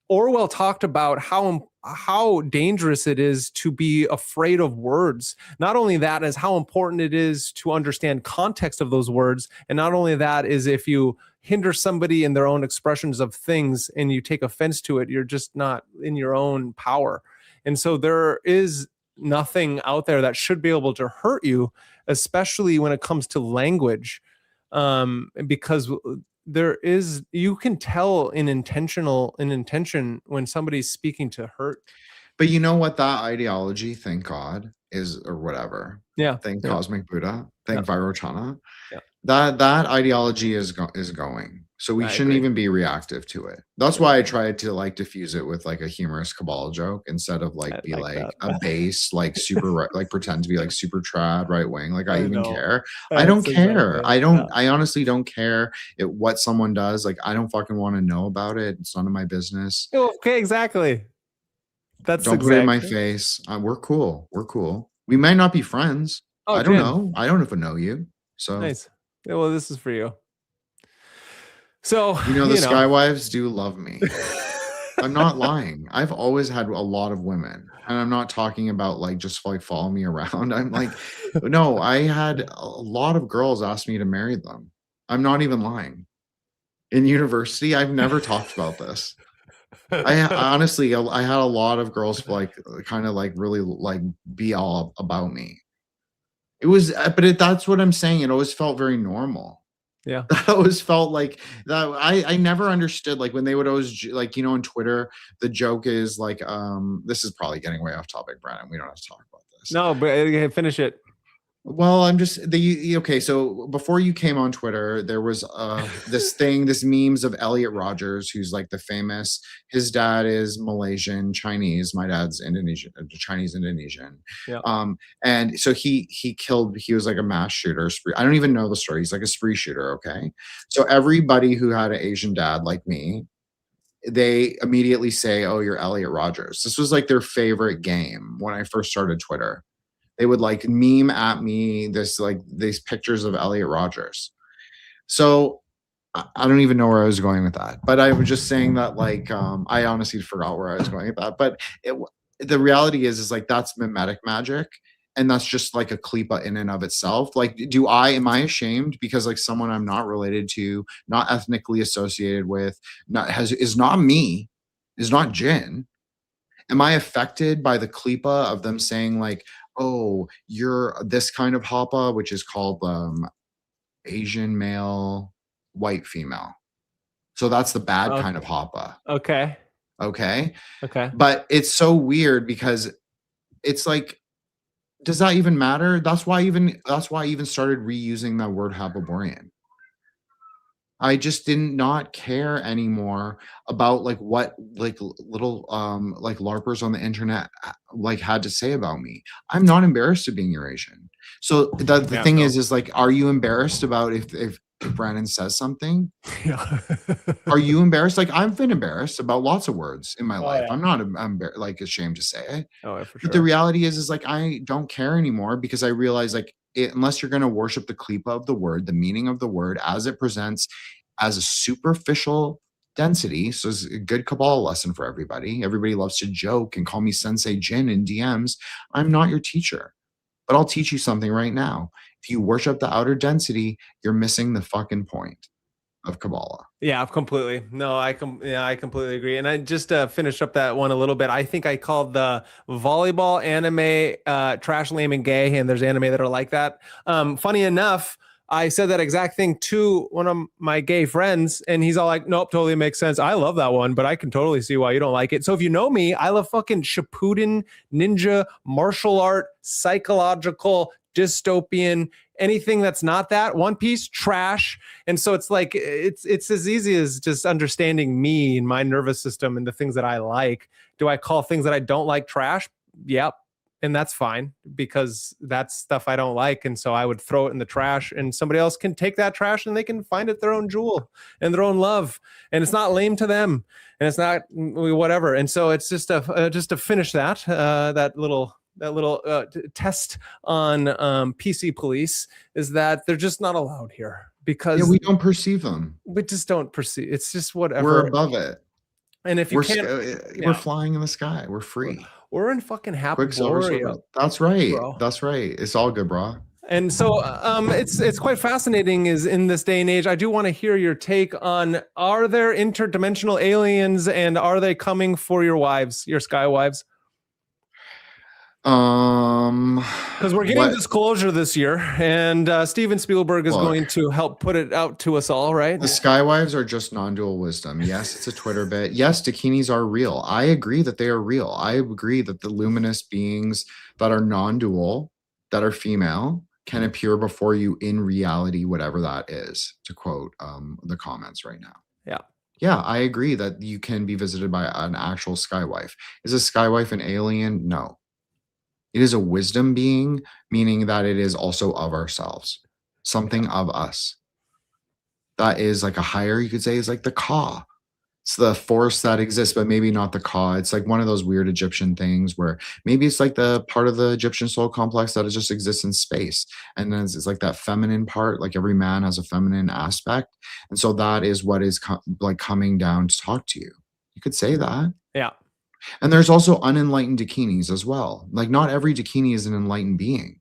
Orwell talked about how dangerous it is to be afraid of words. Not only that, is how important it is to understand context of those words, and not only that is if you hinder somebody in their own expressions of things and you take offense to it, you're just not in your own power. And so there is nothing out there that should be able to hurt you, especially when it comes to language, because you can tell in intention when somebody's speaking to hurt. But you know what that ideology, thank God, is, or whatever. Yeah. Thank yeah. Cosmic Buddha. Thank Vairochana. Yeah. That ideology is going. So we shouldn't even be reactive to it. That's why I tried to like diffuse it with like a humorous Kabbalah joke instead of like be like a base, like super like pretend to be like super trad right wing. Like I even care. I don't care. I honestly don't care what someone does. Like I don't fucking want to know about it. It's none of my business. Okay, exactly. Don't put it in my face. We're cool. We're cool. We might not be friends. I don't know. I don't even know you. So nice. Well, this is for you. So the Skywives do love me. I'm not lying. I've always had a lot of women, and I'm not talking about like just like follow me around. I'm like, no, I had a lot of girls ask me to marry them. I'm not even lying. In university, I've never talked about this. I honestly, I had a lot of girls like kind of like really like be all about me. It was, but that's what I'm saying. It always felt very normal. Yeah. That always felt like that. I never understood like when they would always like, on Twitter, the joke is like, this is probably getting way off topic, Brandon. We don't have to talk about this. No, but finish it. Well, I'm just okay. So before you came on Twitter, there was this memes of Elliot Rogers, who's like the famous. His dad is Malaysian, Chinese. My dad's Indonesian, Chinese Indonesian. Yeah. And so he was like a mass shooter. I don't even know the story. He's like a spree shooter. Okay. So everybody who had an Asian dad like me, they immediately say, "Oh, you're Elliot Rogers." This was like their favorite game when I first started Twitter. They would like meme at me these pictures of Elliot Rogers. So I don't even know where I was going with that, but I was just saying that like I honestly forgot where I was going with that. But the reality is like that's mimetic magic, and that's just like a Qliphoth in and of itself. Like, am I ashamed because like someone I'm not related to, not ethnically associated with, is not me, is not Jin? Am I affected by the Qliphoth of them saying like, oh, you're this kind of hapa, which is called Asian male, white female. So that's the bad kind of hapa. Okay. But it's so weird because it's like, does that even matter? That's why I even started reusing that word Hababorian. I just did not care anymore about like what like little like LARPers on the internet like had to say about me. I'm not embarrassed of being Eurasian. So the thing is like, are you embarrassed about if Brandon says something? Yeah. Are you embarrassed? Like I've been embarrassed about lots of words in my life. Yeah. I'm not like ashamed to say it. Oh, for sure. But the reality is like I don't care anymore because I realize like unless you're going to worship the Qliphoth of the word, the meaning of the word as it presents as a superficial density. So it's a good Kabbalah lesson for everybody. Everybody loves to joke and call me Sensei Jin in DMs. I'm not your teacher, but I'll teach you something right now. If you worship the outer density, you're missing the fucking point of Kabbalah. Yeah, completely. No, I completely agree. And I just finished up that one a little bit. I think I called the volleyball anime trash, lame, and gay. And there's anime that are like that. Funny enough, I said that exact thing to one of my gay friends, and he's all like, nope, totally makes sense. I love that one, but I can totally see why you don't like it. So if you know me, I love fucking Shippuden, ninja, martial art, psychological, dystopian, anything that's not that. One Piece, trash. And so it's like, it's as easy as just understanding me and my nervous system and the things that I like. Do I call things that I don't like trash? Yep. And that's fine because that's stuff I don't like. And so I would throw it in the trash, and somebody else can take that trash and they can find it their own jewel and their own love. And it's not lame to them, and it's not whatever. And so it's just to finish that little test on PC police is that they're just not allowed here because we don't perceive them. We just don't perceive. It's just whatever. We're above it. And if you we're flying in the sky, we're free. We're in fucking Hyperborea. That's right. Bro. That's right. It's all good, bro. And so it's quite fascinating is in this day and age. I do want to hear your take on, are there interdimensional aliens, and are they coming for your wives, your sky wives? Because we're getting disclosure this year, and Steven Spielberg is going to help put it out to us all, right? The Skywives are just non-dual wisdom. Yes, it's a Twitter bit. Yes, Dakinis are real. I agree that they are real. I agree that the luminous beings that are non-dual, that are female, can appear before you in reality, whatever that is, to quote the comments right now. Yeah, I agree that you can be visited by an actual Skywife. Is a Skywife an alien? No. It is a wisdom being, meaning that it is also of ourselves, something of us. That is like a higher, you could say, is like the Ka. It's the force that exists, but maybe not the Ka. It's like one of those weird Egyptian things where maybe it's like the part of the Egyptian soul complex that just exists in space. And then it's like that feminine part, like every man has a feminine aspect. And so that is what is like coming down to talk to you. You could say that. Yeah. And there's also unenlightened Dakinis as well. Like not every Dakini is an enlightened being.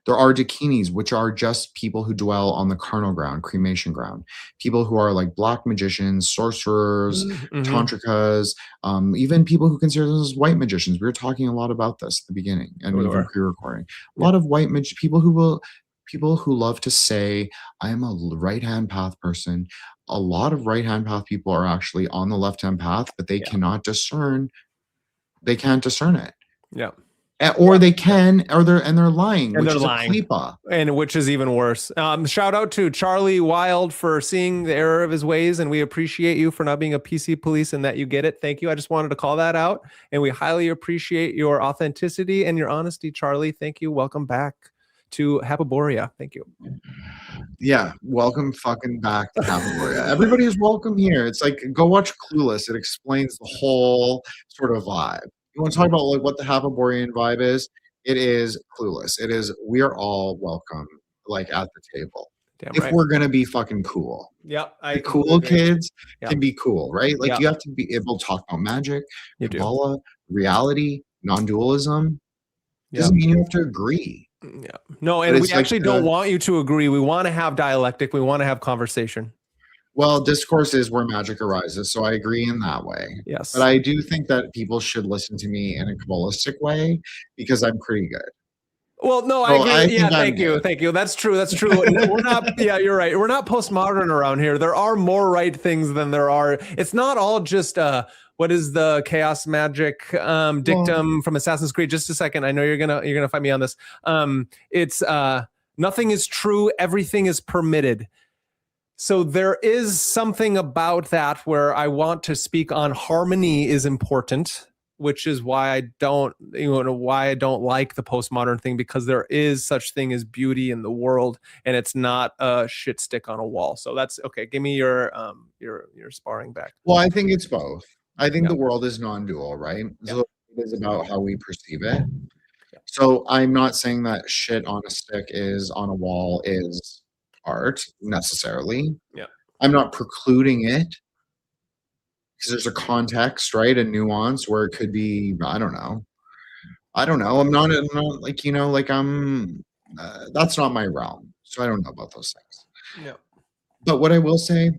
There are Dakinis, which are just people who dwell on the carnal ground, cremation ground. People who are like black magicians, sorcerers, tantrikas, even people who consider themselves white magicians. We were talking a lot about this at the beginning and even pre-recording. A lot of white people who love to say, I am a right-hand path person. A lot of right-hand path people are actually on the left-hand path, but they cannot discern. They can't discern it. Yeah. Or they can, or they're lying, and which they're is lying. a Qliphoth. And which is even worse. Shout out to Charlie Wild for seeing the error of his ways, and we appreciate you for not being a PC police and that you get it. Thank you. I just wanted to call that out, and we highly appreciate your authenticity and your honesty, Charlie. Thank you. Welcome back to Hyperborea. Thank you. Yeah, welcome fucking back to Hyperborea. Everybody is welcome here. It's like, go watch Clueless. It explains the whole sort of vibe. You want to talk about like what the Hyperborean vibe is? It is Clueless. It is, we are all welcome, like at the table. Damn if right. We're gonna be fucking cool. Yep. The cool kids can be cool, right? Like you have to be able to talk about magic, Kabbalah, reality, non-dualism. Doesn't mean you have to agree. Yeah. No, and we actually don't want you to agree. We want to have dialectic. We want to have conversation. Well, discourse is where magic arises, so I agree in that way. Yes. But I do think that people should listen to me in a Kabbalistic way because I'm pretty good. Well, no, I agree. Yeah, thank you. Thank you. That's true. That's true. We're not, yeah, you're right. We're not postmodern around here. There are more right things than there are. It's not all just, what is the chaos magic dictum from Assassin's Creed? Just a second. I know you're gonna fight me on this. It's nothing is true. Everything is permitted. So there is something about that where I want to speak on harmony is important, which is why I don't like the postmodern thing, because there is such thing as beauty in the world, and it's not a shit stick on a wall. So that's okay. Give me your sparring back. Well, I think it's both. I think the world is non-dual, right? So it is about how we perceive it. So I'm not saying that shit on a stick is on a wall is art necessarily. Yeah. I'm not precluding it because there's a context, right? A nuance where it could be, I don't know. I'm not like, that's not my realm. So I don't know about those things. Yeah. But what I will say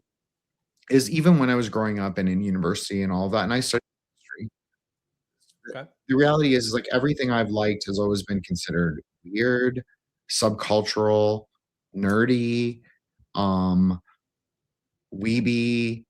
is even when I was growing up and in university and all of that, and I studied history, the reality is like everything I've liked has always been considered weird, subcultural, nerdy, weeby,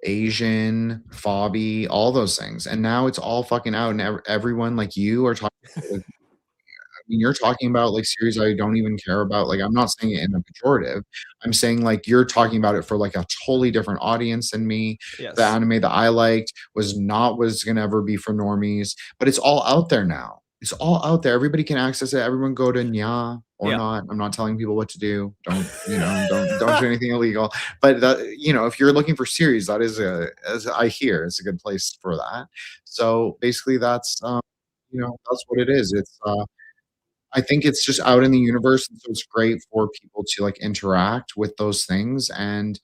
Asian, fobby, all those things. And now it's all fucking out, and everyone like you are talking. Like, I mean, you're talking about like series I don't even care about. Like, I'm not saying it in a pejorative. I'm saying like you're talking about it for like a totally different audience than me. Yes. The anime that I liked was not was gonna ever be for normies, but it's all out there now. It's all out there. Everybody can access it. Everyone go to Nya or Yeah. not. I'm not telling people what to do. Don't don't do anything illegal. But that, if you're looking for series, that is as I hear, it's a good place for that. So basically, that's that's what it is. It's I think it's just out in the universe, and so it's great for people to like interact with those things. And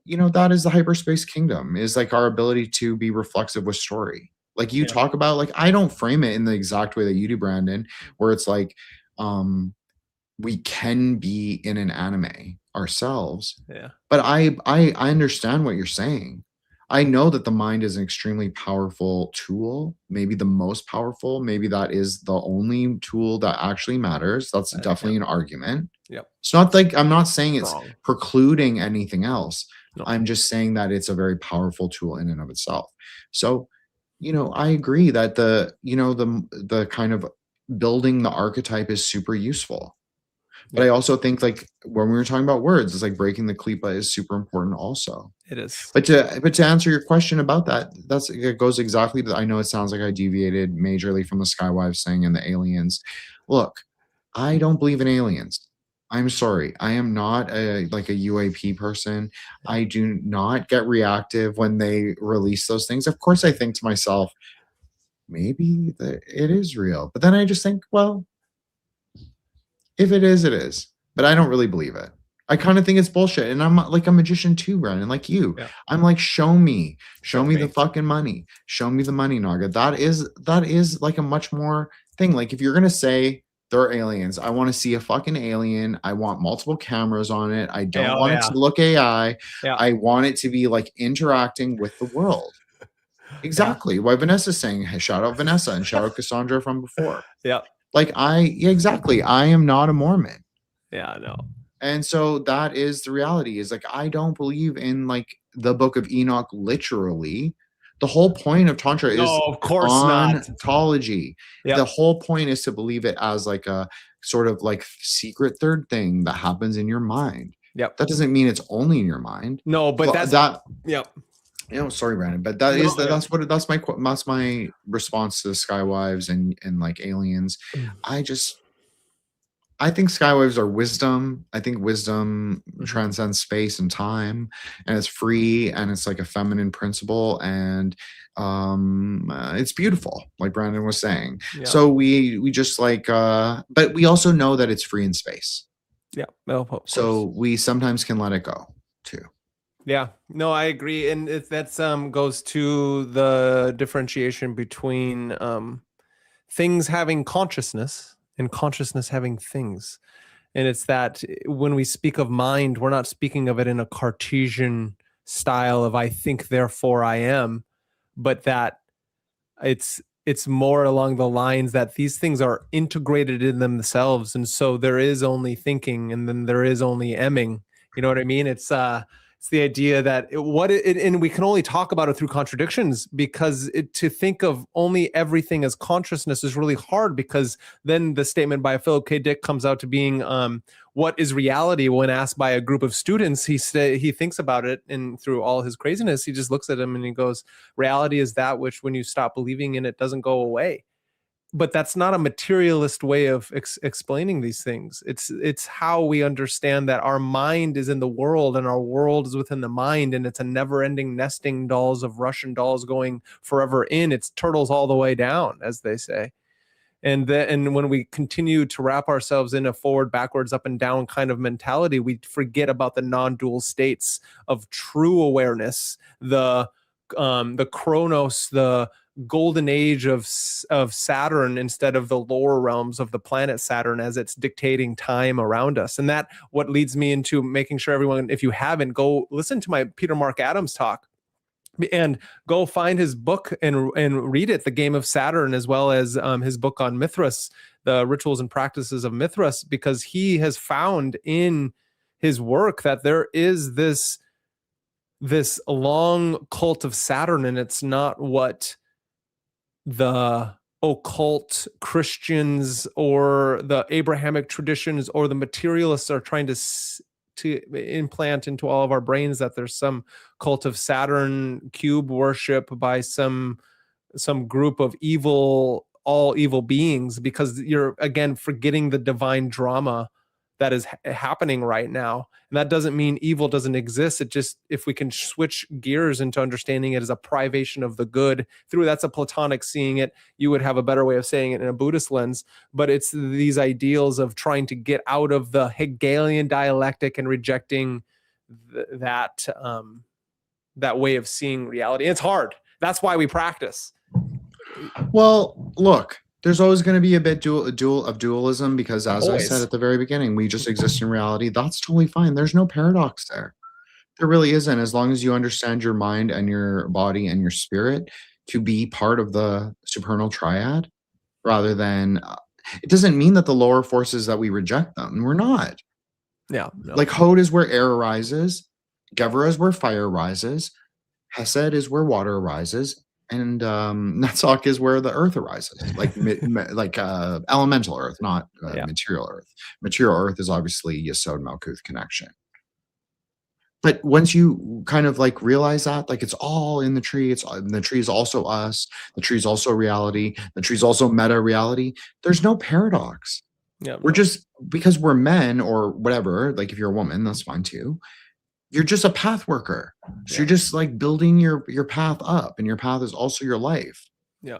that is the hyperspace kingdom, is like our ability to be reflexive with story. Like you Yeah. talk about, like I don't frame it in the exact way that you do, Brandon, where it's like we can be in an anime ourselves. Yeah. But I understand what you're saying. I know that the mind is an extremely powerful tool, maybe the most powerful. Maybe that is the only tool that actually matters. That's definitely an argument. Yep. It's not like I'm not saying it's Wrong. precluding anything else. No. I'm just saying that it's a very powerful tool in and of itself. So, I agree that the kind of building the archetype is super useful. But I also think like when we were talking about words, it's like breaking the klipa is super important also. It is. But to answer your question about that, it goes exactly to, I know it sounds like I deviated majorly from the Skywives thing and the aliens. Look, I don't believe in aliens. I'm sorry. I am not like a UAP person. I do not get reactive when they release those things. Of course, I think to myself, maybe it is real. But then I just think, well, if it is, it is. But I don't really believe it. I kind of think it's bullshit. And I'm like a magician too, Brandon, like you. Yeah. I'm like, show me the fucking money. Show me the money, Naga. That is like a much more thing. Like if you're gonna say there are aliens, I want to see a fucking alien. I want multiple cameras on it. I don't want it to look AI. Yeah. I want it to be like interacting with the world. Exactly. Why Vanessa's saying, hey, shout out Vanessa and shout out Cassandra from before. Yeah. Like exactly. I am not a Mormon. Yeah, no. And so that is the reality, is like, I don't believe in like the book of Enoch, literally. The whole point of Tantra is of course not. Ontology. Yep. The whole point is to believe it as like a sort of like secret third thing that happens in your mind. Yep. That doesn't mean it's only in your mind. No, but Yep. Sorry, Brandon, but that's my response to the Skywives and like aliens. I think Skywives are wisdom. I think wisdom transcends space and time, and it's free, and it's like a feminine principle, and it's beautiful, like Brandon was saying. Yeah. So we just like, but we also know that it's free in space. Yeah. So we sometimes can let it go too. Yeah, no, I agree. And if that's goes to the differentiation between things having consciousness and consciousness having things. And it's that when we speak of mind, we're not speaking of it in a Cartesian style of I think, therefore I am, but that it's more along the lines that these things are integrated in themselves. And so there is only thinking, and then there is only emming. You know what I mean? It's the idea that and we can only talk about it through contradictions, because to think of only everything as consciousness is really hard, because then the statement by Philip K. Dick comes out to being, what is reality? When asked by a group of students, he thinks about it, and through all his craziness, he just looks at him and he goes, reality is that which when you stop believing in it doesn't go away. But that's not a materialist way of explaining these things. It's how we understand that our mind is in the world and our world is within the mind, and it's a never-ending nesting dolls of Russian dolls going forever in. It's turtles all the way down, as they say. And when we continue to wrap ourselves in a forward, backwards, up and down kind of mentality, we forget about the non-dual states of true awareness, the chronos, the golden age of Saturn, instead of the lower realms of the planet Saturn as it's dictating time around us. And that what leads me into making sure everyone, if you haven't, go listen to my Peter Mark Adams talk and go find his book and read it, The Game of Saturn, as well as his book on Mithras, the rituals and practices of Mithras, because he has found in his work that there is this long cult of Saturn, and it's not what the occult Christians or the Abrahamic traditions or the materialists are trying to implant into all of our brains, that there's some cult of Saturn, cube worship by some group of all evil beings, because you're again forgetting the divine drama that is happening right now. And that doesn't mean evil doesn't exist. It just, if we can switch gears into understanding it as a privation of the good through, that's a Platonic seeing it. You would have a better way of saying it in a Buddhist lens, but it's these ideals of trying to get out of the Hegelian dialectic and rejecting that way of seeing reality. And it's hard. That's why we practice. Well, look, there's always going to be a bit of dualism, because as I said at the very beginning, we just exist in reality. That's totally fine. There's no paradox there. There really isn't, as long as you understand your mind and your body and your spirit to be part of the supernal triad, rather than it doesn't mean that the lower forces that we reject them. We're not. Yeah. No. Like Hod is where air arises, Gevra is where fire rises, Hesed is where water arises, and Netzach is where the earth arises, like elemental earth, not material earth. Material earth is obviously Yesod Malkuth connection. But once you kind of like realize that, like it's all in the tree, the tree is also us, the tree is also reality, the tree is also meta reality. There's no paradox. Yeah, we're just, because we're men or whatever, like if you're a woman, that's fine too. You're just a path worker. So you're just like building your path up, and your path is also your life. Yeah.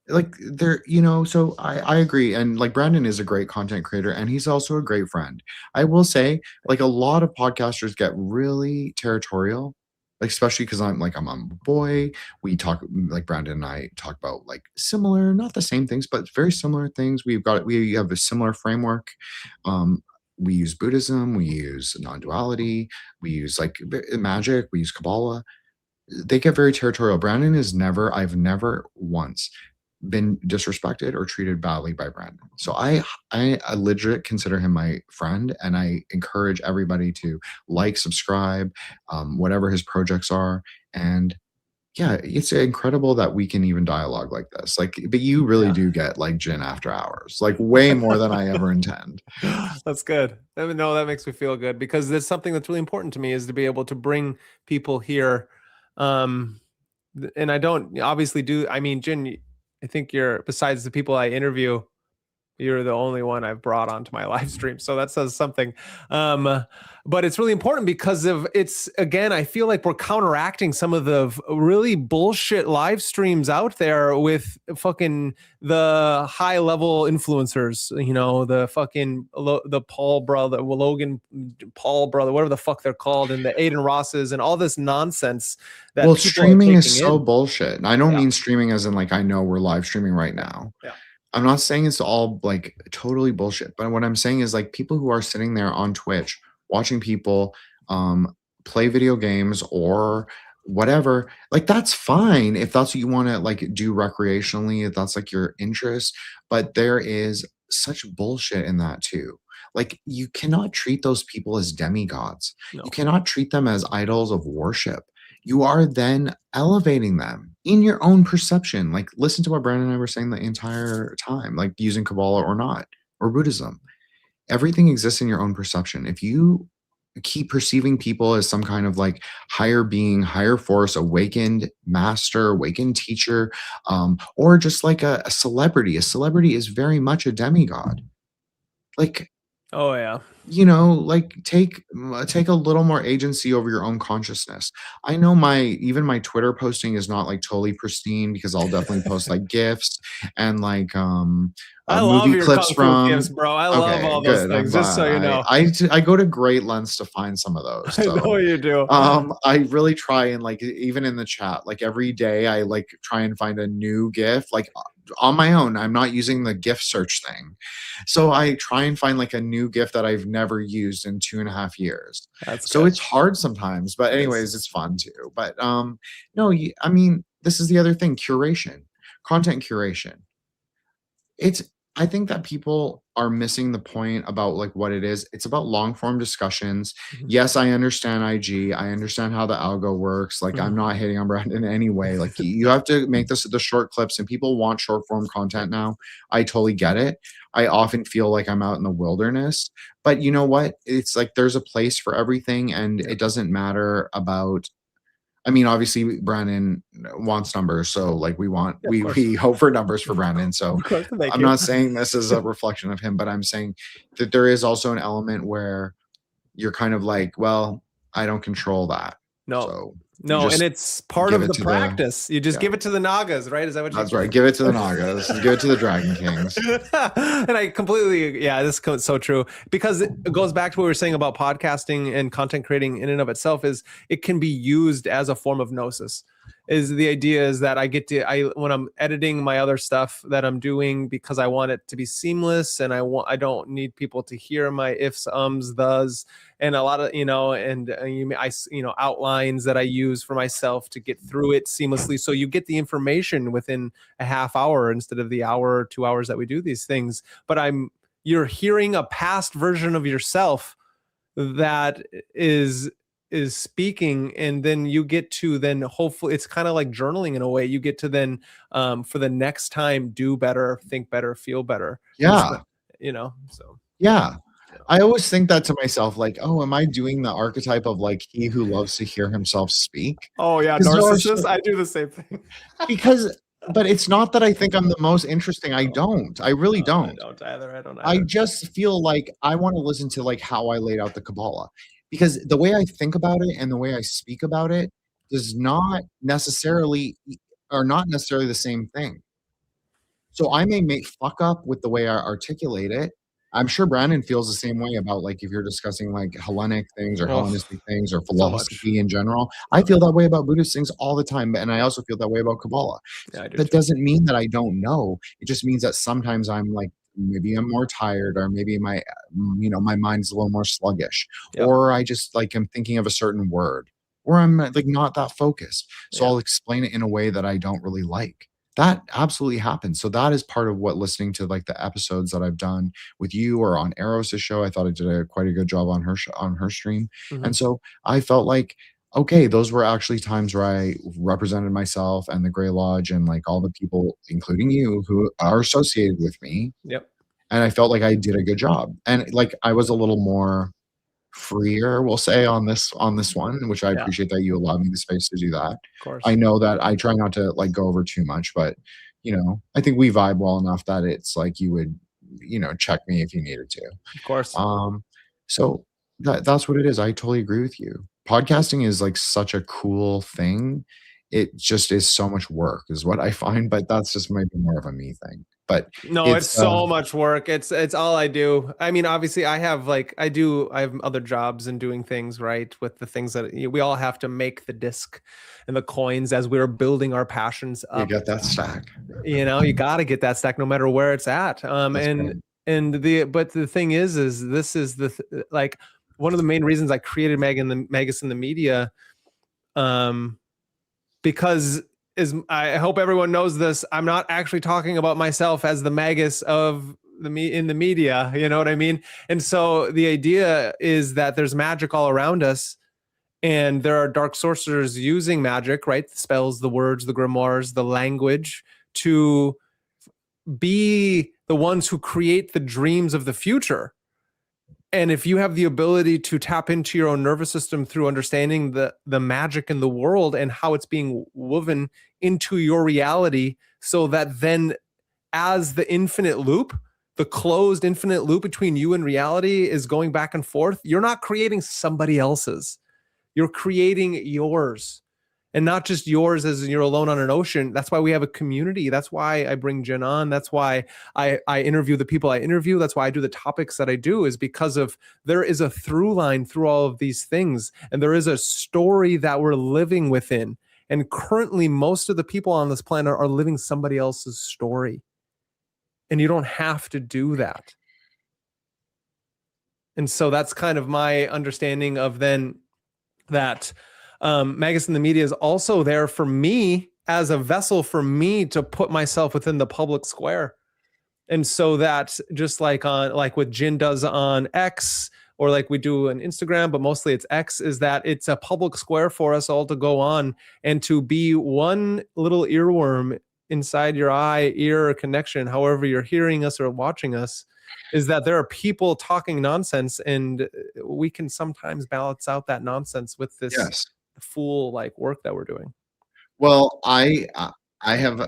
Like there, so I agree. And like Brandon is a great content creator, and he's also a great friend. I will say, like a lot of podcasters get really territorial, like especially because I'm a boy. We talk, like Brandon and I talk about like similar, not the same things, but very similar things. We have a similar framework. We use Buddhism, we use non-duality, we use like magic, we use Kabbalah. They get very territorial. Brandon I've never once been disrespected or treated badly by Brandon. So I legit consider him my friend, and I encourage everybody to like, subscribe, whatever his projects are. And yeah, it's incredible that we can even dialogue like this. Like, but you really do get like gin after hours, like way more than I ever intend. That's good. No, that makes me feel good, because there's something that's really important to me, is to be able to bring people here. And I don't obviously do, I mean, Jin, I think besides the people I interview, you're the only one I've brought onto my live stream. So that says something. But it's really important because again, I feel like we're counteracting some of the really bullshit live streams out there with fucking the high level influencers, the fucking, the Paul brother, Logan Paul brother, whatever the fuck they're called, and the Aiden Rosses and all this nonsense. That streaming is so bullshit. And I don't mean streaming as in like, I know we're live streaming right now. Yeah. I'm not saying it's all like totally bullshit, but what I'm saying is like people who are sitting there on Twitch watching people play video games or whatever, like that's fine if that's what you want to like do recreationally, if that's like your interest. But there is such bullshit in that too. Like you cannot treat those people as demigods. No. You cannot treat them as idols of worship. You are then elevating them in your own perception. Like listen to what Brandon and I were saying the entire time, like using Kabbalah or not, or Buddhism. Everything exists in your own perception. If you keep perceiving people as some kind of like higher being, higher force, awakened master, awakened teacher, or just like a celebrity is very much a demigod. Like, oh yeah. Like take a little more agency over your own consciousness. I know even my Twitter posting is not like totally pristine, because I'll definitely post like GIFs and like I love movie your clips from GIFs, bro. I love all those things. Just so you know, I go to great lengths to find some of those. So, I know you do. I really try, and like even in the chat, like every day I like try and find a new GIF, like on my own. I'm not using the GIF search thing, so I try and find like a new GIF that I've never used in 2.5 years. So it's hard sometimes, but anyways, it's fun too. But no, I mean, this is the other thing: curation, content curation. I think that people are missing the point about like what it is. It's about long form discussions. Mhm. Yes, I understand IG. I understand how the algo works. Like I'm Mhm. not hating on Brandon in any way. Like you have to make this the short clips, and people want short form content now. I totally get it. I often feel like I'm out in the wilderness, but you know what? It's like there's a place for everything, and Yeah. it doesn't matter about. I mean, obviously, Brandon wants numbers, so like we want Yeah, of course. we hope for numbers for Brandon. So Of course. Thank I'm you. not saying this is a reflection of him, but I'm saying that there is also an element where you're kind of like, well, I don't control that, No, so you no, and just it's part give of it the to the practice. You just yeah. give it to the Nagas, right? Is that what you That's say? right. Give it to the Nagas. Give it to the Dragon Kings. And I completely, yeah, this is so true because it goes back to what we were saying about podcasting and content creating in and of itself is it can be used as a form of gnosis. Is the idea is that when I'm editing my other stuff that I'm doing because I want it to be seamless and I don't need people to hear my ifs, ums, thes, and a lot of outlines that I use for myself to get through it seamlessly. So you get the information within a half hour instead of the hour or 2 hours that we do these things. But you're hearing a past version of yourself that is speaking, and then you get to then hopefully it's kind of like journaling in a way. You get to then for the next time do better, think better, feel better. Yeah. So Yeah. I always think that to myself, like, oh, am I doing the archetype of like he who loves to hear himself speak? oh yeah, Because there are narcissist. I do the same thing. because but it's not that I think I'm the most interesting. I don't. I really I don't. don't either. I don't I either. just feel like I want to listen to like how I laid out the Kabbalah because the way I think about it and the way I speak about it does not necessarily are not necessarily the same thing. So I may make fuck up with the way I articulate it. I'm sure Brandon feels the same way about like if you're discussing like Hellenic things or Oh, Hellenistic things or so much. philosophy in general. I feel that way about Buddhist things all the time, and I also feel that way about Kabbalah. Yeah, I do That too. doesn't mean that I don't know. It just means that sometimes I'm like maybe I'm more tired or maybe my mind's a little more sluggish Yep. or I just like am thinking of a certain word or I'm like not that focused. So Yeah. I'll explain it in a way that I don't really like. That absolutely happens. So that is part of what listening to like the episodes that I've done with you or on Eros' show. I thought I did quite a good job on on her stream. Mhm. And so I felt like okay, those were actually times where I represented myself and the Grey Lodge and like all the people, including you, who are associated with me. Yep. And I felt like I did a good job. And like I was a little more freer, we'll say, on this one, which I Yeah. appreciate that you allowed me the space to do that. Of course. I know that I try not to like go over too much, but I think we vibe well enough that it's like you would, check me if you needed to. Of course. So that's what it is. I totally agree with you. Podcasting is like such a cool thing. It just is so much work, is what I find, but that's just maybe more of a me thing. But No, it's it's so much work. It's all I do. I mean, obviously I have I have other jobs and doing things, right? With the things that we all have to make the disc and the coins as we're building our passions you up. get that stack. You got to get that stack no matter where it's at. That's right. But the thing is this is like one of the main reasons I created Magus in the media, because I hope everyone knows this. I'm not actually talking about myself as the Magus of in the media. You know what I mean? And so the idea is that there's magic all around us, and there are dark sorcerers using magic, right? The spells, the words, the grimoires, the language to be the ones who create the dreams of the future. And if you have the ability to tap into your own nervous system through understanding the magic in the world and how it's being woven into your reality, so that then as the infinite loop, the closed infinite loop between you and reality is going back and forth, you're not creating somebody else's. You're creating yours. And not just yours as you're alone on an ocean. That's why we have a community. That's why I bring Jen on. That's why I interview the people I interview. That's why I do the topics that I do, is because of there is a through line through all of these things. And there is a story that we're living within. And currently, most of the people on this planet are living somebody else's story. And you don't have to do that. And so that's kind of my understanding of then that Magus in the media is also there for me as a vessel for me to put myself within the public square. And so that just like what Jin does on X, or like we do on Instagram, but mostly it's X, is that it's a public square for us all to go on and to be one little earworm inside your eye-ear connection, however you're hearing us or watching us, is that there are people talking nonsense, and we can sometimes balance out that nonsense with this full like work that we're doing. Well, I have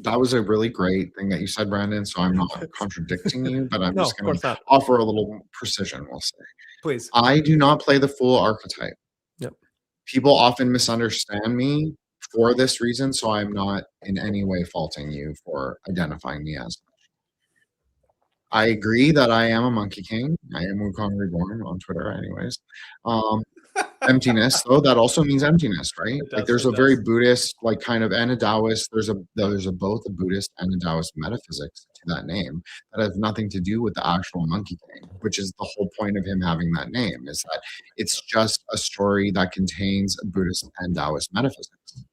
that was a really great thing that you said, Brandon. So I'm not contradicting you, but I'm just going to offer a little precision, we'll say. Please. I do not play the full archetype. Yep. People often misunderstand me for this reason, so I'm not in any way faulting you for identifying me as. I agree that I am a Monkey King. I am Wukong Reborn on Twitter, anyways. Emptiness, though, that also means emptiness, right? Like there's a very Buddhist, like kind of, and a Taoist. There's both a Buddhist and a Taoist metaphysics to that name that has nothing to do with the actual Monkey King, which is the whole point of him having that name, is that it's just a story that contains Buddhist and Taoist metaphysics.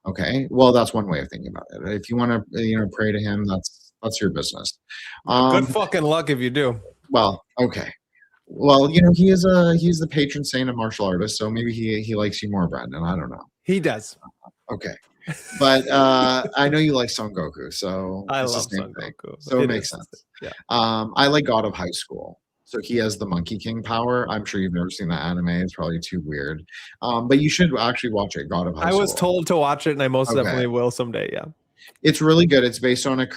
Okay, well, that's one way of thinking about it. If you want to, pray to him, that's your business. Good fucking luck if you do. Well, okay. Well, he's the patron saint of martial artists, so maybe he likes you more, Brandon. I don't know. He does. Okay, but I know you like Son Goku, so I love Son Goku, so it makes sense. Yeah. I like God of High School. So he has the Monkey King power. I'm sure you've never seen that anime. It's probably too weird. But you should actually watch it, God of High School. I was told to watch it, and I most definitely will someday, yeah. It's really good. It's based on a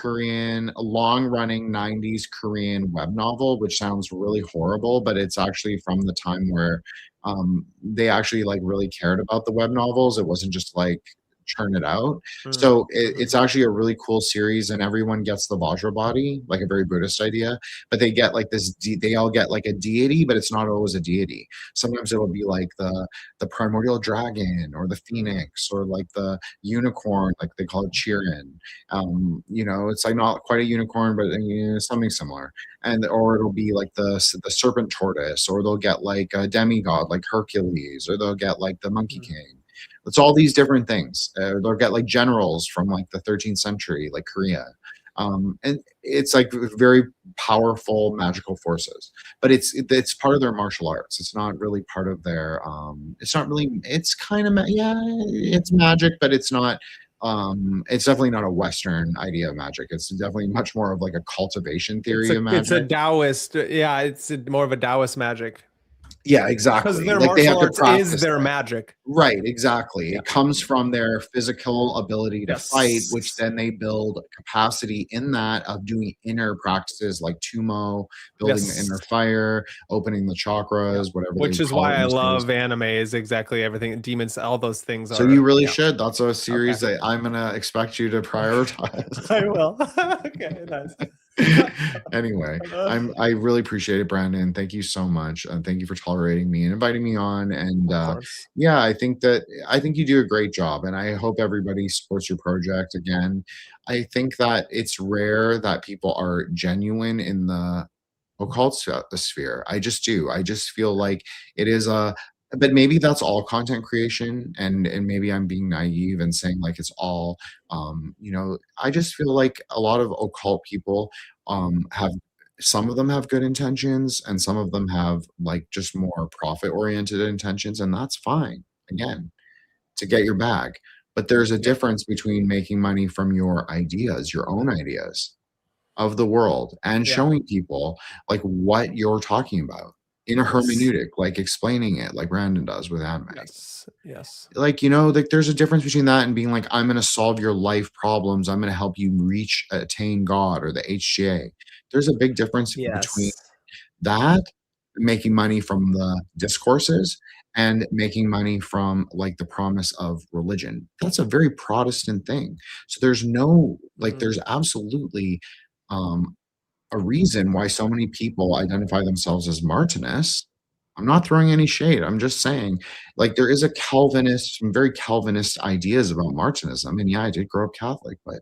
long-running 90s Korean web novel, which sounds really horrible, but it's actually from the time where they actually like really cared about the web novels. It wasn't just like churn it out. So it's actually a really cool series, and everyone gets the Vajra body, like a very Buddhist idea, but they get like this, they all get like a deity, but it's not always a deity. Sometimes it'll be like the primordial dragon or the phoenix or like the unicorn, like they call it Chirin. It's like not quite a unicorn, but something similar. Or it'll be like the serpent tortoise, or they'll get like a demigod like Hercules, or they'll get like the Monkey King. It's all these different things. They'll get like generals from like the 13th century, like Korea. And it's like very powerful magical forces, but it's part of their martial arts. It's not really part of their, it's kind of, it's magic, but it's not, it's definitely not a Western idea of magic. It's definitely much more of like a cultivation theory of magic. It's a Taoist. Yeah. It's more of a Taoist magic. Yeah, exactly. Because their martial arts is their magic. Right, exactly. Yeah. It comes from their physical ability to fight, which then they build capacity in that of doing inner practices like Tumo, building the inner fire, opening the chakras, whatever. Which is why I love anime, is exactly everything. Demons, all those things. So you really should. That's a series that I'm going to expect you to prioritize. I will. Okay, nice. Anyway, I really appreciate it, Brandon. Thank you so much, and thank you for tolerating me and inviting me on. And I think you do a great job, and I hope everybody supports your project. Again, I think that it's rare that people are genuine in the occult sphere. I just do. I just feel like it is but maybe that's all content creation, and maybe I'm being naive and saying like it's all I just feel like a lot of occult people have, some of them have good intentions, and some of them have like just more profit oriented intentions, and that's fine, again, to get your bag. But there's a difference between making money from your ideas, your own ideas of the world, and showing people like what you're talking about in a hermeneutic, like explaining it like Brandon does with anime. Yes. Like, like there's a difference between that and being like, I'm going to solve your life problems. I'm going to help you attain God, or the HGA. There's a big difference between that, making money from the discourses, and making money from like the promise of religion. That's a very Protestant thing. So there's no, there's absolutely, a reason why so many people identify themselves as Martinists. I'm not throwing any shade. I'm just saying, like, there is some very Calvinist ideas about Martinism. And I did grow up Catholic, but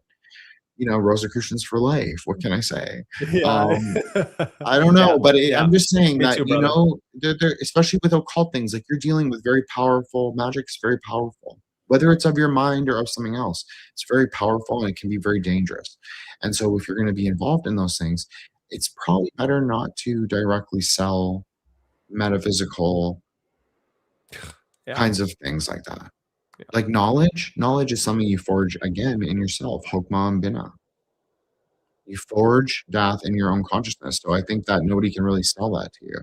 Rosicrucians for life. What can I say? I don't know, but I'm just saying that, they're, especially with occult things, like you're dealing with very powerful magic. It's very powerful. whether it's of your mind or of something else. It's very powerful and it can be very dangerous. And so if you're going to be involved in those things, it's probably better not to directly sell metaphysical Yeah. kinds of things like that. Yeah. Like knowledge is something you forge again in yourself. Hokmah and Binah. You forge that in your own consciousness. So I think that nobody can really sell that to you.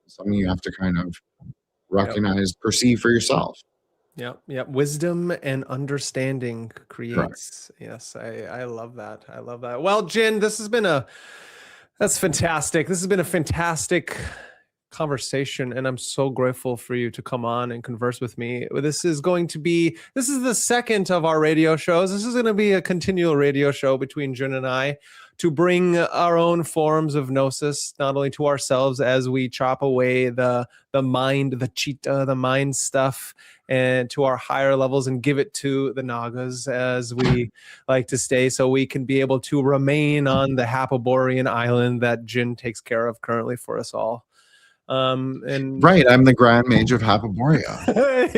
It's something you have to kind of recognize, perceive for yourself. Yep. Wisdom and understanding creates. Correct. Yes, I love that. I love that. Well, Jin, that's fantastic. This has been a fantastic conversation, and I'm so grateful for you to come on and converse with me. This is the second of our radio shows. This is going to be a continual radio show between Jin and I to bring our own forms of gnosis, not only to ourselves as we chop away the mind, the chitta, the mind stuff, and to our higher levels, and give it to the Nagas as we like to stay, so we can be able to remain on the Hapaborean island that Jin takes care of currently for us all. And right, I'm the Grand Mage of Hapaborea.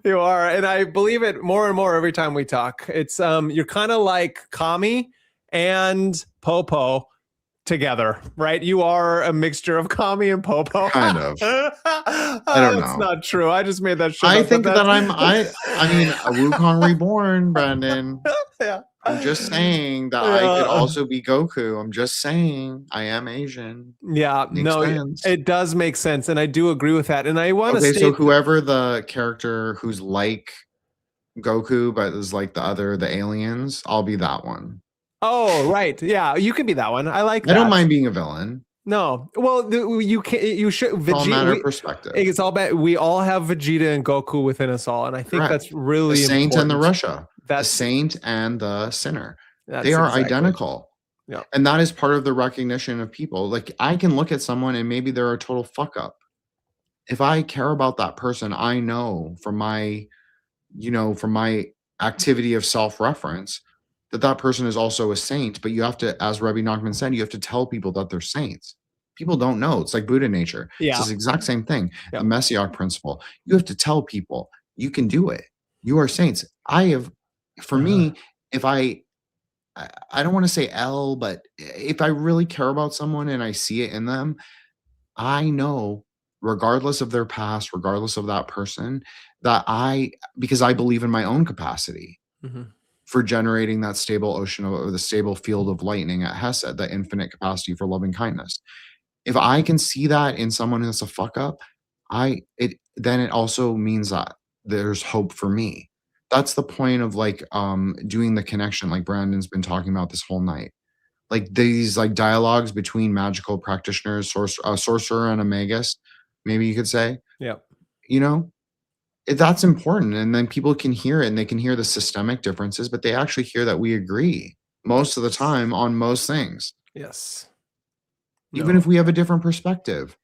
you are, and I believe it more and more every time we talk. It's you're kind of like Kami and Popo together, right? You are a mixture of Kami and Popo. Kind of. I don't know. It's not true. I just made that shit I up, think that I mean, a Wukong reborn, Brandon. Yeah. I'm just saying that I could also be Goku. I'm just saying I am Asian. Yeah, Makes sense. it does make sense, and I do agree with that. And I want to so whoever the character who's like Goku but is like the aliens, I'll be that one. Oh, right. Yeah, you can be that one. I like that. I don't mind being a villain. No. Well, you should. It's all matter of perspective. It's all about, we all have Vegeta and Goku within us all, and I think that's really the saint important. and the Russia. The saint and the sinner. They are exactly identical. Yeah. And that is part of the recognition of people. Like, I can look at someone and maybe they're a total fuck up. If I care about that person, I know from my activity of self-reference that person is also a saint. But you have to, as Rabbi Nachman said, you have to tell people that they're saints. People don't know. It's like Buddha nature. Yeah. It's the exact same thing. The Messianic principle. You have to tell people you can do it. You are saints. For me, if I don't want to say but if I really care about someone and I see it in them, I know, regardless of their past, regardless of that person, that because I believe in my own capacity for generating that stable ocean or the stable field of lightning at Hesed, that infinite capacity for loving kindness. If I can see that in someone that's a fuck up, then it also means that there's hope for me. That's the point of doing the connection, like Brandon's been talking about this whole night. Like these dialogues between magical practitioners, a sorcerer and a magus, maybe you could say. Yeah. That's important. And then people can hear it and they can hear the systemic differences, but they actually hear that we agree most of the time on most things. Yes. Even if we have a different perspective.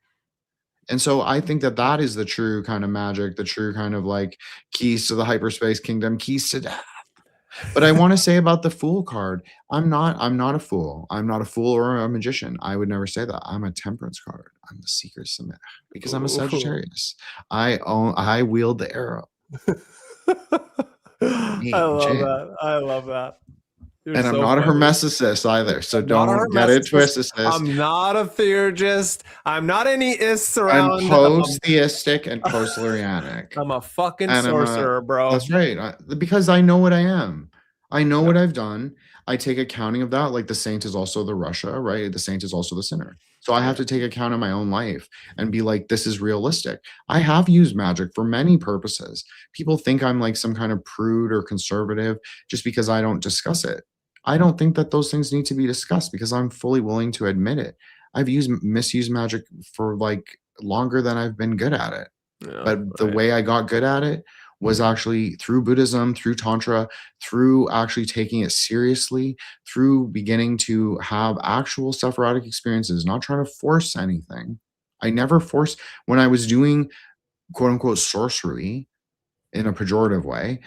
And so I think that is the true kind of magic, the true kind of keys to the hyperspace kingdom, keys to death. But I want to say about the Fool card, I'm not a fool. I'm not a fool or a magician. I would never say that. I'm a Temperance card. I'm the Seeker Samech because I'm a Sagittarius. I wield the arrow. I love that. And I'm not a hermeticist either, so don't get it twisted. I'm not a theurgist. I'm not any ists around. I'm post-theistic and post-Lurianic. I'm a fucking sorcerer, bro. That's right. Because I know what I am. I know what I've done. I take accounting of that. Like the saint is also the Russia, right? The saint is also the sinner. So I have to take account of my own life and be like, this is realistic. I have used magic for many purposes. People think I'm like some kind of prude or conservative just because I don't discuss it. I don't think that those things need to be discussed because I'm fully willing to admit it. I've misused magic for longer than I've been good at it. Yeah, but the way I got good at it was actually through Buddhism, through Tantra, through actually taking it seriously, through beginning to have actual self-erotic experiences, not trying to force anything. I never forced, when I was doing quote unquote sorcery in a pejorative way,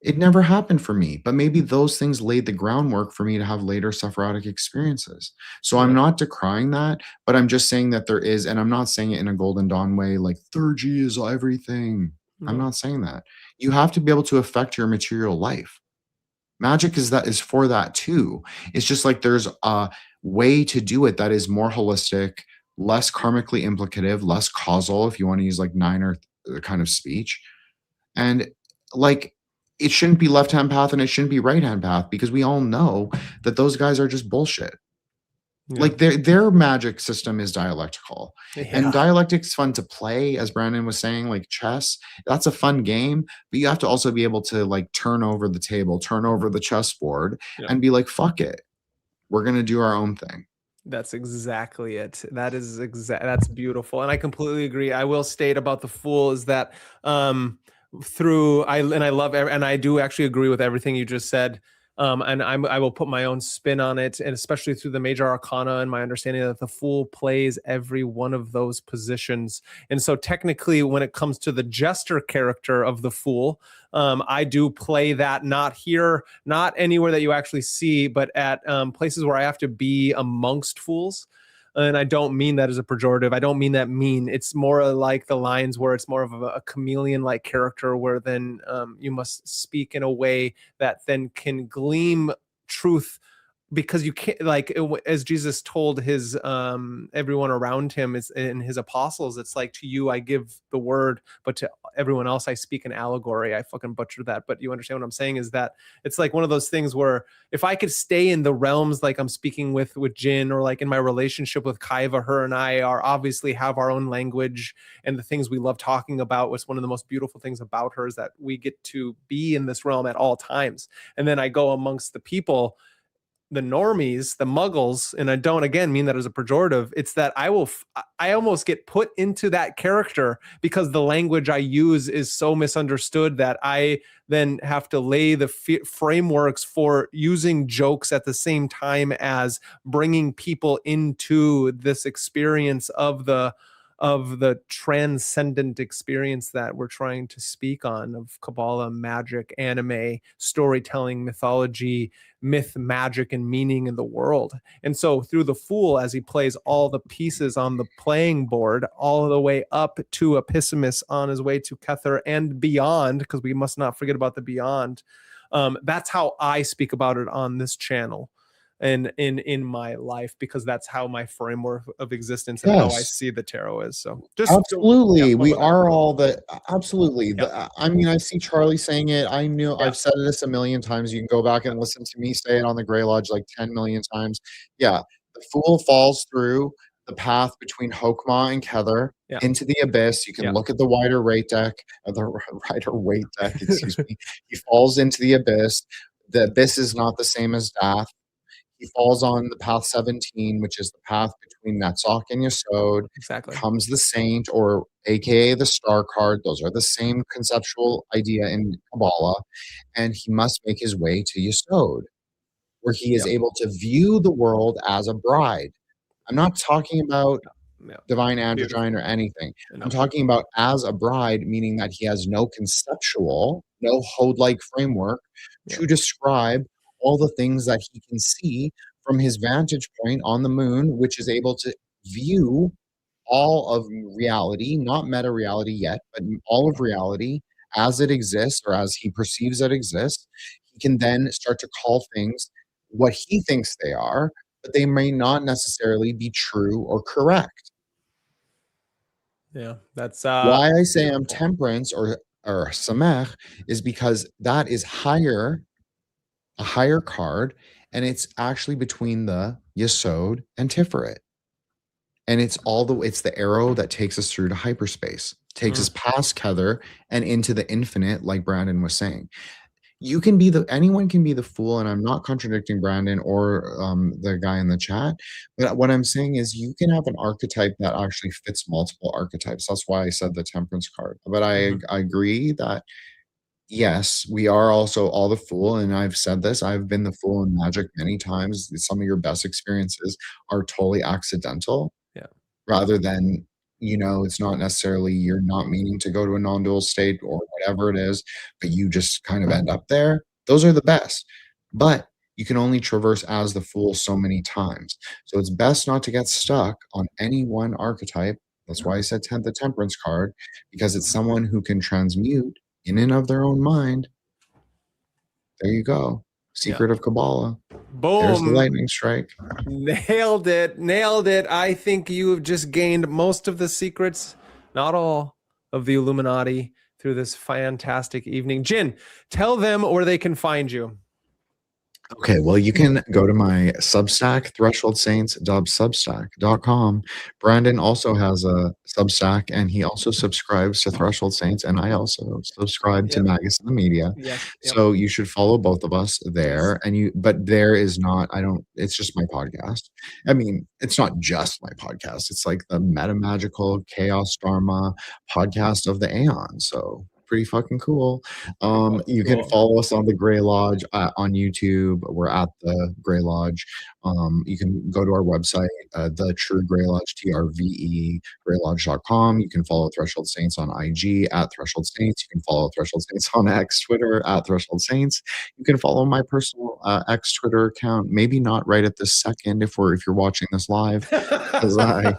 it never happened for me, but maybe those things laid the groundwork for me to have later self-erotic experiences. So I'm not decrying that, but I'm just saying that there is, and I'm not saying it in a Golden Dawn way, like theurgy is everything. I'm No. not saying that. You have to be able to affect your material life. Magic is for that too. It's just like there's a way to do it that is more holistic, less karmically implicative, less causal, if you want to use like niner kind of speech. And like it shouldn't be left hand path and it shouldn't be right hand path, because we all know that those guys are just bullshit. Yeah. Like their magic system is dialectical, and Yeah. dialectic's fun to play, as Brandon was saying, like chess. That's a fun game, but you have to also be able to like turn over the table, turn over the chessboard, Yeah. and be like, fuck it, we're gonna do our own thing. That's exactly it. That's beautiful. And I completely agree. I will state about the Fool is that I love and I do actually agree with everything you just said. And I will put my own spin on it, and especially through the major arcana and my understanding that the Fool plays every one of those positions. And so technically, when it comes to the jester character of the Fool, I do play that, not here, not anywhere that you actually see, but at places where I have to be amongst fools. And I don't mean that as a pejorative. I don't mean that mean. It's more like the lines where it's more of a chameleon-like character, where then you must speak in a way that then can gleam truth, because you can't, like, as Jesus told his everyone around him is in his apostles, it's like, to you I give the word, but to everyone else I speak an allegory. I fucking butchered that, but you understand what I'm saying, is that it's like one of those things where if I could stay in the realms, like I'm speaking with Jin, or like in my relationship with Kaiva, her and I are obviously have our own language and the things we love talking about. What's one of the most beautiful things about her is that we get to be in this realm at all times. And then I go amongst the people, the normies, the muggles, and I don't again mean that as a pejorative. It's that I almost get put into that character because the language I use is so misunderstood that I then have to lay the frameworks for using jokes at the same time as bringing people into this experience of the transcendent experience that we're trying to speak on, of Kabbalah, magic, anime, storytelling, mythology, myth, magic, and meaning in the world. And so through the Fool, as he plays all the pieces on the playing board, all the way up to Episimus on his way to Kether and beyond, because we must not forget about the beyond. That's how I speak about it on this channel and in my life, because that's how my framework of existence and how I Yes. see the tarot is. So just Absolutely. We are all the absolutely. Yeah. I mean, I see Charlie saying it. I knew Yeah. I've said this a million times. You can go back and listen to me say it on the Grey Lodge like 10 million times. Yeah. The Fool falls through the path between Hokmah and Kether Yeah. into the abyss. You can Yeah. look at the wider rate deck, or the wider weight deck, excuse me. He falls into the abyss. The abyss is not the same as Death. He falls on the path 17, which is the path between Netzach and Yesod. Exactly. Comes the Saint, or aka the Star card. Those are the same conceptual idea in Kabbalah. And he must make his way to Yesod, where he is Yeah. able to view the world as a bride. I'm not talking about Yeah. divine Beautiful. androgyne or anything. No. I'm talking about as a bride, meaning that he has no conceptual, no Hode-like framework to describe all the things that he can see from his vantage point on the moon, which is able to view all of reality, not meta reality yet, but all of reality as it exists, or as he perceives it exists. He can then start to call things what he thinks they are, but they may not necessarily be true or correct. Yeah, that's Why I say I'm beautiful. temperance or samech is because that is higher, a higher card, and it's actually between the Yesod and Tiferet. And it's the arrow that takes us through to hyperspace, takes us past Kether and into the infinite, like Brandon was saying. Anyone can be the Fool, and I'm not contradicting Brandon or the guy in the chat, but what I'm saying is you can have an archetype that actually fits multiple archetypes. That's why I said the temperance card. But I agree that yes, we are also all the Fool, and I've said this. I've been the Fool in magic many times. Some of your best experiences are totally accidental, Yeah. rather than, it's not necessarily you're not meaning to go to a non-dual state or whatever it is, but you just kind of end up there. Those are the best. But you can only traverse as the Fool so many times. So it's best not to get stuck on any one archetype, That's why I said the temperance card, because it's someone who can transmute in and of their own mind. There you go. Secret of Kabbalah. There's the Boom. lightning strike. Nailed it. Nailed it. I think you have just gained most of the secrets, not all, of the Illuminati through this fantastic evening. Jin, tell them where they can find you. Okay, well, you can go to my Substack, thresholdsaints.substack.com. Brandon also has a Substack, and he also subscribes to Threshold Saints, and I also subscribe to Magus in the Media. Yes. So you should follow both of us there. But there is not, it's just my podcast. I mean, it's not just my podcast. It's like the metamagical chaos dharma podcast of the Aeons. So pretty fucking cool. You can follow us on the Grey Lodge on YouTube. We're at the Grey Lodge. You can go to our website, the True Grey Lodge, TRVE, greylodge.com. You can follow Threshold Saints on IG at Threshold Saints. You can follow Threshold Saints on X, Twitter at Threshold Saints. You can follow my personal X Twitter account. Maybe not right at this second if you're watching this live, because I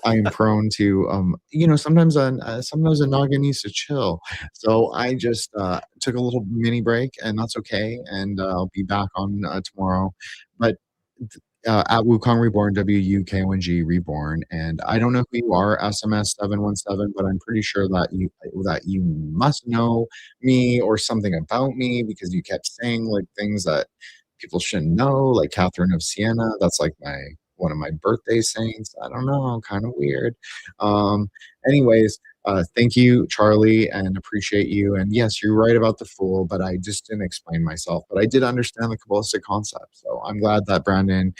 am prone to sometimes a noggin needs to chill. So I just took a little mini break, and that's okay. And I'll be back on tomorrow. But at Wukong Reborn, WUKONG Reborn, and I don't know who you are, SMS 717, but I'm pretty sure that you must know me or something about me, because you kept saying like things that people shouldn't know, like Catherine of Siena. That's like one of my birthday saints. I don't know, kind of weird. Anyways. Thank you, Charlie, and appreciate you. And yes, you're right about the Fool, but I just didn't explain myself. But I did understand the Kabbalistic concept. So I'm glad that Brandon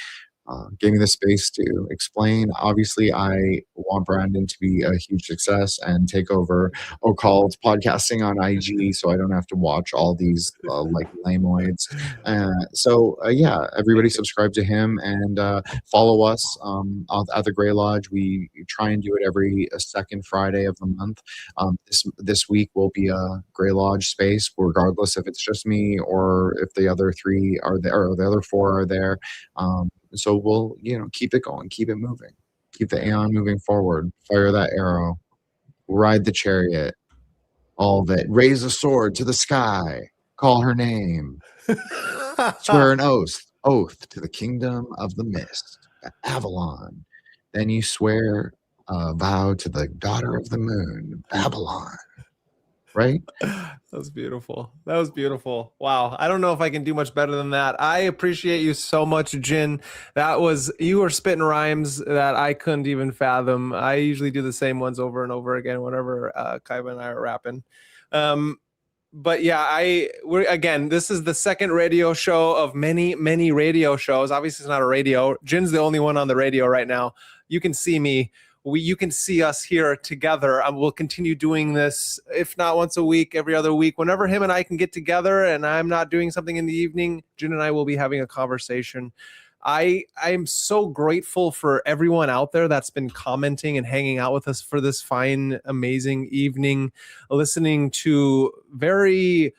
gave me the space to explain. Obviously, I want Brandon to be a huge success and take over occult podcasting on IG, so I don't have to watch all these like lamoids. Yeah, everybody subscribe to him and follow us at the Grey Lodge. We try and do it every second Friday of the month. This week will be a Grey Lodge space, regardless if it's just me or if the other three are there or the other four are there. So we'll, keep it going, keep it moving, keep the Aeon moving forward, fire that arrow, ride the chariot, all of it, raise a sword to the sky, call her name, swear an oath to the kingdom of the mist, Avalon. Then you swear a vow to the daughter of the moon, Babylon. Right? That was beautiful. That was beautiful. Wow. I don't know if I can do much better than that. I appreciate you so much, Jin. You were spitting rhymes that I couldn't even fathom. I usually do the same ones over and over again whenever Kaiba and I are rapping. But yeah, this is the second radio show of many, many radio shows. Obviously, it's not a radio. Jin's the only one on the radio right now. You can see me. You can see us here together. We'll continue doing this, if not once a week, every other week. Whenever him and I can get together and I'm not doing something in the evening, Jin and I will be having a conversation. I'm so grateful for everyone out there that's been commenting and hanging out with us for this fine, amazing evening, listening to very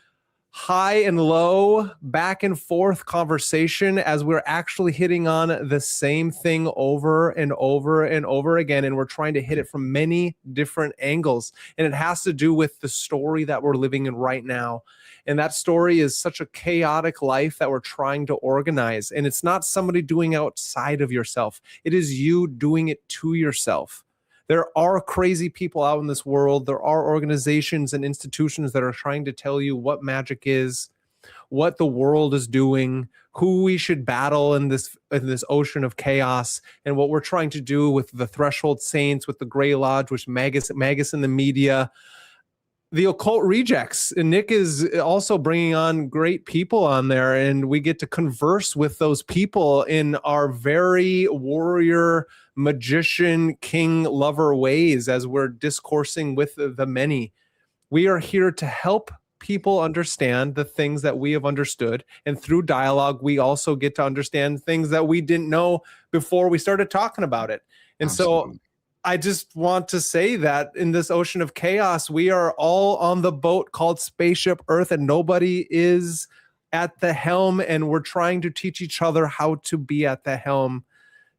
high and low, back and forth conversation as we're actually hitting on the same thing over and over and over again. And we're trying to hit it from many different angles. And it has to do with the story that we're living in right now. And that story is such a chaotic life that we're trying to organize. And it's not somebody doing outside of yourself. It is you doing it to yourself. There are crazy people out in this world. There are organizations and institutions that are trying to tell you what magic is, what the world is doing, who we should battle in this ocean of chaos. And what we're trying to do with the Threshold Saints, with the Grey Lodge, with Magus in the Media, the Occult Rejects. And Nick is also bringing on great people on there, and we get to converse with those people in our very warrior, magician, king, lover ways as we're discoursing with the many. We are here to help people understand the things that we have understood, and through dialogue, we also get to understand things that we didn't know before we started talking about it. And Absolutely. So I just want to say that in this ocean of chaos, we are all on the boat called Spaceship Earth, and nobody is at the helm, and we're trying to teach each other how to be at the helm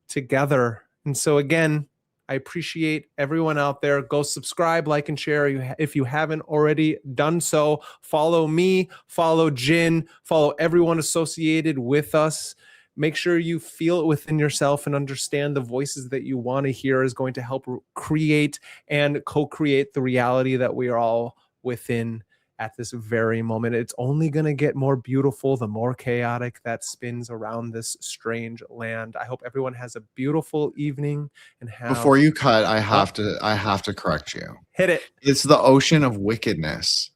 together. And so again, I appreciate everyone out there. Go subscribe, like, and share if you haven't already done so. Follow me, follow Jin, follow everyone associated with us. Make sure you feel it within yourself and understand the voices that you want to hear is going to help create and co-create the reality that we are all within at this very moment. It's only going to get more beautiful the more chaotic that spins around this strange land. I hope everyone has a beautiful evening and have... Before you cut, I have to correct you. Hit it. It's the ocean of wickedness.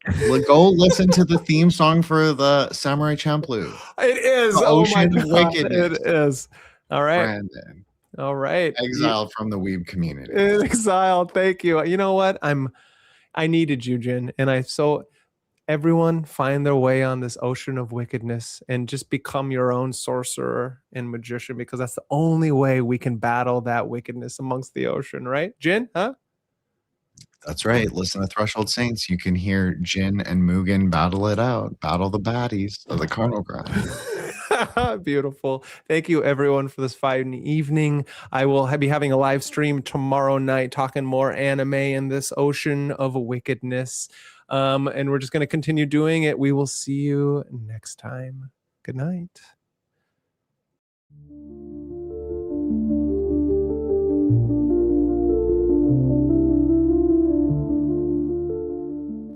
Go listen to the theme song for the Samurai Champloo. It is. The ocean of wickedness. It is. All right. Brandon. All right. Exiled from the weeb community. Exiled. Thank you. You know what? I needed you, Jin. And everyone find their way on this ocean of wickedness and just become your own sorcerer and magician, because that's the only way we can battle that wickedness amongst the ocean, right? Jin, huh? That's right. Listen to Threshold Saints. You can hear Jin and Mugen battle it out. Battle the baddies of the carnal grind. Beautiful. Thank you, everyone, for this fine evening. I will be having a live stream tomorrow night talking more anime in this ocean of wickedness. And we're just going to continue doing it. We will see you next time. Good night.